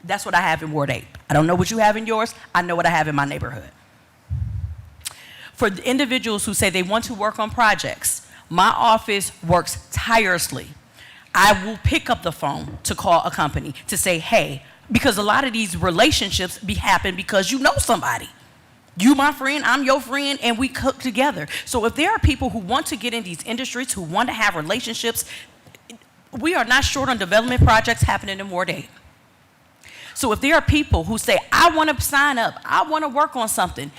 That's what I have in Ward 8. I don't know what you have in yours. I know what I have in my neighborhood. For the individuals who say they want to work on projects, my office works tirelessly. I will pick up the phone to call a company to say, hey, because a lot of these relationships happen because you know somebody. You my friend, I'm your friend, and we cook together. So if there are people who want to get in these industries, who want to have relationships, we are not short on development projects happening in Ward 8. So if there are people who say, I want to sign up, I want to work on something,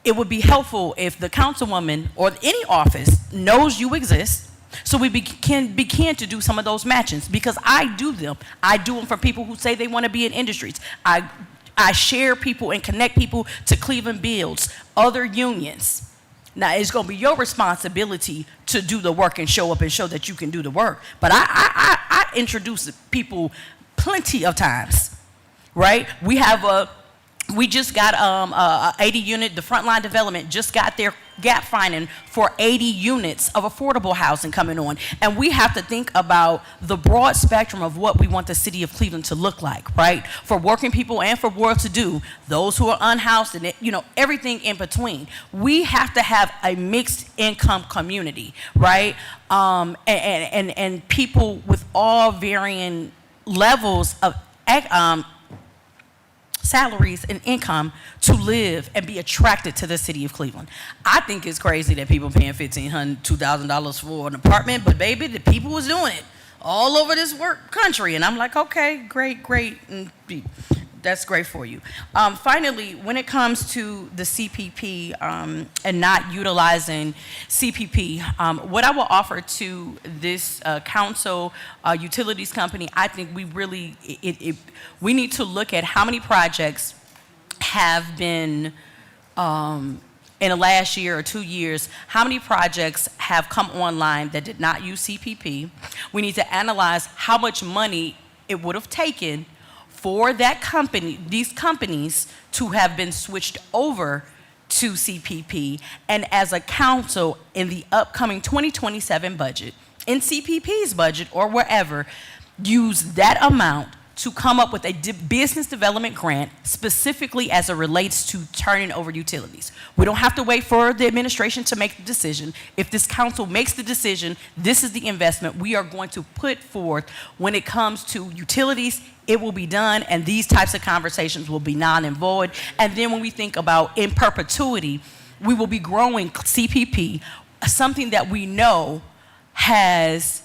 it would be helpful if the councilwoman or any office knows you exist, so we can begin to do some of those matchings, because I do them. I do them for people who say they want to be in industries. I share people and connect people to Cleveland Builds, other unions. Now, it's going to be your responsibility to do the work and show up and show that you can do the work. But I introduce people plenty of times, right? We just got 80 unit, the Frontline Development just got their gap finding for 80 units of affordable housing coming on. And we have to think about the broad spectrum of what we want the city of Cleveland to look like, right? For working people and for well-to-do, those who are unhoused and, everything in between. We have to have a mixed income community, right? And people with all varying levels of salaries and income to live and be attracted to the city of Cleveland. I think it's crazy that people paying $1,500, $2,000 for an apartment, but baby, the people was doing it all over this country. And I'm like, okay, great. And that's great for you. Finally, when it comes to the CPP and not utilizing CPP, what I will offer to this council utilities company, I think we really, we need to look at how many projects have been in the last year or 2 years, how many projects have come online that did not use CPP. We need to analyze how much money it would have taken for that company, these companies, to have been switched over to CPP. And as a council, in the upcoming 2027 budget, in CPP's budget or wherever, use that amount to come up with a business development grant specifically as it relates to turning over utilities. We don't have to wait for the administration to make the decision. If this council makes the decision, this is the investment we are going to put forth when it comes to utilities. It will be done, and these types of conversations will be non and void. And then when we think about in perpetuity, we will be growing CPP, something that we know has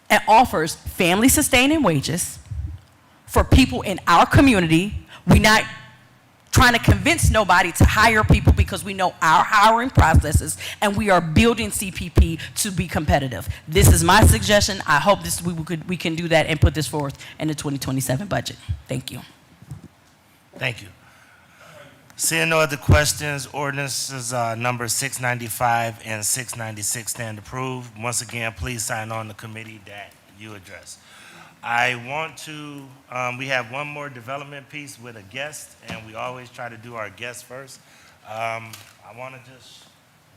and offers family sustaining wages for people in our community. We're not trying to convince nobody to hire people because we know our hiring processes, and we are building CPP to be competitive. This is my suggestion. I hope we can do that and put this forth in the 2027 budget. Thank you. Thank you. Seeing no other questions, ordinances number 695 and 696 stand approved. Once again, please sign on the committee that you address. I want to, we have one more development piece with a guest, and we always try to do our guests first. I want to just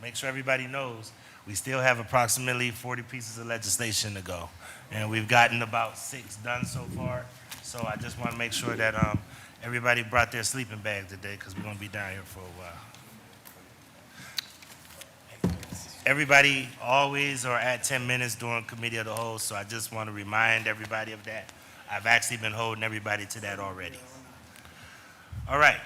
make sure everybody knows we still have approximately 40 pieces of legislation to go, and we've gotten about 6 done so far. So I just want to make sure that everybody brought their sleeping bag today, because we're going to be down here for a while. Everybody always are at 10 minutes during committee of the whole, so I just want to remind everybody of that. I've actually been holding everybody to that already. All right.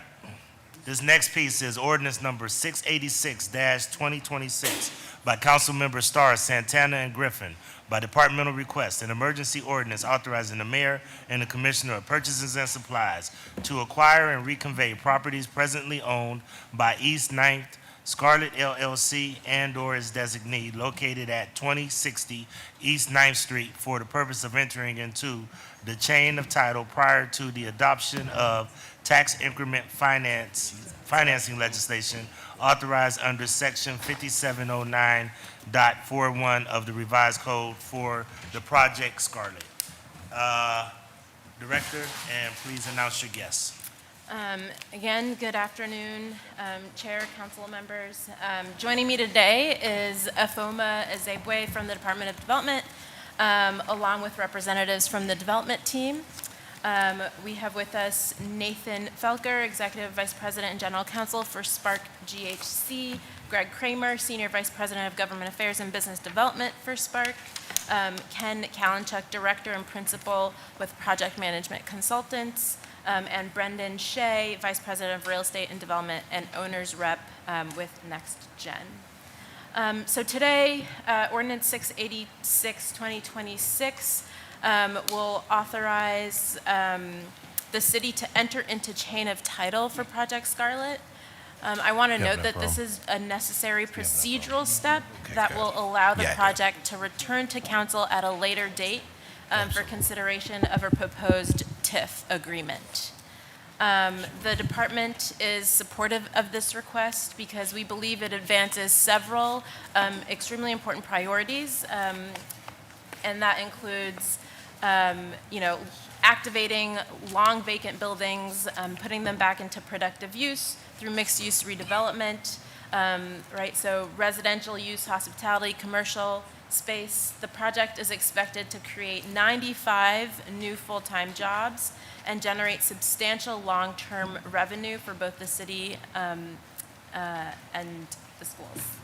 This next piece is ordinance number 686-2026 by Council Member Starr, Santana, and Griffin, by departmental request, an emergency ordinance authorizing the mayor and the commissioner of purchases and supplies to acquire and reconvey properties presently owned by East 9th Scarlett LLC and/or its designee located at 2060 East 9th Street for the purpose of entering into the chain of title prior to the adoption of tax increment financing legislation authorized under section 5709.41 of the revised code for the project Scarlett. Director, and please announce your guests. Again, good afternoon, Chair, Council members. Joining me today is Afoma Ezebwe from the Department of Development, along with representatives from the development team. We have with us Nathan Felker, Executive Vice President and General Counsel for Spark GHC, Greg Kramer, Senior Vice President of Government Affairs and Business Development for Spark, Ken Kalinchuk, Director and Principal with Project Management Consultants, and Brendan Shea, Vice President of Real Estate and Development and Owners Rep with NextGen. So today, Ordinance 686-2026 will authorize the city to enter into chain of title for Project Scarlett. I want to note that this is a necessary procedural step that will allow the project to return to council at a later date for consideration of a proposed TIF agreement. The department is supportive of this request because we believe it advances several extremely important priorities, and that includes, activating long vacant buildings, putting them back into productive use through mixed-use redevelopment, right? So residential use, hospitality, commercial space. The project is expected to create 95 new full-time jobs and generate substantial long-term revenue for both the city and the schools.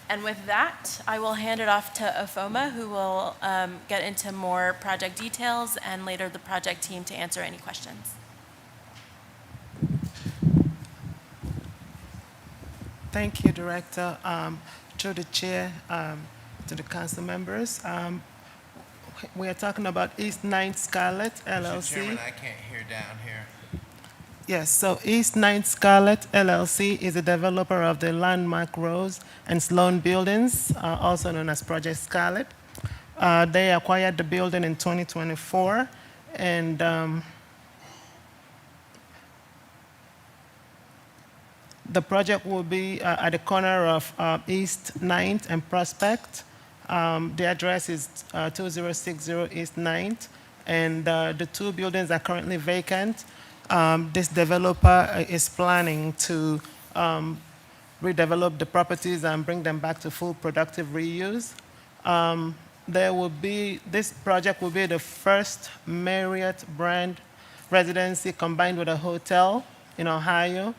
And with that, I will hand it off to Afoma, who will get into more project details, and later the project team to answer any questions. Thank you, Director. To the Chair, to the Council members. We are talking about East 9th Scarlett Mr. LLC. Chairman, I can't hear down here. Yes, so East 9th Scarlett LLC is a developer of the Landmark Rose and Sloan buildings, also known as Project Scarlett. They acquired the building in 2024, and the project will be at the corner of East 9th and Prospect. The address is 2060 East 9th, and the two buildings are currently vacant. This developer is planning to redevelop the properties and bring them back to full productive reuse. This project will be the first Marriott brand residency combined with a hotel in Ohio.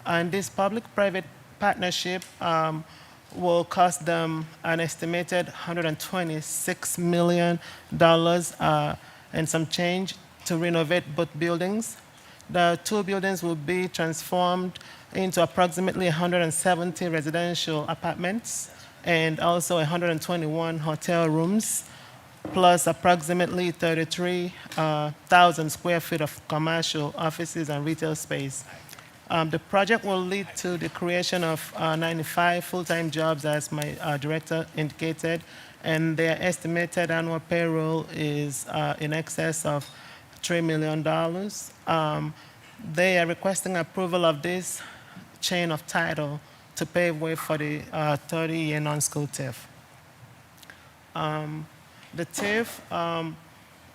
And this public-private partnership will cost them an estimated $126 million and some change to renovate both buildings. The two buildings will be transformed into approximately 170 residential apartments and also 121 hotel rooms, plus approximately 33,000 square feet of commercial offices and retail space. The project will lead to the creation of 95 full-time jobs, as my director indicated, and their estimated annual payroll is in excess of $3 million. They are requesting approval of this chain of title to pave way for the 30-year non-school TIF. The TIF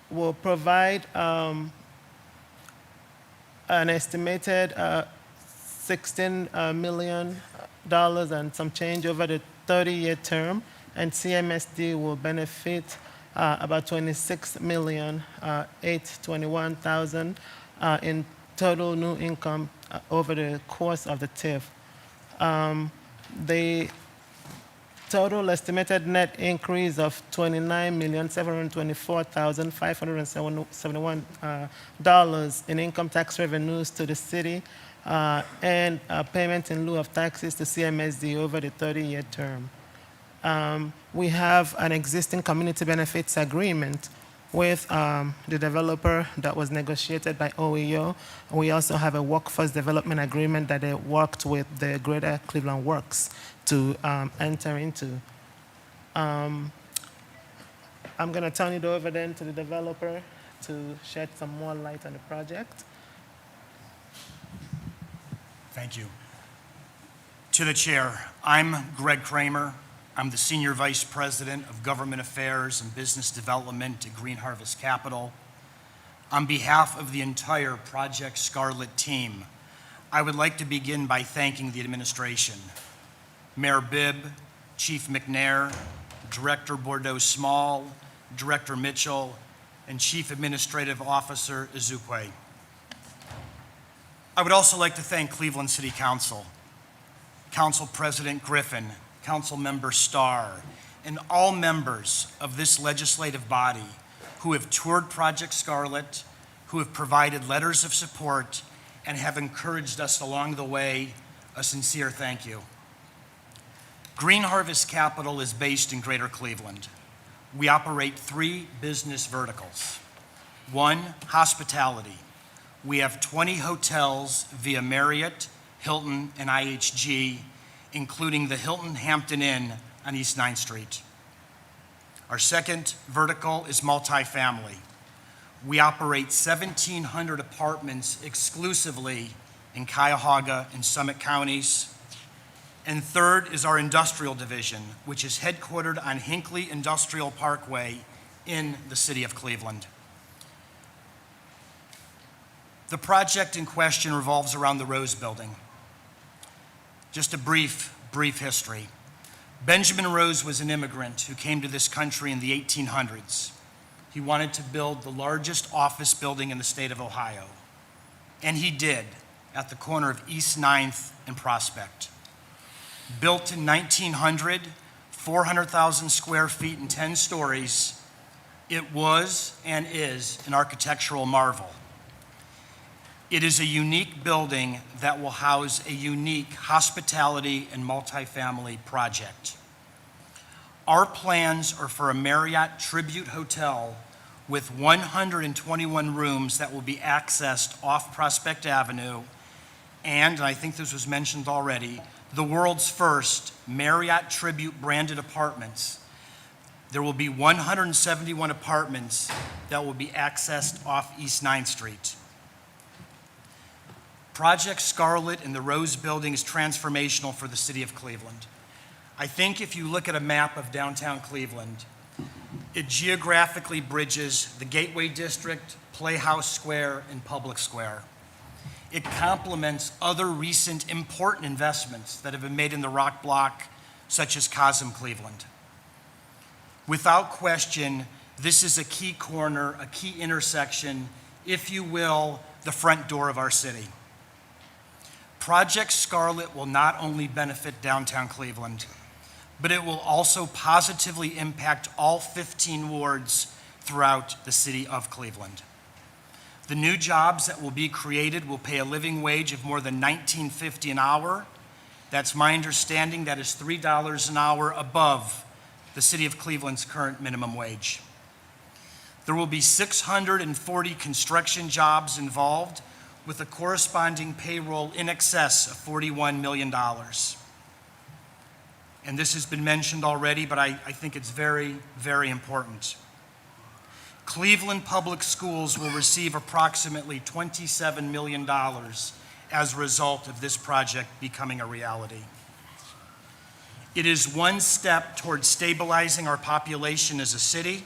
will provide an estimated $16 million and some change over the 30-year term, and CMSD will benefit about $26,821,000 in total new income over the course of the TIF. The total estimated net increase of $29,724,571 in income tax revenues to the city and payment in lieu of taxes to CMSD over the 30-year term. We have an existing community benefits agreement with the developer that was negotiated by OEO. We also have a workforce development agreement that they worked with the Greater Cleveland Works to enter into. I'm going to turn it over then to the developer to shed some more light on the project. Thank you. To the chair, I'm Greg Kramer. I'm the Senior Vice President of Government Affairs and Business Development at Green Harvest Capital. On behalf of the entire Project Scarlett team, I would like to begin by thanking the administration, Mayor Bibb, Chief McNair, Director Bordeaux-Small, Director Mitchell, and Chief Administrative Officer Ezekwe. I would also like to thank Cleveland City Council, Council President Griffin, Council Member Starr, and all members of this legislative body who have toured Project Scarlett, who have provided letters of support, and have encouraged us along the way. A sincere thank you. Green Harvest Capital is based in Greater Cleveland. We operate 3 business verticals. 1, hospitality. We have 20 hotels via Marriott, Hilton, and IHG, including the Hilton Hampton Inn on East 9th Street. Our second vertical is multifamily. We operate 1,700 apartments exclusively in Cuyahoga and Summit counties. And third is our industrial division, which is headquartered on Hinckley Industrial Parkway in the city of Cleveland. The project in question revolves around the Rose Building. Just a brief history. Benjamin Rose was an immigrant who came to this country in the 1800s. He wanted to build the largest office building in the state of Ohio. And he did, at the corner of East 9th and Prospect. Built in 1900, 400,000 square feet and 10 stories, it was and is an architectural marvel. It is a unique building that will house a unique hospitality and multifamily project. Our plans are for a Marriott Tribute Hotel with 121 rooms that will be accessed off Prospect Avenue, and I think this was mentioned already, the world's first Marriott Tribute branded apartments. There will be 171 apartments that will be accessed off East 9th Street. Project Scarlet in the Rose Building is transformational for the city of Cleveland. I think if you look at a map of downtown Cleveland, it geographically bridges the Gateway District, Playhouse Square, and Public Square. It complements other recent important investments that have been made in the Rock Block, such as Cosm Cleveland. Without question, this is a key corner, a key intersection, if you will, the front door of our city. Project Scarlet will not only benefit downtown Cleveland, but it will also positively impact all 15 wards throughout the city of Cleveland. The new jobs that will be created will pay a living wage of more than $19.50 an hour. That's my understanding. That is $3 an hour above the city of Cleveland's current minimum wage. There will be 640 construction jobs involved, with a corresponding payroll in excess of $41 million. And this has been mentioned already, but I think it's very, very important. Cleveland Public Schools will receive approximately $27 million as a result of this project becoming a reality. It is one step towards stabilizing our population as a city,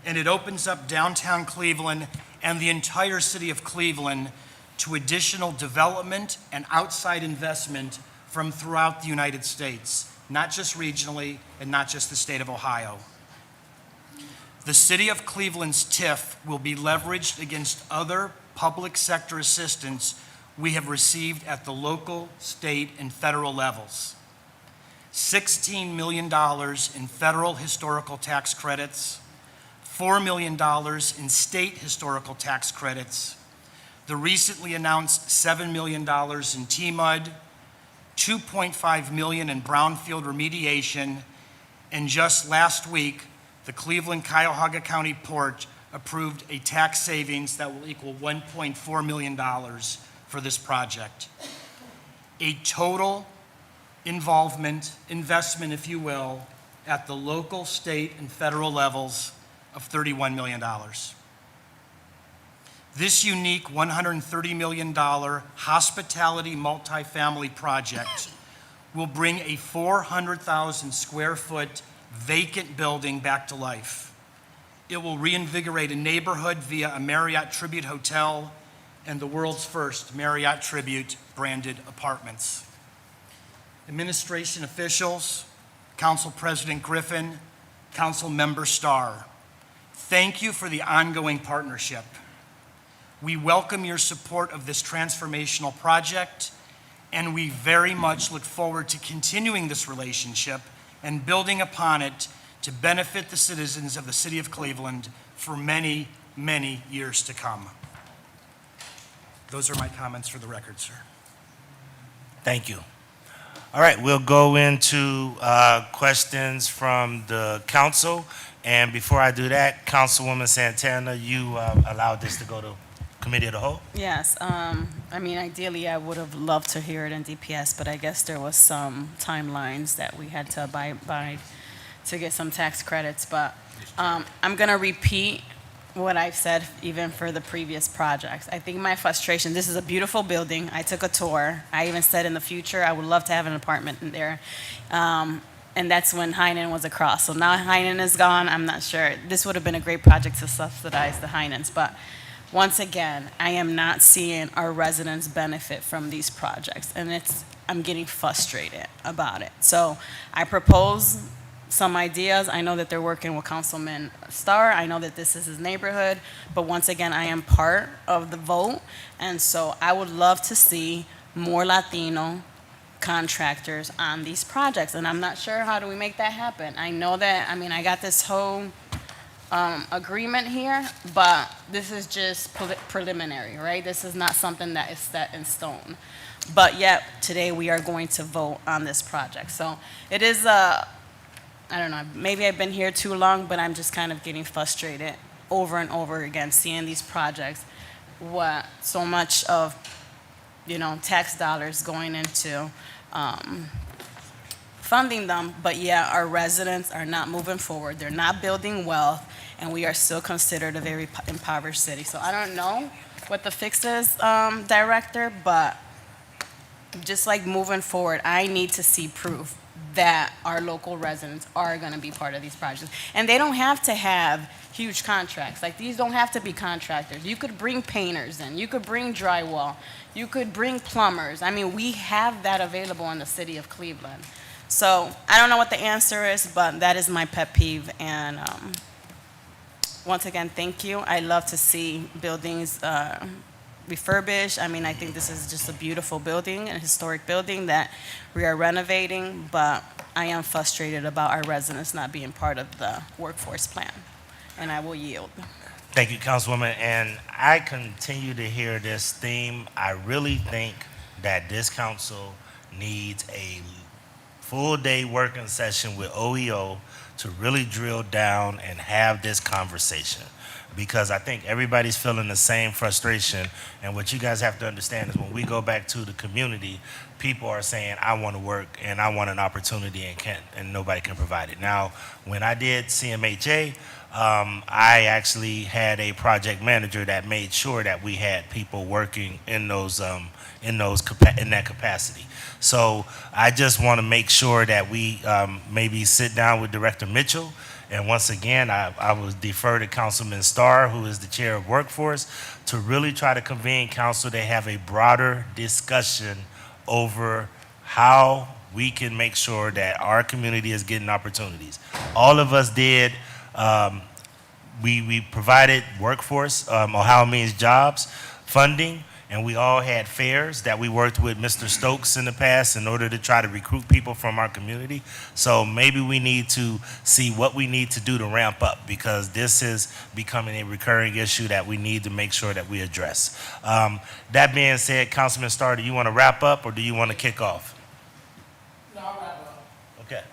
and it opens up downtown Cleveland and the entire city of Cleveland to additional development and outside investment from throughout the United States, not just regionally and not just the state of Ohio. The city of Cleveland's TIF will be leveraged against other public sector assistance we have received at the local, state, and federal levels. $16 million in federal historical tax credits, $4 million in state historical tax credits, the recently announced $7 million in TMUD, $2.5 million in brownfield remediation, and just last week, the Cleveland Cuyahoga County Port approved a tax savings that will equal $1.4 million for this project. A total investment, if you will, at the local, state, and federal levels of $31 million. This unique $130 million hospitality multifamily project will bring a 400,000 square foot vacant building back to life. It will reinvigorate a neighborhood via a Marriott Tribute Hotel and the world's first Marriott Tribute branded apartments. Administration officials, Council President Griffin, Council Member Starr, thank you for the ongoing partnership. We welcome your support of this transformational project, and we very much look forward to continuing this relationship and building upon it to benefit the citizens of the city of Cleveland for many, many years to come. Those are my comments for the record, sir. Thank you. All right, we'll go into questions from the council. And before I do that, Councilwoman Santana, you allowed this to go to Committee of the Whole? Yes, I mean, ideally, I would have loved to hear it in DPS, but I guess there was some timelines that we had to abide by to get some tax credits. But I'm gonna repeat what I've said even for the previous projects. I think my frustration, this is a beautiful building. I took a tour. I even said in the future, I would love to have an apartment in there. And that's when Heinen was across. So now Heinen is gone, I'm not sure. This would have been a great project to subsidize the Heinens, but once again, I am not seeing our residents benefit from these projects, and I'm getting frustrated about it. So I propose some ideas. I know that they're working with Councilman Starr. I know that this is his neighborhood, but once again, I am part of the vote, and so I would love to see more Latino contractors on these projects, and I'm not sure how do we make that happen. I know that, I mean, I got this whole agreement here, but this is just preliminary, right? This is not something that is set in stone. But yet, today we are going to vote on this project. So it is I don't know, maybe I've been here too long, but I'm just kind of getting frustrated over and over again, seeing these projects, what so much of, tax dollars going into funding them, but yeah, our residents are not moving forward. They're not building wealth, and we are still considered a very impoverished city. So I don't know what the fix is, Director, but just like moving forward, I need to see proof that our local residents are going to be part of these projects. And they don't have to have huge contracts. Like, these don't have to be contractors. You could bring painters in. You could bring drywall. You could bring plumbers. I mean, we have that available in the city of Cleveland. So I don't know what the answer is, but that is my pet peeve. And once again, thank you. I love to see buildings refurbished. I mean, I think this is just a beautiful building, a historic building that we are renovating, but I am frustrated about our residents not being part of the workforce plan. And I will yield. Thank you, Councilwoman. And I continue to hear this theme. I really think that this council needs a full-day working session with OEO to really drill down and have this conversation, because I think everybody's feeling the same frustration. And what you guys have to understand is when we go back to the community, people are saying, I want to work and I want an opportunity and nobody can provide it. Now, when I did CMHA, I actually had a project manager that made sure that we had people working in that capacity. So I just want to make sure that we maybe sit down with Director Mitchell. And once again, I will defer to Councilman Starr, who is the chair of Workforce, to really try to convene council to have a broader discussion over how we can make sure that our community is getting opportunities. All of us did. We provided Workforce, Ohio Means Jobs funding, and we all had fairs that we worked with Mr. Stokes in the past in order to try to recruit people from our community. So maybe we need to see what we need to do to ramp up, because this is becoming a recurring issue that we need to make sure that we address. That being said, Councilman Starr, do you want to wrap up or do you want to kick off? No, I'll wrap up. Okay.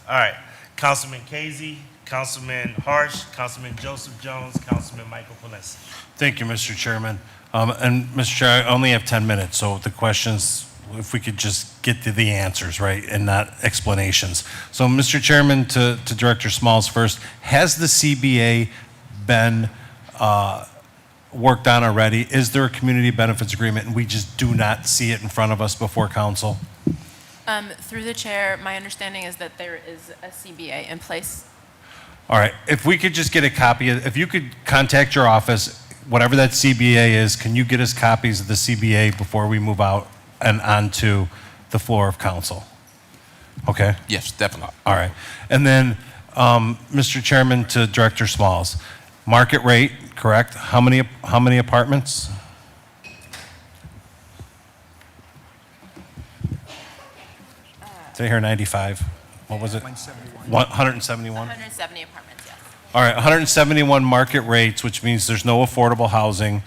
All right. Councilman Casey, Councilman Harsh, Councilman Joseph Jones, Councilman Michael Palencia. Thank you, Mr. Chairman. And Mr. Chair, I only have 10 minutes, so the questions, if we could just get to the answers, right, and not explanations. So, Mr. Chairman, to Director Smalls first, has the CBA been worked on already? Is there a community benefits agreement and we just do not see it in front of us before council? Through the chair, my understanding is that there is a CBA in place. All right, if we could just get a copy, if you could contact your office, whatever that CBA is, can you get us copies of the CBA before we move out and onto the floor of council? Okay? Yes, definitely. All right. And then, Mr. Chairman, to Director Smalls, market rate, correct? How many apartments? Did I hear 95? What was it? 171? 170 apartments, yes. All right, 171 market rates, which means there's no affordable housing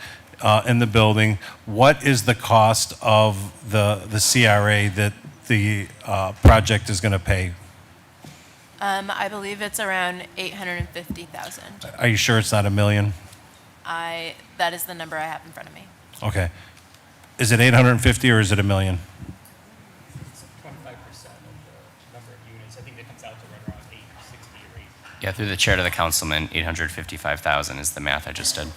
in the building. What is the cost of the CRA that the project is going to pay? I believe it's around 850,000. Are you sure it's not $1 million? That is the number I have in front of me. Okay. Is it 850 or is it $1 million? It's 25% of the number of units. I think that comes out to right around 860 or 8. Yeah, through the chair to the councilman, 855,000 is the math I just did.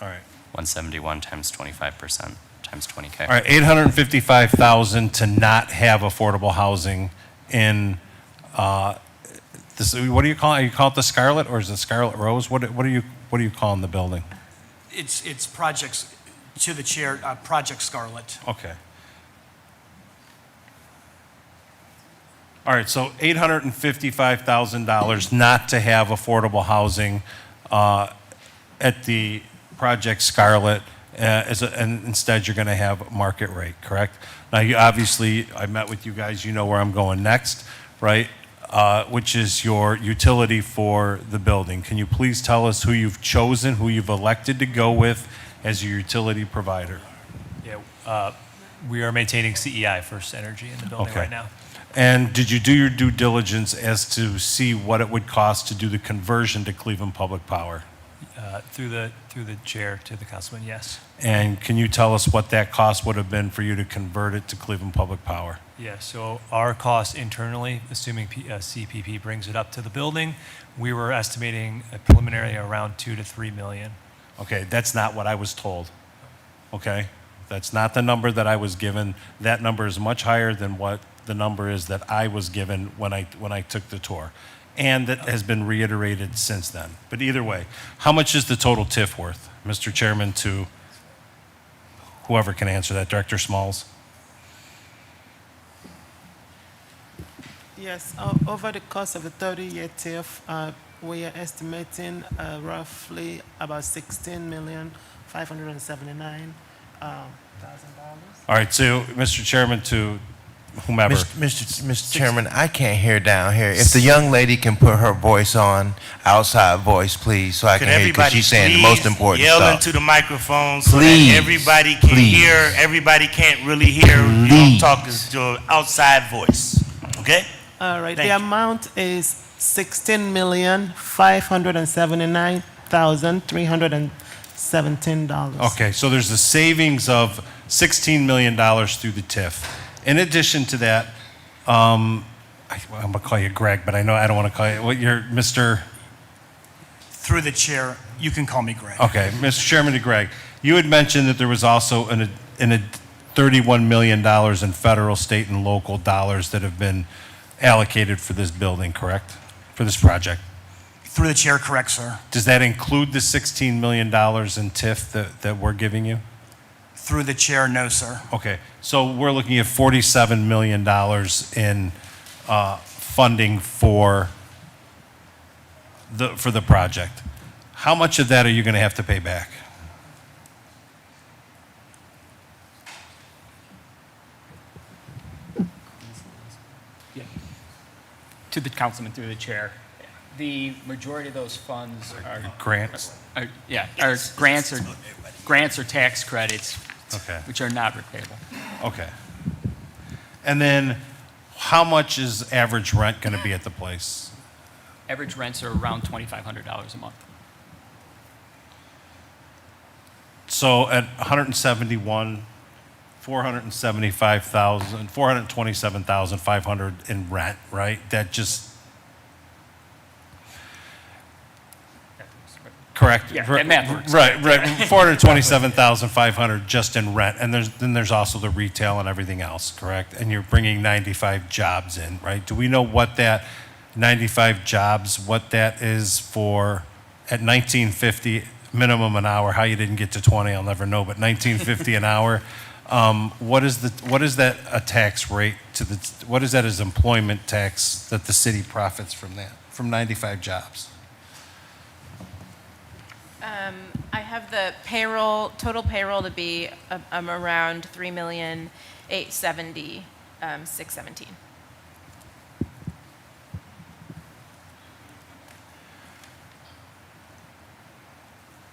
All right. 171 times 25% times 20K. All right, 855,000 to not have affordable housing in this. What do you call it? You call it the Scarlet, or is it Scarlet Rose? What are you calling the building? It's projects, to the chair, Project Scarlet. Okay. All right, so $855,000 not to have affordable housing at the Project Scarlet, and instead you're going to have market rate, correct? Now, you obviously, I met with you guys, you know where I'm going next, right? Which is your utility for the building. Can you please tell us who you've chosen, who you've elected to go with as your utility provider? Yeah, we are maintaining CEI, First Energy, in the building Okay. right now. And did you do your due diligence as to see what it would cost to do the conversion to Cleveland Public Power? Through the chair to the councilman, yes. And can you tell us what that cost would have been for you to convert it to Cleveland Public Power? Yeah, so our cost internally, assuming CPP brings it up to the building, we were estimating a preliminary around 2 to 3 million. Okay, that's not what I was told. Okay? That's not the number that I was given. That number is much higher than what the number is that I was given when I took the tour. And that has been reiterated since then. But either way, how much is the total TIF worth, Mr. Chairman, to whoever can answer that, Director Smalls? Yes, over the course of the 30-year TIF, we are estimating roughly about $16,579,000. All right, so Mr. Chairman, to whomever. Mr. Chairman, I can't hear down here. If the young lady can put her voice on, outside voice, please, so I can hear you, because she's saying the most important yell stuff. into the microphone so Please, that everybody can hear. Everybody can't really hear. You don't talk to outside voice. Okay? All right, Thank the you. amount is $16,579,317. Okay, so there's a savings of $16 million through the TIF. In addition to that, I'm going to call you Greg, but I know I don't want to call you, what, you're Mr.? Through the chair, you can call me Greg. Okay, Mr. Chairman to Greg, you had mentioned that there was also a $31 million in federal, state, and local dollars that have been allocated for this building, correct? For this project? Through the chair, correct, sir. Does that include the $16 million in TIF that we're giving you? Through the chair, no, sir. Okay, so we're looking at $47 million in funding for the project. How much of that are you going to have to pay back? To the councilman through the chair, the majority of those funds are Grants? Are grants or tax credits, Okay. which are not repayable. Okay. And then how much is average rent going to be at the place? Average rents are around $2,500 a month. So at 171, 427,500 in rent, right? That just, correct? Yeah, that math works. Right, 427,500 just in rent. And then there's also the retail and everything else, correct? And you're bringing 95 jobs in, right? Do we know what that 95 jobs, what that is for at $19.50 minimum an hour? How you didn't get to 20, I'll never know, but $19.50 an hour. What is that a tax rate what is that as employment tax that the city profits from that, from 95 jobs? I have the total payroll to be around $3,870,617.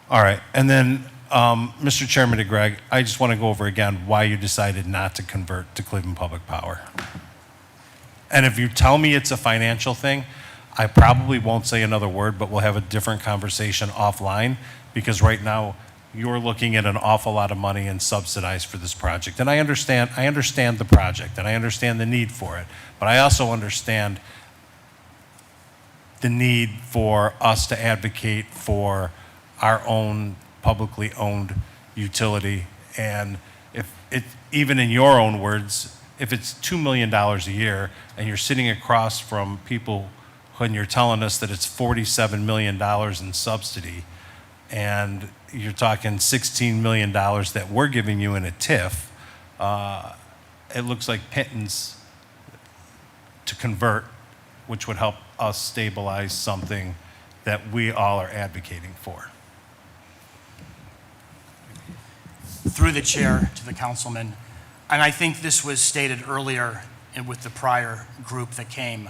All right, and then, Mr. Chairman to Greg, I just want to go over again why you decided not to convert to Cleveland Public Power. And if you tell me it's a financial thing, I probably won't say another word, but we'll have a different conversation offline, because right now you're looking at an awful lot of money and subsidized for this project. And I understand the project, and I understand the need for it, but I also understand the need for us to advocate for our own publicly owned utility. And if it, even in your own words, if it's $2 million a year and you're sitting across from people when you're telling us that it's $47 million in subsidy, and you're talking $16 million that we're giving you in a TIF, it looks like pittance to convert, which would help us stabilize something that we all are advocating for. Through the chair to the councilman, and I think this was stated earlier with the prior group that came.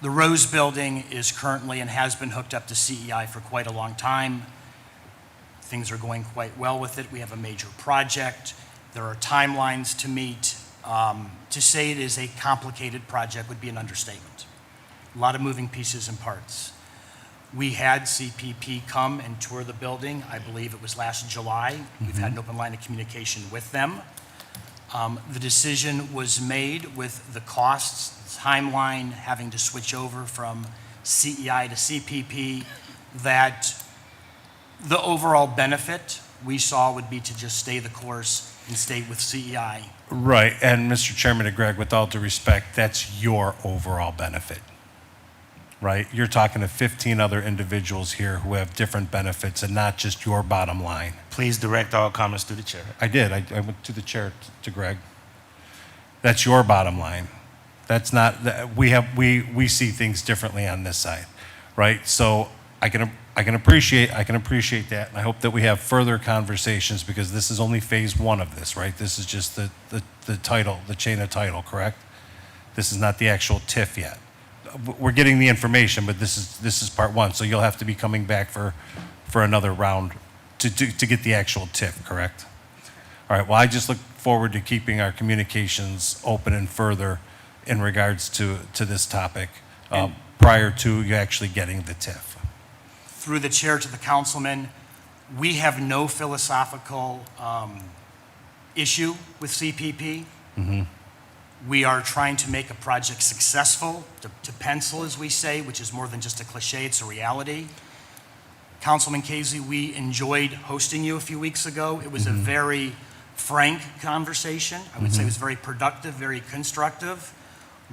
The Rose Building is currently and has been hooked up to CEI for quite a long time. Things are going quite well with it. We have a major project. There are timelines to meet. To say it is a complicated project would be an understatement. A lot of moving pieces and parts. We had CPP come and tour the building. I believe it was last July. We've had an open line of communication with them. The decision was made with the costs, timeline, having to switch over from CEI to CPP, that the overall benefit we saw would be to just stay the course and stay with CEI. Right, and Mr. Chairman and Greg, with all due respect, that's your overall benefit, right? You're talking to 15 other individuals here who have different benefits and not just your bottom line. Please direct all comments to the chair. I did, I went to the chair, to Greg. That's your bottom line. That's not, we see things differently on this side, right? So I can appreciate that, and I hope that we have further conversations, because this is only phase one of this, right? This is just the title, the chain of title, correct? This is not the actual TIF yet. We're getting the information, but this is part one, so you'll have to be coming back for another round to get the actual TIF, correct? All right, well, I just look forward to keeping our communications open and further in regards to this topic prior to you actually getting the TIF. Through the chair to the councilman, we have no philosophical issue with CPP. We are trying to make a project successful, to pencil, as we say, which is more than just a cliche, it's a reality. Councilman Casey, we enjoyed hosting you a few weeks ago. It was a very frank conversation. I would say it was very productive, very constructive.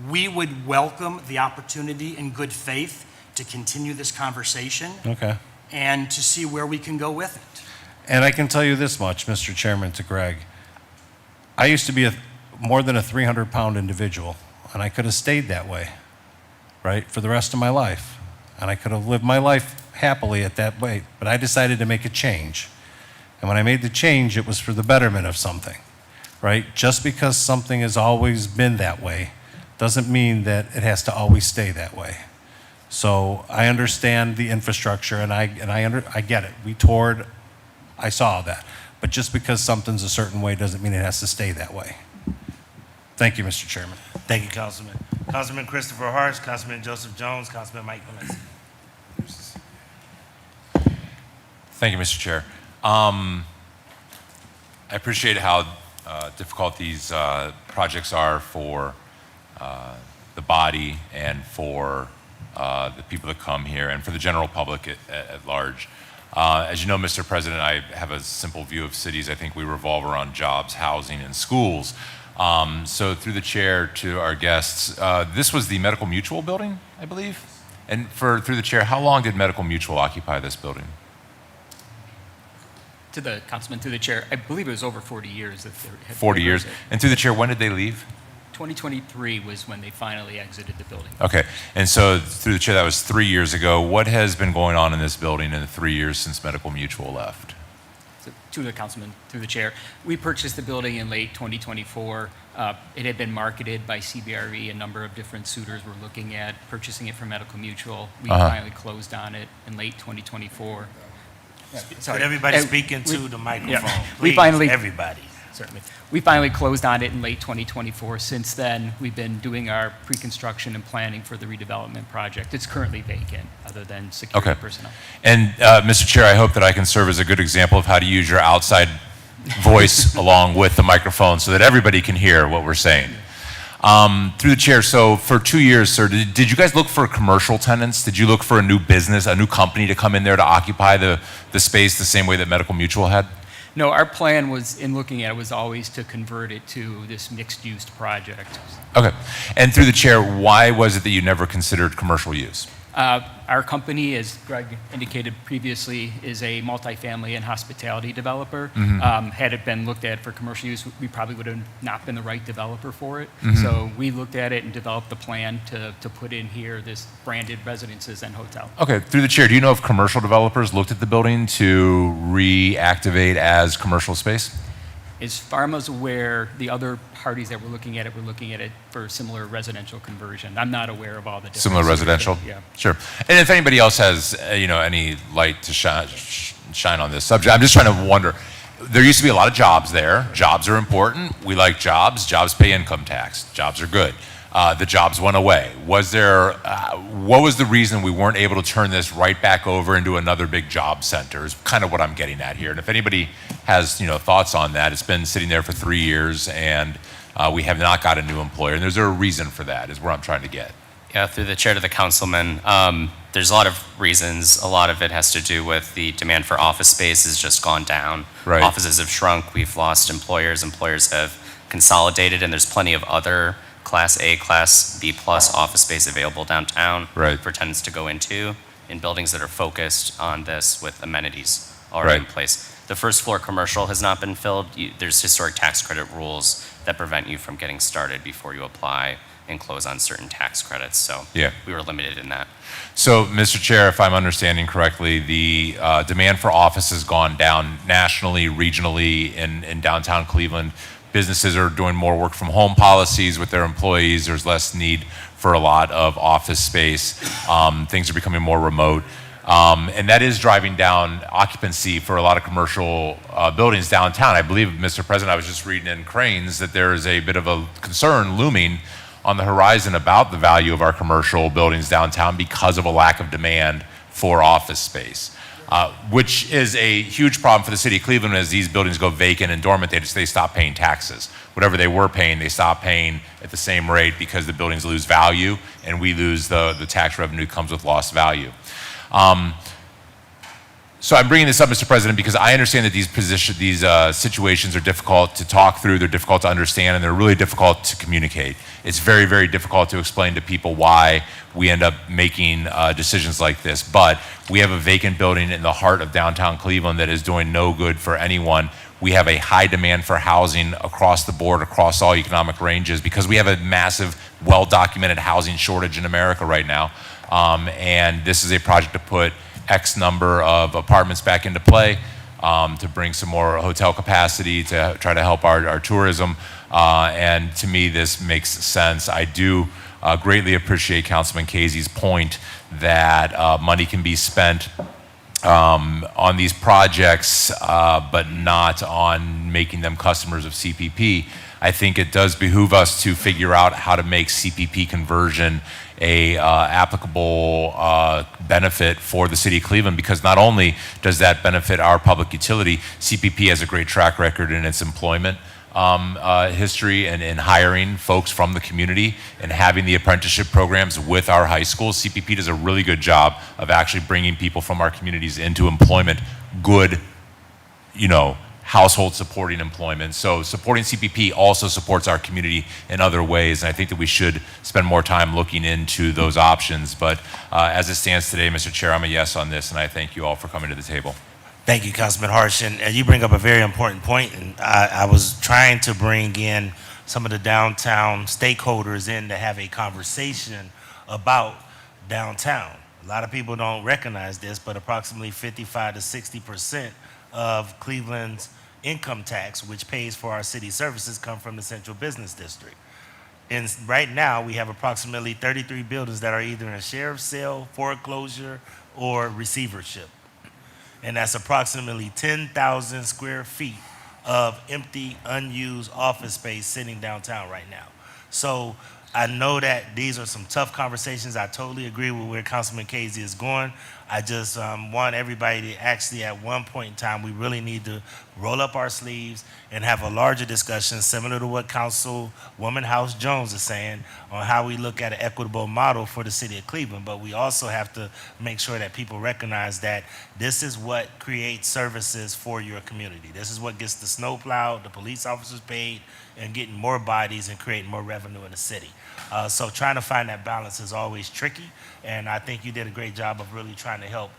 We would welcome the opportunity in good faith to continue this conversation. Okay. And to see where we can go with it. And I can tell you this much, Mr. Chairman, to Greg. I used to be more than a 300-pound individual, and I could have stayed that way, right, for the rest of my life. And I could have lived my life happily at that weight, but I decided to make a change. And when I made the change, it was for the betterment of something, right? Just because something has always been that way doesn't mean that it has to always stay that way. So I understand the infrastructure, and I get it. We toured, I saw that. But just because something's a certain way doesn't mean it has to stay that way. Thank you, Mr. Chairman. Thank you, Councilman. Councilman Christopher Harsh, Councilman Joseph Jones, Councilman Mike Valencia. Thank you, Mr. Chair. I appreciate how difficult these projects are for the body and for the people that come here and for the general public at large. As you know, Mr. President, I have a simple view of cities. I think we revolve around jobs, housing, and schools. So through the chair to our guests, this was the Medical Mutual building, I believe? And through the chair, how long did Medical Mutual occupy this building? To the councilman, through the chair, I believe it was over 40 years. That they had 40 years. And through the chair, when did they leave? 2023 was when they finally exited the building. Okay, and so through the chair, that was 3 years ago. What has been going on in this building in the 3 years since Medical Mutual left? So, to the councilman, through the chair, we purchased the building in late 2024. It had been marketed by CBRE. A number of different suitors were looking at purchasing it from Medical Mutual. We finally closed on it in late 2024. Could everybody speak into the microphone? Yeah. Please, everybody. Certainly. We finally closed on it in late 2024. Since then, we've been doing our pre-construction and planning for the redevelopment project. It's currently vacant, other than security personnel. And Mr. Chair, I hope that I can serve as a good example of how to use your outside voice along with the microphone so that everybody can hear what we're saying. Through the chair, so for 2 years, sir, did you guys look for commercial tenants? Did you look for a new business, a new company to come in there to occupy the space the same way that Medical Mutual had? No, our plan was, in looking at it, was always to convert it to this mixed-use project. Okay. And through the chair, why was it that you never considered commercial use? Our company, as Greg indicated previously, is a multifamily and hospitality developer. Had it been looked at for commercial use, we probably would have not been the right developer for it. So we looked at it and developed the plan to put in here this branded residences and hotel. Okay. Through the chair, do you know if commercial developers looked at the building to reactivate as commercial space? As far as I'm aware, the other parties that were looking at it for similar residential conversion. I'm not aware of all the different Similar residential? Yeah. Sure. And if anybody else has, any light to shine on this subject, I'm just trying to wonder, there used to be a lot of jobs there. Jobs are important. We like jobs. Jobs pay income tax. Jobs are good. The jobs went away. What was the reason we weren't able to turn this right back over into another big job center is kind of what I'm getting at here. And if anybody has, thoughts on that, it's been sitting there for 3 years and we have not got a new employer. And there's a reason for that is where I'm trying to get. Yeah, through the chair to the councilman, there's a lot of reasons. A lot of it has to do with the demand for office space has just gone down. Right. Offices have shrunk. We've lost employers. Employers have consolidated, and there's plenty of other Class A, Class B plus office space available downtown for tenants to go into in buildings that are focused on this with amenities already in place. The first floor commercial has not been filled. There's historic tax credit rules that prevent you from getting started before you apply and close on certain tax credits. So we were limited in that. So, Mr. Chair, if I'm understanding correctly, the demand for office has gone down nationally, regionally in downtown Cleveland. Businesses are doing more work from home policies with their employees. There's less need for a lot of office space. Things are becoming more remote. And that is driving down occupancy for a lot of commercial buildings downtown. I believe, Mr. President, I was just reading in Cranes that there is a bit of a concern looming on the horizon about the value of our commercial buildings downtown because of a lack of demand for office space, which is a huge problem for the city of Cleveland. As these buildings go vacant and dormant, they stop paying taxes. Whatever they were paying, they stop paying at the same rate because the buildings lose value and we lose the tax revenue that comes with lost value. So I'm bringing this up, Mr. President, because I understand that these situations are difficult to talk through, they're difficult to understand, and they're really difficult to communicate. It's very, very difficult to explain to people why we end up making decisions like this. But we have a vacant building in the heart of downtown Cleveland that is doing no good for anyone. We have a high demand for housing across the board, across all economic ranges, because we have a massive, well-documented housing shortage in America right now. And this is a project to put X number of apartments back into play, to bring some more hotel capacity, to try to help our tourism. And to me, this makes sense. I do greatly appreciate Councilman Casey's point that money can be spent on these projects, but not on making them customers of CPP. I think it does behoove us to figure out how to make CPP conversion a applicable benefit for the city of Cleveland, because not only does that benefit our public utility, CPP has a great track record in its employment history and in hiring folks from the community and having the apprenticeship programs with our high schools. CPP does a really good job of actually bringing people from our communities into employment, good, household supporting employment. So supporting CPP also supports our community in other ways, and I think that we should spend more time looking into those options. But as it stands today, Mr. Chair, I'm a yes on this, and I thank you all for coming to the table. Thank you, Councilman Harsh. And you bring up a very important point, and I was trying to bring in some of the downtown stakeholders in to have a conversation about downtown. A lot of people don't recognize this, but approximately 55 to 60% of Cleveland's income tax, which pays for our city services, come from the Central Business District. And right now, we have approximately 33 buildings that are either in sheriff's sale, foreclosure, or receivership. And that's approximately 10,000 square feet of empty, unused office space sitting downtown right now. So I know that these are some tough conversations. I totally agree with where Councilman Casey is going. I just want everybody to actually, at one point in time, we really need to roll up our sleeves and have a larger discussion, similar to what Councilwoman House Jones is saying, on how we look at an equitable model for the city of Cleveland. But we also have to make sure that people recognize that this is what creates services for your community. This is what gets the snow plowed, the police officers paid, and getting more bodies and creating more revenue in the city. So trying to find that balance is always tricky, and I think you did a great job of really trying to help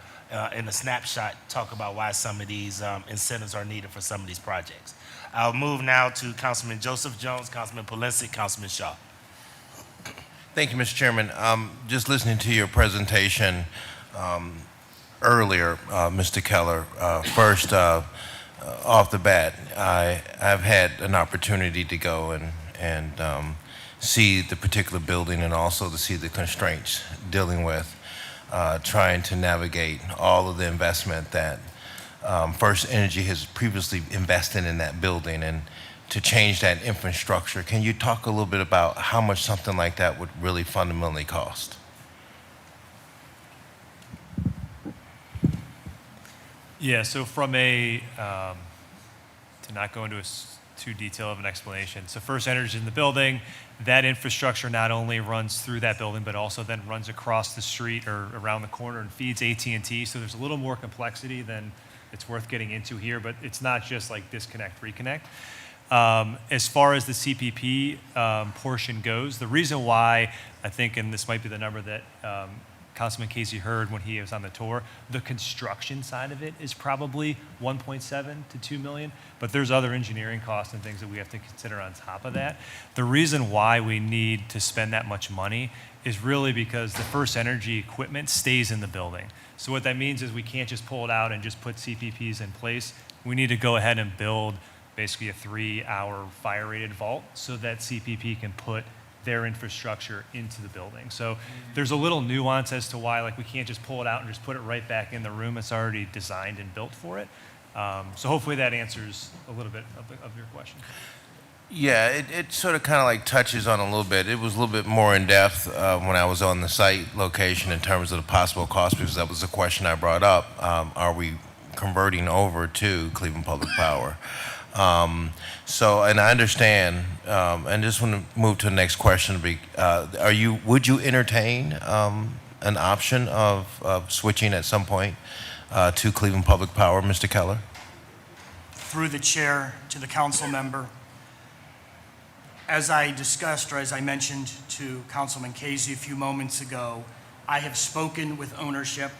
in a snapshot talk about why some of these incentives are needed for some of these projects. I'll move now to Councilman Joseph Jones, Councilman Polinsky, Councilman Shaw. Thank you, Mr. Chairman. Just listening to your presentation earlier, Mr. Keller, first off the bat, I've had an opportunity to go and see the particular building and also to see the constraints dealing with trying to navigate all of the investment that First Energy has previously invested in that building and to change that infrastructure. Can you talk a little bit about how much something like that would really fundamentally cost? Yeah, so from a, to not go into too detailed of an explanation. So First Energy in the building, that infrastructure not only runs through that building, but also then runs across the street or around the corner and feeds AT&T. So there's a little more complexity than it's worth getting into here, but it's not just like disconnect, reconnect. As far as the CPP portion goes, the reason why I think, and this might be the number that Councilman Casey heard when he was on the tour, the construction side of it is probably 1.7 to 2 million, but there's other engineering costs and things that we have to consider on top of that. The reason why we need to spend that much money is really because the First Energy equipment stays in the building. So what that means is we can't just pull it out and just put CPPs in place. We need to go ahead and build basically a 3-hour fire-rated vault so that CPP can put their infrastructure into the building. So there's a little nuance as to why, like, we can't just pull it out and just put it right back in the room. It's already designed and built for it. So hopefully that answers a little bit of your question. Yeah, it sort of kind of like touches on a little bit. It was a little bit more in depth when I was on the site location in terms of the possible cost, because that was the question I brought up. Are we converting over to Cleveland Public Power? So, and I understand, and just want to move to the next question. Would you entertain an option of switching at some point to Cleveland Public Power, Mr. Keller? Through the chair to the council member, as I discussed, or as I mentioned to Councilman Casey a few moments ago, I have spoken with ownership.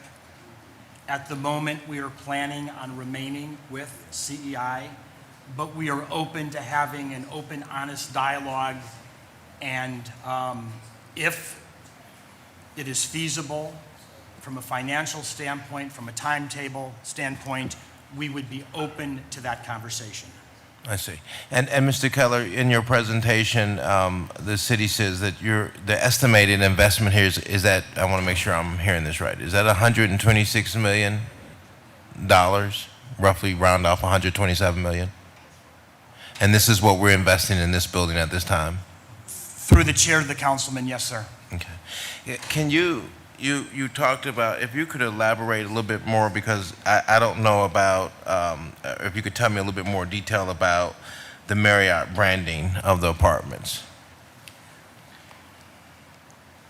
At the moment, we are planning on remaining with CEI, but we are open to having an open, honest dialogue. And if it is feasible from a financial standpoint, from a timetable standpoint, we would be open to that conversation. I see. And Mr. Keller, in your presentation, the city says that the estimated investment here is that, I want to make sure I'm hearing this right, is that $126 million, roughly round off $127 million? And this is what we're investing in this building at this time? Through the chair to the councilman, yes, sir. Okay. Can you talked about, if you could elaborate a little bit more, because I don't know about, if you could tell me a little bit more detail about the Marriott branding of the apartments.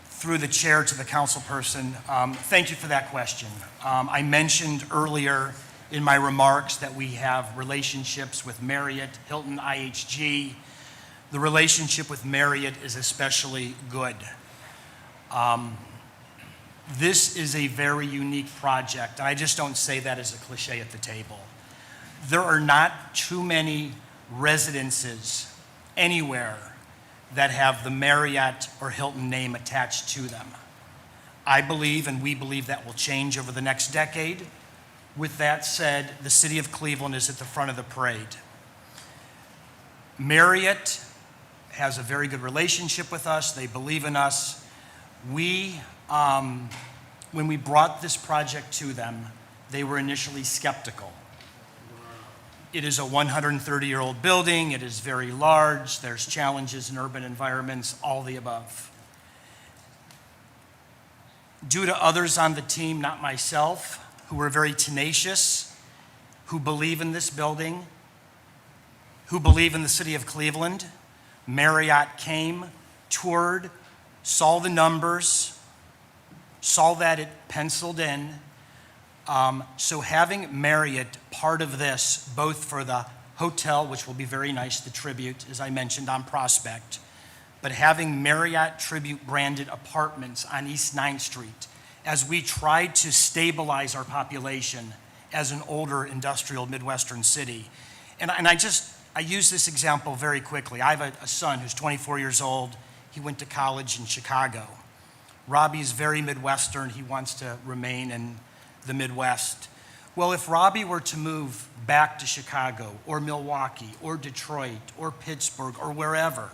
Through the chair to the council person, thank you for that question. I mentioned earlier in my remarks that we have relationships with Marriott, Hilton, IHG. The relationship with Marriott is especially good. This is a very unique project, and I just don't say that as a cliche at the table. There are not too many residences anywhere that have the Marriott or Hilton name attached to them. I believe, and we believe, that will change over the next decade. With that said, the city of Cleveland is at the front of the parade. Marriott has a very good relationship with us. They believe in us. When we brought this project to them, they were initially skeptical. It is a 130-year-old building. It is very large. There's challenges in urban environments, all the above. Due to others on the team, not myself, who are very tenacious, who believe in this building, who believe in the city of Cleveland, Marriott came, toured, saw the numbers, saw that it penciled in. So having Marriott part of this, both for the hotel, which will be very nice, the Tribute, as I mentioned, on Prospect, but having Marriott Tribute branded apartments on East 9th Street, as we tried to stabilize our population as an older industrial Midwestern city. And I use this example very quickly. I have a son who's 24 years old. He went to college in Chicago. Robbie's very Midwestern. He wants to remain in the Midwest. Well, if Robbie were to move back to Chicago or Milwaukee or Detroit or Pittsburgh or wherever,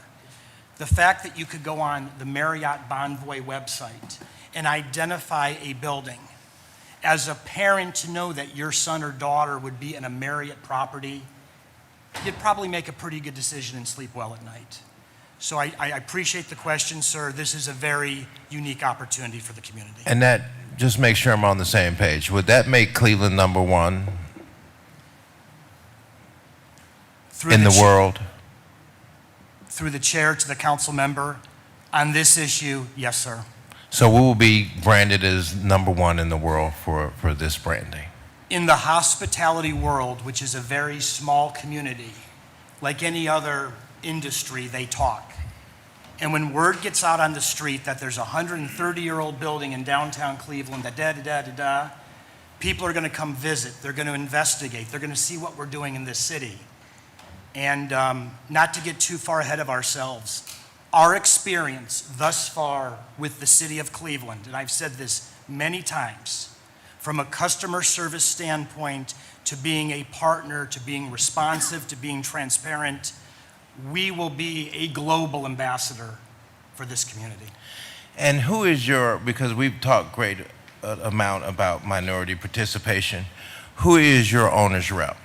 the fact that you could go on the Marriott Bonvoy website and identify a building as a parent to know that your son or daughter would be in a Marriott property, you'd probably make a pretty good decision and sleep well at night. So I appreciate the question, sir. This is a very unique opportunity for the community. And that, just make sure I'm on the same page. Would that make Cleveland number one in the world? Through the chair to the council member, on this issue, yes, sir. So we will be branded as number one in the world for this branding. In the hospitality world, which is a very small community, like any other industry, they talk. And when word gets out on the street that there's a 130-year-old building in downtown Cleveland, people are going to come visit. They're going to investigate. They're going to see what we're doing in this city. And not to get too far ahead of ourselves, our experience thus far with the city of Cleveland, and I've said this many times, from a customer service standpoint to being a partner, to being responsive, to being transparent, we will be a global ambassador for this community. And who is your, because we've talked great amount about minority participation, who is your owner's rep?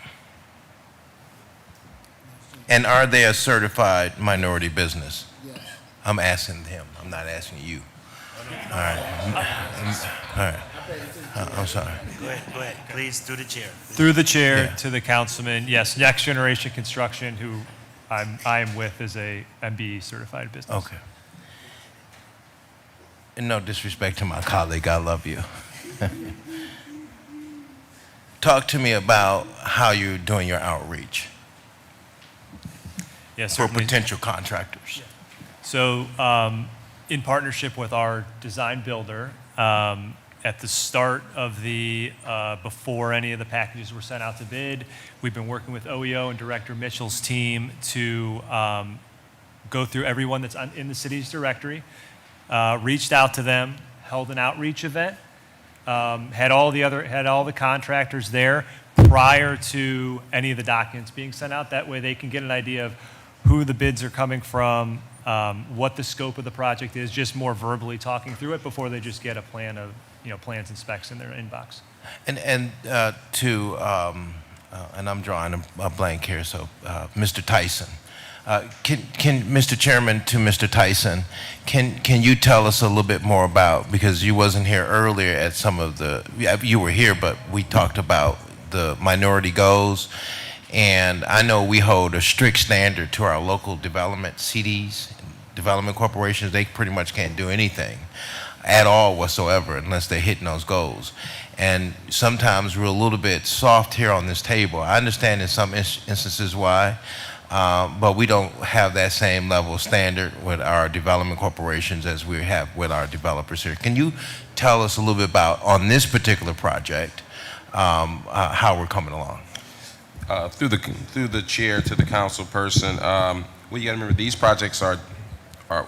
And are they a certified minority business? Yes. I'm asking him, I'm not asking you. All right. All right. I'm sorry. Go ahead, please, through the chair. Through the chair Yeah. to the councilman, yes, Next Generation Construction, who I am with, is a MBE certified business. Okay. And no disrespect to my colleague, I love you. Talk to me about how you're doing your outreach Yes, for certainly. potential contractors. So, in partnership with our design builder, at the start of the, before any of the packages were sent out to bid, we've been working with OEO and Director Mitchell's team to go through everyone that's in the city's directory, reached out to them, held an outreach event, had all the contractors there prior to any of the documents being sent out. That way they can get an idea of who the bids are coming from, what the scope of the project is, just more verbally talking through it before they just get a plan of, plans and specs in their inbox. And I'm drawing a blank here, so Mr. Tyson. Can Mr. Chairman, to Mr. Tyson, can you tell us a little bit more about, because you wasn't here earlier at some of the, you were here, but we talked about the minority goals, and I know we hold a strict standard to our local development CDs, development corporations. They pretty much can't do anything at all whatsoever unless they're hitting those goals. And sometimes we're a little bit soft here on this table. I understand in some instances why, but we don't have that same level of standard with our development corporations as we have with our developers here. Can you tell us a little bit about, on this particular project, how we're coming along? Through the chair to the council person, well, you got to remember these projects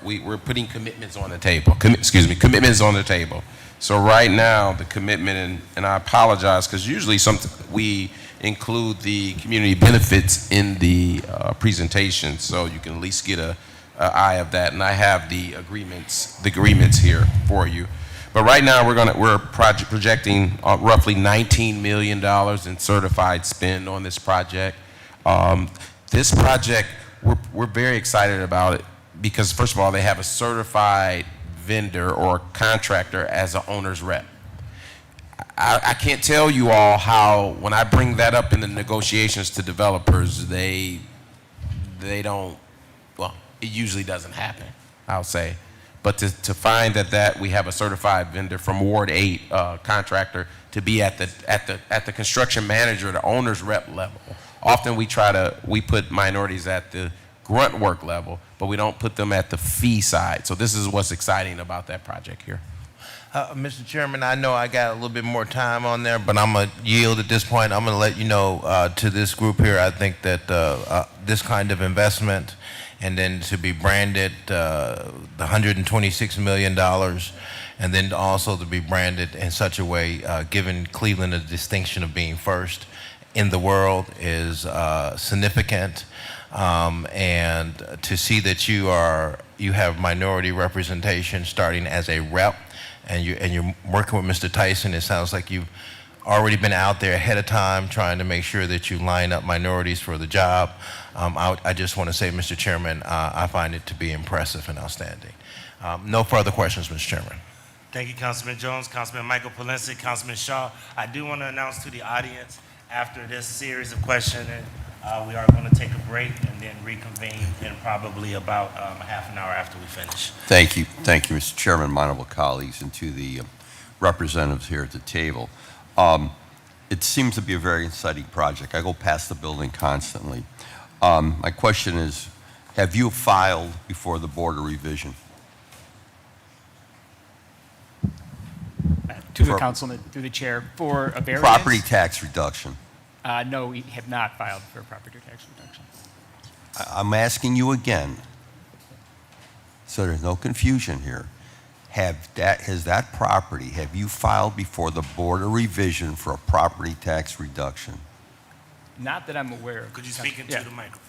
we're putting commitments on the table. Commitments on the table. So right now, the commitment, and I apologize because usually we include the community benefits in the presentation, so you can at least get an eye of that. And I have the agreements here for you. But right now, we're projecting roughly $19 million in certified spend on this project. This project, we're very excited about it because, first of all, they have a certified vendor or contractor as an owner's rep. I can't tell you all how, when I bring that up in the negotiations to developers, they don't, well, it usually doesn't happen, I'll say. But to find that we have a certified vendor from Ward 8 contractor to be at the construction manager, the owner's rep level. Often we put minorities at the grunt work level, but we don't put them at the fee side. So this is what's exciting about that project here. Mr. Chairman, I know I got a little bit more time on there, but I'm going to yield at this point. I'm going to let you know to this group here, I think that this kind of investment and then to be branded the $126 million and then also to be branded in such a way, giving Cleveland a distinction of being first in the world is significant. And to see that you have minority representation starting as a rep and you're working with Mr. Tyson. It sounds like you've already been out there ahead of time trying to make sure that you line up minorities for the job. I just want to say, Mr. Chairman, I find it to be impressive and outstanding. No further questions, Mr. Chairman. Thank you, Councilman Jones, Councilman Michael Polinsky, Councilman Shaw. I do want to announce to the audience, after this series of questioning, we are going to take a break and then reconvene in probably about half an hour after we finish. Thank you, Mr. Chairman, my honorable colleagues, and to the representatives here at the table. It seems to be a very exciting project. I go past the building constantly. My question is, have you filed before the Board of Revision? To the councilman, through the chair, for a variance? Property tax reduction. No, we have not filed for property tax reduction. I'm asking you again, so there's no confusion here. Have you filed before the Board of Revision for a property tax reduction? Not that I'm aware of. Could you speak into the microphone?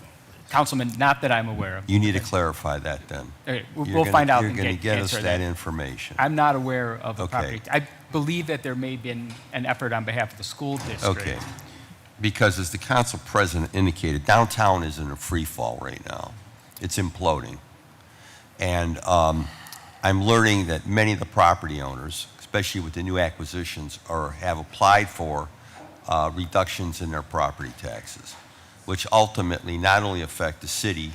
Councilman, not that I'm aware of. You need to clarify that then. Okay, we'll find out. You're going to get us answer that information. I'm not aware of a Okay. property. I believe that there may have been an effort on behalf of the school district. Okay. Because as the council president indicated, downtown is in a free fall right now. It's imploding. And I'm learning that many of the property owners, especially with the new acquisitions, have applied for reductions in their property taxes, which ultimately not only affect the city,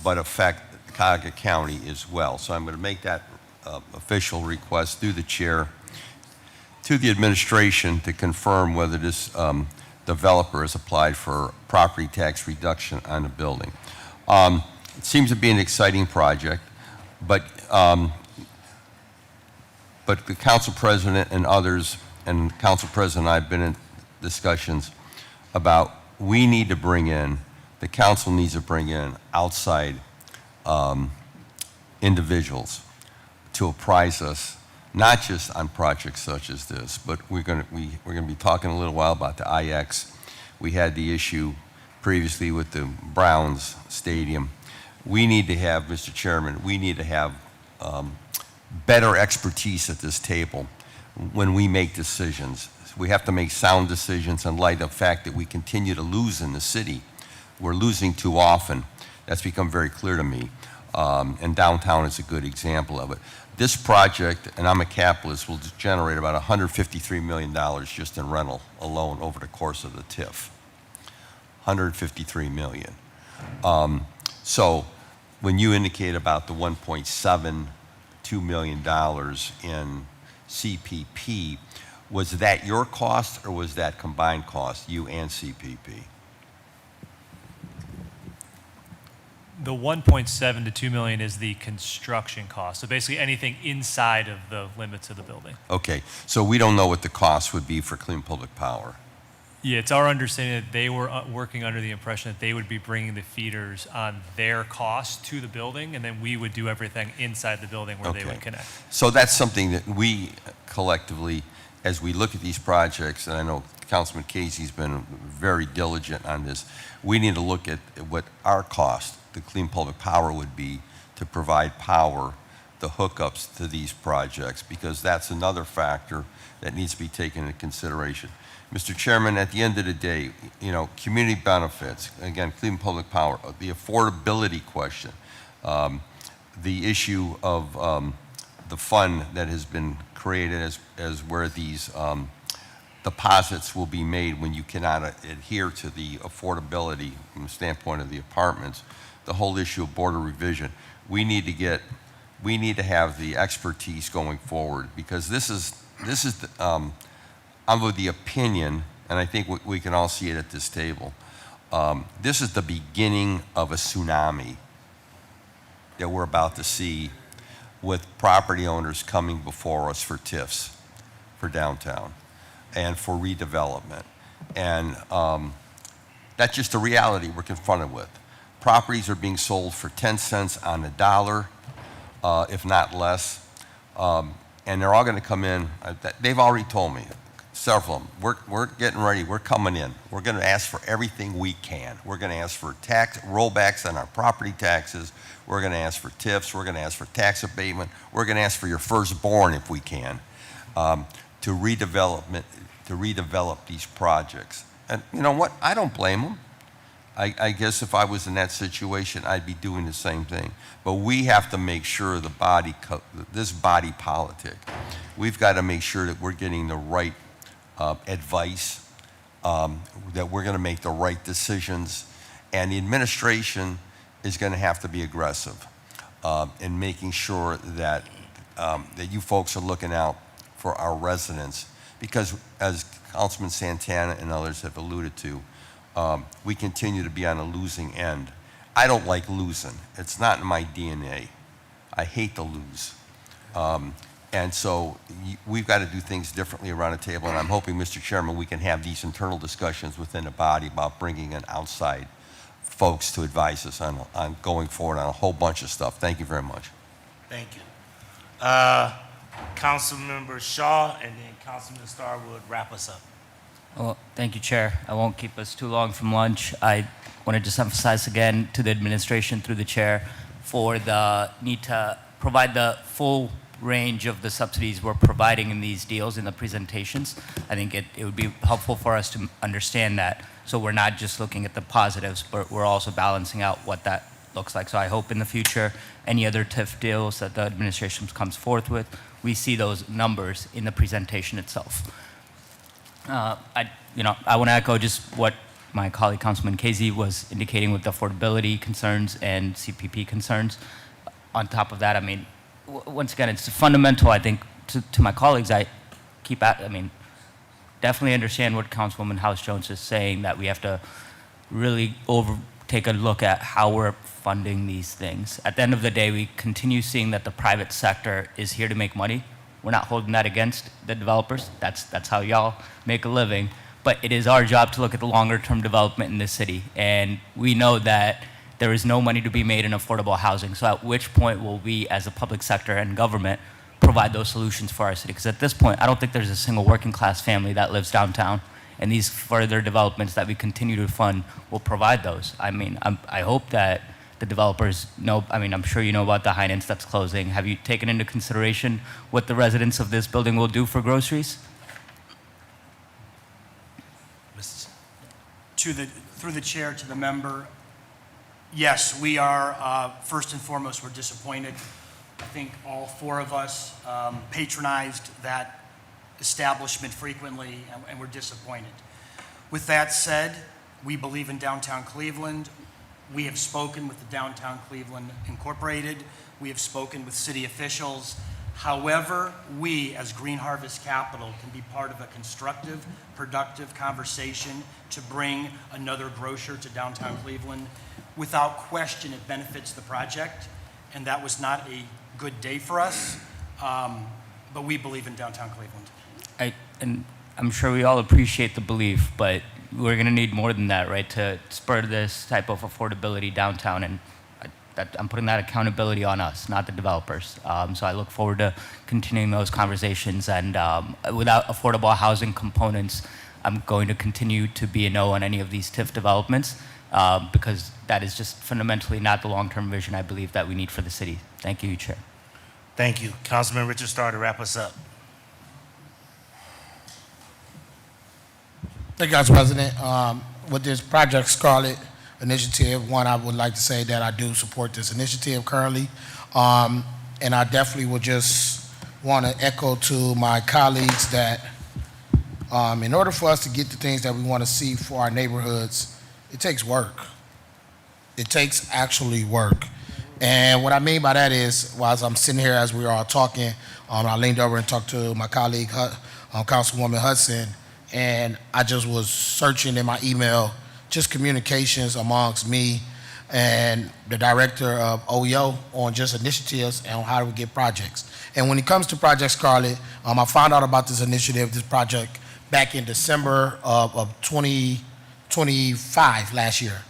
but affect Cuyahoga County as well. So I'm going to make that official request through the chair to the administration to confirm whether this developer has applied for property tax reduction on the building. It seems to be an exciting project, but the council president and others, and council president and I have been in discussions about the council needs to bring in outside individuals to apprise us, not just on projects such as this, but we're going to be talking a little while about the IX. We had the issue previously with the Browns Stadium. We need to have, Mr. Chairman, we need to have better expertise at this table when we make decisions. We have to make sound decisions in light of the fact that we continue to lose in the city. We're losing too often. That's become very clear to me. And downtown is a good example of it. This project, and I'm a capitalist, will generate about $153 million just in rental alone over the course of the TIF. $153 million. So when you indicate about the $1.72 million in CPP, was that your cost or was that combined cost, you and CPP? The 1.7 to 2 million is the construction cost. So basically anything inside of the limits of the building. Okay, so we don't know what the cost would be for Clean Public Power. Yeah, it's our understanding that they were working under the impression that they would be bringing the feeders on their cost to the building, and then we would do everything inside the building where they would connect. So that's something that we collectively, as we look at these projects, and I know Councilman Casey's been very diligent on this, we need to look at what our cost, the Clean Public Power, would be to provide power, the hookups to these projects, because that's another factor that needs to be taken into consideration. Mr. Chairman, at the end of the day, community benefits, again, Clean Public Power, the affordability question, the issue of the fund that has been created as where these deposits will be made when you cannot adhere to the affordability from the standpoint of the apartments, the whole issue of Board of Revision. We need to have the expertise going forward, because this is I'm of the opinion, and I think we can all see it at this table, this is the beginning of a tsunami that we're about to see with property owners coming before us for TIFs, for downtown, and for redevelopment. And that's just a reality we're confronted with. Properties are being sold for 10 cents on the dollar, if not less. And they're all going to come in. They've already told me, several of them. We're getting ready. We're coming in. We're going to ask for everything we can. We're going to ask for tax rollbacks on our property taxes. We're going to ask for TIFs. We're going to ask for tax abatement. We're going to ask for your firstborn if we can, to redevelop these projects. And you know what? I don't blame them. I guess if I was in that situation, I'd be doing the same thing. But we have to make sure this body politic, we've got to make sure that we're getting the right advice, that we're going to make the right decisions, and the administration is going to have to be aggressive in making sure that that you folks are looking out for our residents, because as Councilman Santana and others have alluded to, we continue to be on a losing end. I don't like losing. It's not in my DNA. I hate to lose. And so we've got to do things differently around the table, and I'm hoping, Mr. Chairman, we can have these internal discussions within the body about bringing in outside folks to advise us on going forward on a whole bunch of stuff. Thank you very much. Thank you. Councilmember Shaw, and then Councilman Starr would wrap us up. Well, thank you, Chair. I won't keep us too long from lunch. I want to just emphasize again to the administration through the Chair for the need to provide the full range of the subsidies we're providing in these deals in the presentations. I think it would be helpful for us to understand that, so we're not just looking at the positives, but we're also balancing out what that looks like. So I hope in the future, any other TIF deals that the administration comes forth with, we see those numbers in the presentation itself. I want to echo just what my colleague Councilman Casey was indicating with the affordability concerns and CPP concerns. On top of that, I mean, once again, it's fundamental, I think, to my colleagues. Definitely understand what Councilwoman House Jones is saying, that we have to really take a look at how we're funding these things. At the end of the day, we continue seeing that the private sector is here to make money. We're not holding that against the developers. That's how y'all make a living. But it is our job to look at the longer term development in this city. And we know that there is no money to be made in affordable housing. So at which point will we, as a public sector and government, provide those solutions for our city? Because at this point, I don't think there's a single working class family that lives downtown. And these further developments that we continue to fund will provide those. I mean, I hope that the developers know, I'm sure you know about the Heinz that's closing. Have you taken into consideration what the residents of this building will do for groceries? Through the chair to the member, yes, we are, first and foremost, we're disappointed. I think all four of us patronized that establishment frequently, and we're disappointed. With that said, we believe in downtown Cleveland. We have spoken with the Downtown Cleveland Incorporated. We have spoken with city officials. However, we as Green Harvest Capital can be part of a constructive, productive conversation to bring another grocer to downtown Cleveland. Without question, it benefits the project, and that was not a good day for us, but we believe in downtown Cleveland. And I'm sure we all appreciate the belief, but we're going to need more than that, right, to spur this type of affordability downtown. And I'm putting that accountability on us, not the developers. So I look forward to continuing those conversations. And without affordable housing components, I'm going to continue to be a no on any of these TIF developments, because that is just fundamentally not the long-term vision I believe that we need for the city. Thank you, Chair. Thank you. Councilman Richard Starr to wrap us up. Thank you, Council President. With this Project Scarlet initiative, one, I would like to say that I do support this initiative currently. And I definitely would just want to echo to my colleagues that in order for us to get the things that we want to see for our neighborhoods, it takes work. It takes actually work. And what I mean by that is, while I'm sitting here as we were all talking, I leaned over and talked to my colleague, Councilwoman Hudson, and I just was searching in my email, just communications amongst me and the director of OEO on just initiatives and how do we get projects. And when it comes to Project Scarlet, I found out about this initiative, this project, back in December of 2025, last year.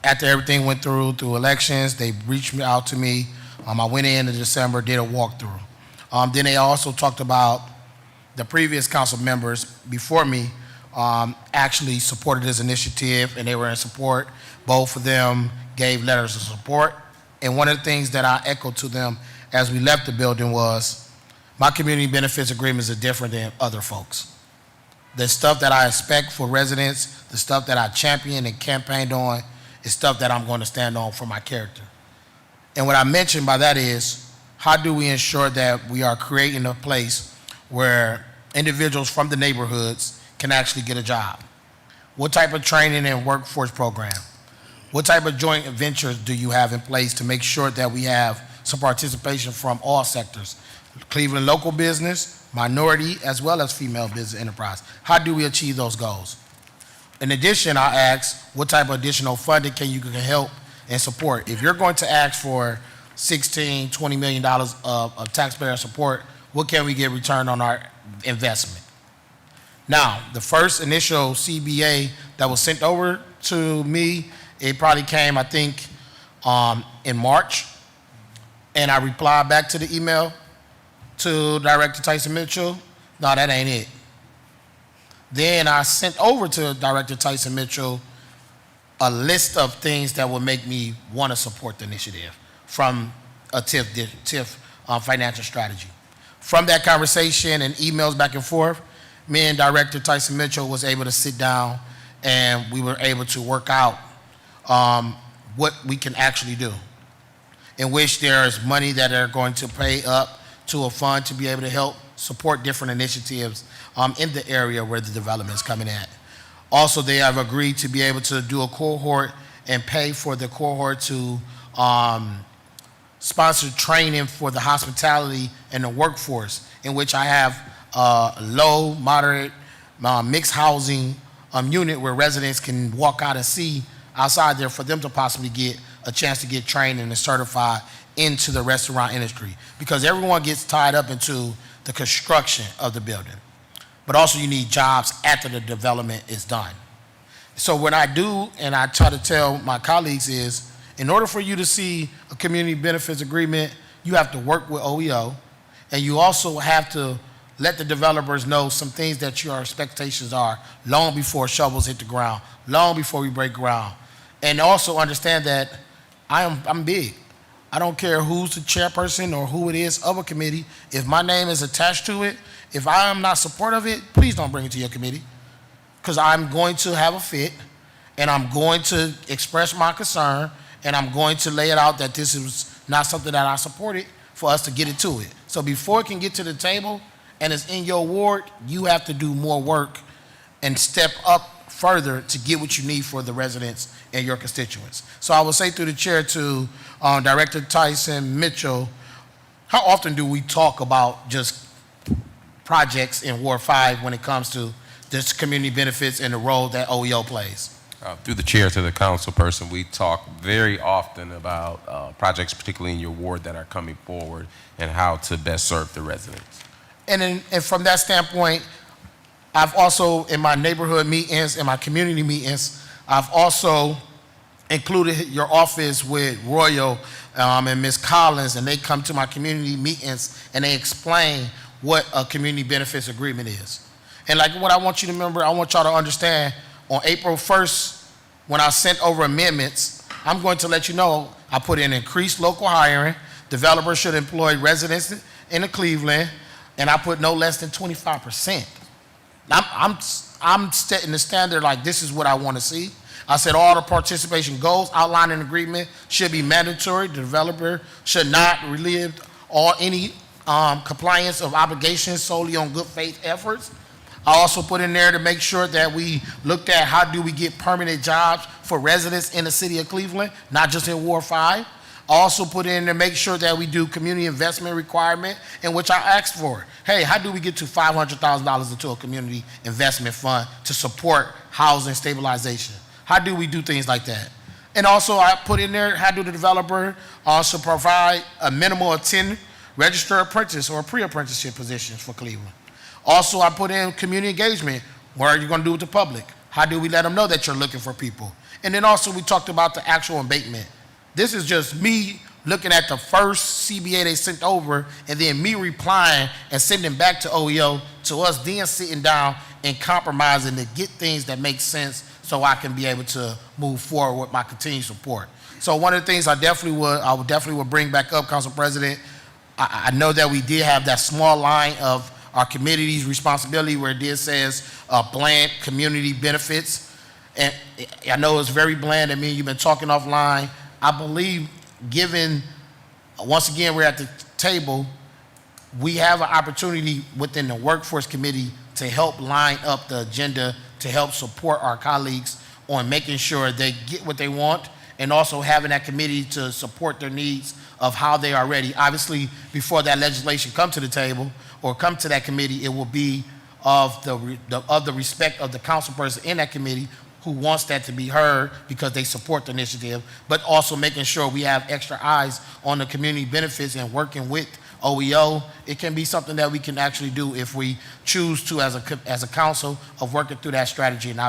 After everything went through elections, they reached out to me. I went in December, did a walkthrough. Then they also talked about the previous council members before me actually supported this initiative, and they were in support. Both of them gave letters of support. And one of the things that I echoed to them as we left the building was, my community benefits agreements are different than other folks. The stuff that I expect for residents, the stuff that I championed and campaigned on, is stuff that I'm going to stand on for my character. And what I mentioned by that is, how do we ensure that we are creating a place where individuals from the neighborhoods can actually get a job? What type of training and workforce program? What type of joint ventures do you have in place to make sure that we have some participation from all sectors? Cleveland local business, minority, as well as female business enterprise. How do we achieve those goals? In addition, I asked, what type of additional funding can you help and support? If you're going to ask for $16, $20 million of taxpayer support, what can we get return on our investment? Now, the first initial CBA that was sent over to me, it probably came, I think, in March, and I replied back to the email to Director Tyson Mitchell, no, that ain't it. Then I sent over to Director Tyson Mitchell a list of things that would make me want to support the initiative from a TIF financial strategy. From that conversation and emails back and forth, me and Director Tyson Mitchell was able to sit down and we were able to work out what we can actually do, in which there is money that are going to pay up to a fund to be able to help support different initiatives in the area where the development is coming at. Also, they have agreed to be able to do a cohort and pay for the cohort to sponsor training for the hospitality and the workforce, in which I have low, moderate, mixed housing unit where residents can walk out and see outside there for them to possibly get a chance to get trained and certified into the restaurant industry, because everyone gets tied up into the construction of the building. But also you need jobs after the development is done. So what I do, and I try to tell my colleagues, is in order for you to see a community benefits agreement, you have to work with OEO, and you also have to let the developers know some things that your expectations are long before shovels hit the ground, long before we break ground. And also understand that I'm big. I don't care who's the chairperson or who it is of a committee. If my name is attached to it, if I am not supportive of it, please don't bring it to your committee, because I'm going to have a fit and I'm going to express my concern and I'm going to lay it out that this is not something that I supported for us to get it to it. So before it can get to the table and it's in your ward, you have to do more work and step up further to get what you need for the residents and your constituents. So I will say through the chair to Director Tyson Mitchell, how often do we talk about just projects in Ward 5 when it comes to this community benefits and the role that OEO plays? Through the chair to the council person, we talk very often about projects, particularly in your ward, that are coming forward and how to best serve the residents. And from that standpoint, I've also, in my neighborhood meetings, in my community meetings, I've also included your office with Royal and Ms. Collins, and they come to my community meetings and they explain what a community benefits agreement is. And like what I want you to remember, I want y'all to understand, on April 1st, when I sent over amendments, I'm going to let you know I put in increased local hiring, developers should employ residents in the Cleveland, and I put no less than 25%. I'm setting the standard like this is what I want to see. I said all the participation goals outlined in the agreement should be mandatory. The developer should not relieve any compliance of obligations solely on good faith efforts. I also put in there to make sure that we looked at how do we get permanent jobs for residents in the city of Cleveland, not just in Ward 5. I also put in to make sure that we do community investment requirement, in which I asked for. Hey, how do we get to $500,000 into a community investment fund to support housing stabilization? How do we do things like that? And also I put in there, how do the developer also provide a minimum of 10 registered apprentice or pre-apprenticeship positions for Cleveland? Also, I put in community engagement. What are you going to do with the public? How do we let them know that you're looking for people? And then also we talked about the actual abatement. This is just me looking at the first CBA they sent over, and then me replying and sending back to OEO, to us then sitting down and compromising to get things that make sense so I can be able to move forward with my continued support. So one of the things I would definitely bring back up, Council President, I know that we did have that small line of our community's responsibility where it did says bland community benefits. And I know it's very bland. I mean, you've been talking offline. I believe given, once again, we're at the table, we have an opportunity within the Workforce Committee to help line up the agenda to help support our colleagues on making sure they get what they want, and also having that committee to support their needs of how they are ready. Obviously, before that legislation come to the table or come to that committee, it will be of the respect of the council person in that committee who wants that to be heard because they support the initiative, but also making sure we have extra eyes on the community benefits and working with OEO. It can be something that we can actually do if we choose to as a council of working through that strategy. And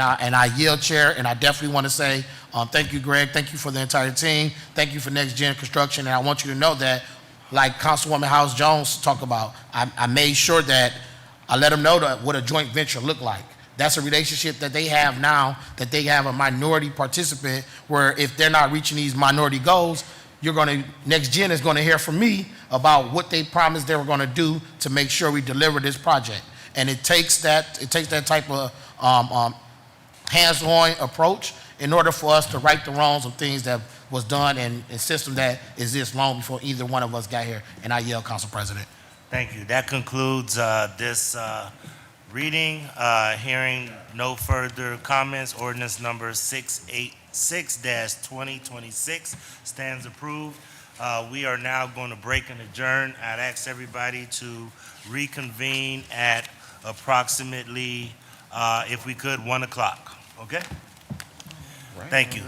I yield, Chair, and I definitely want to say thank you, Greg. Thank you for the entire team. Thank you for Next Gen Construction. And I want you to know that, like Councilwoman House Jones talked about, I made sure that I let them know what a joint venture looked like. That's a relationship that they have now, that they have a minority participant where if they're not reaching these minority goals, Next Gen is going to hear from me about what they promised they were going to do to make sure we deliver this project. And it takes that type of hands-on approach in order for us to right the wrongs of things that was done and a system that exists long before either one of us got here. And I yield, Council President. Thank you. That concludes this reading. Hearing no further comments, ordinance number 686-2026 stands approved. We are now going to break and adjourn. I'd ask everybody to reconvene at approximately, if we could, 1 o'clock. Okay? Thank you.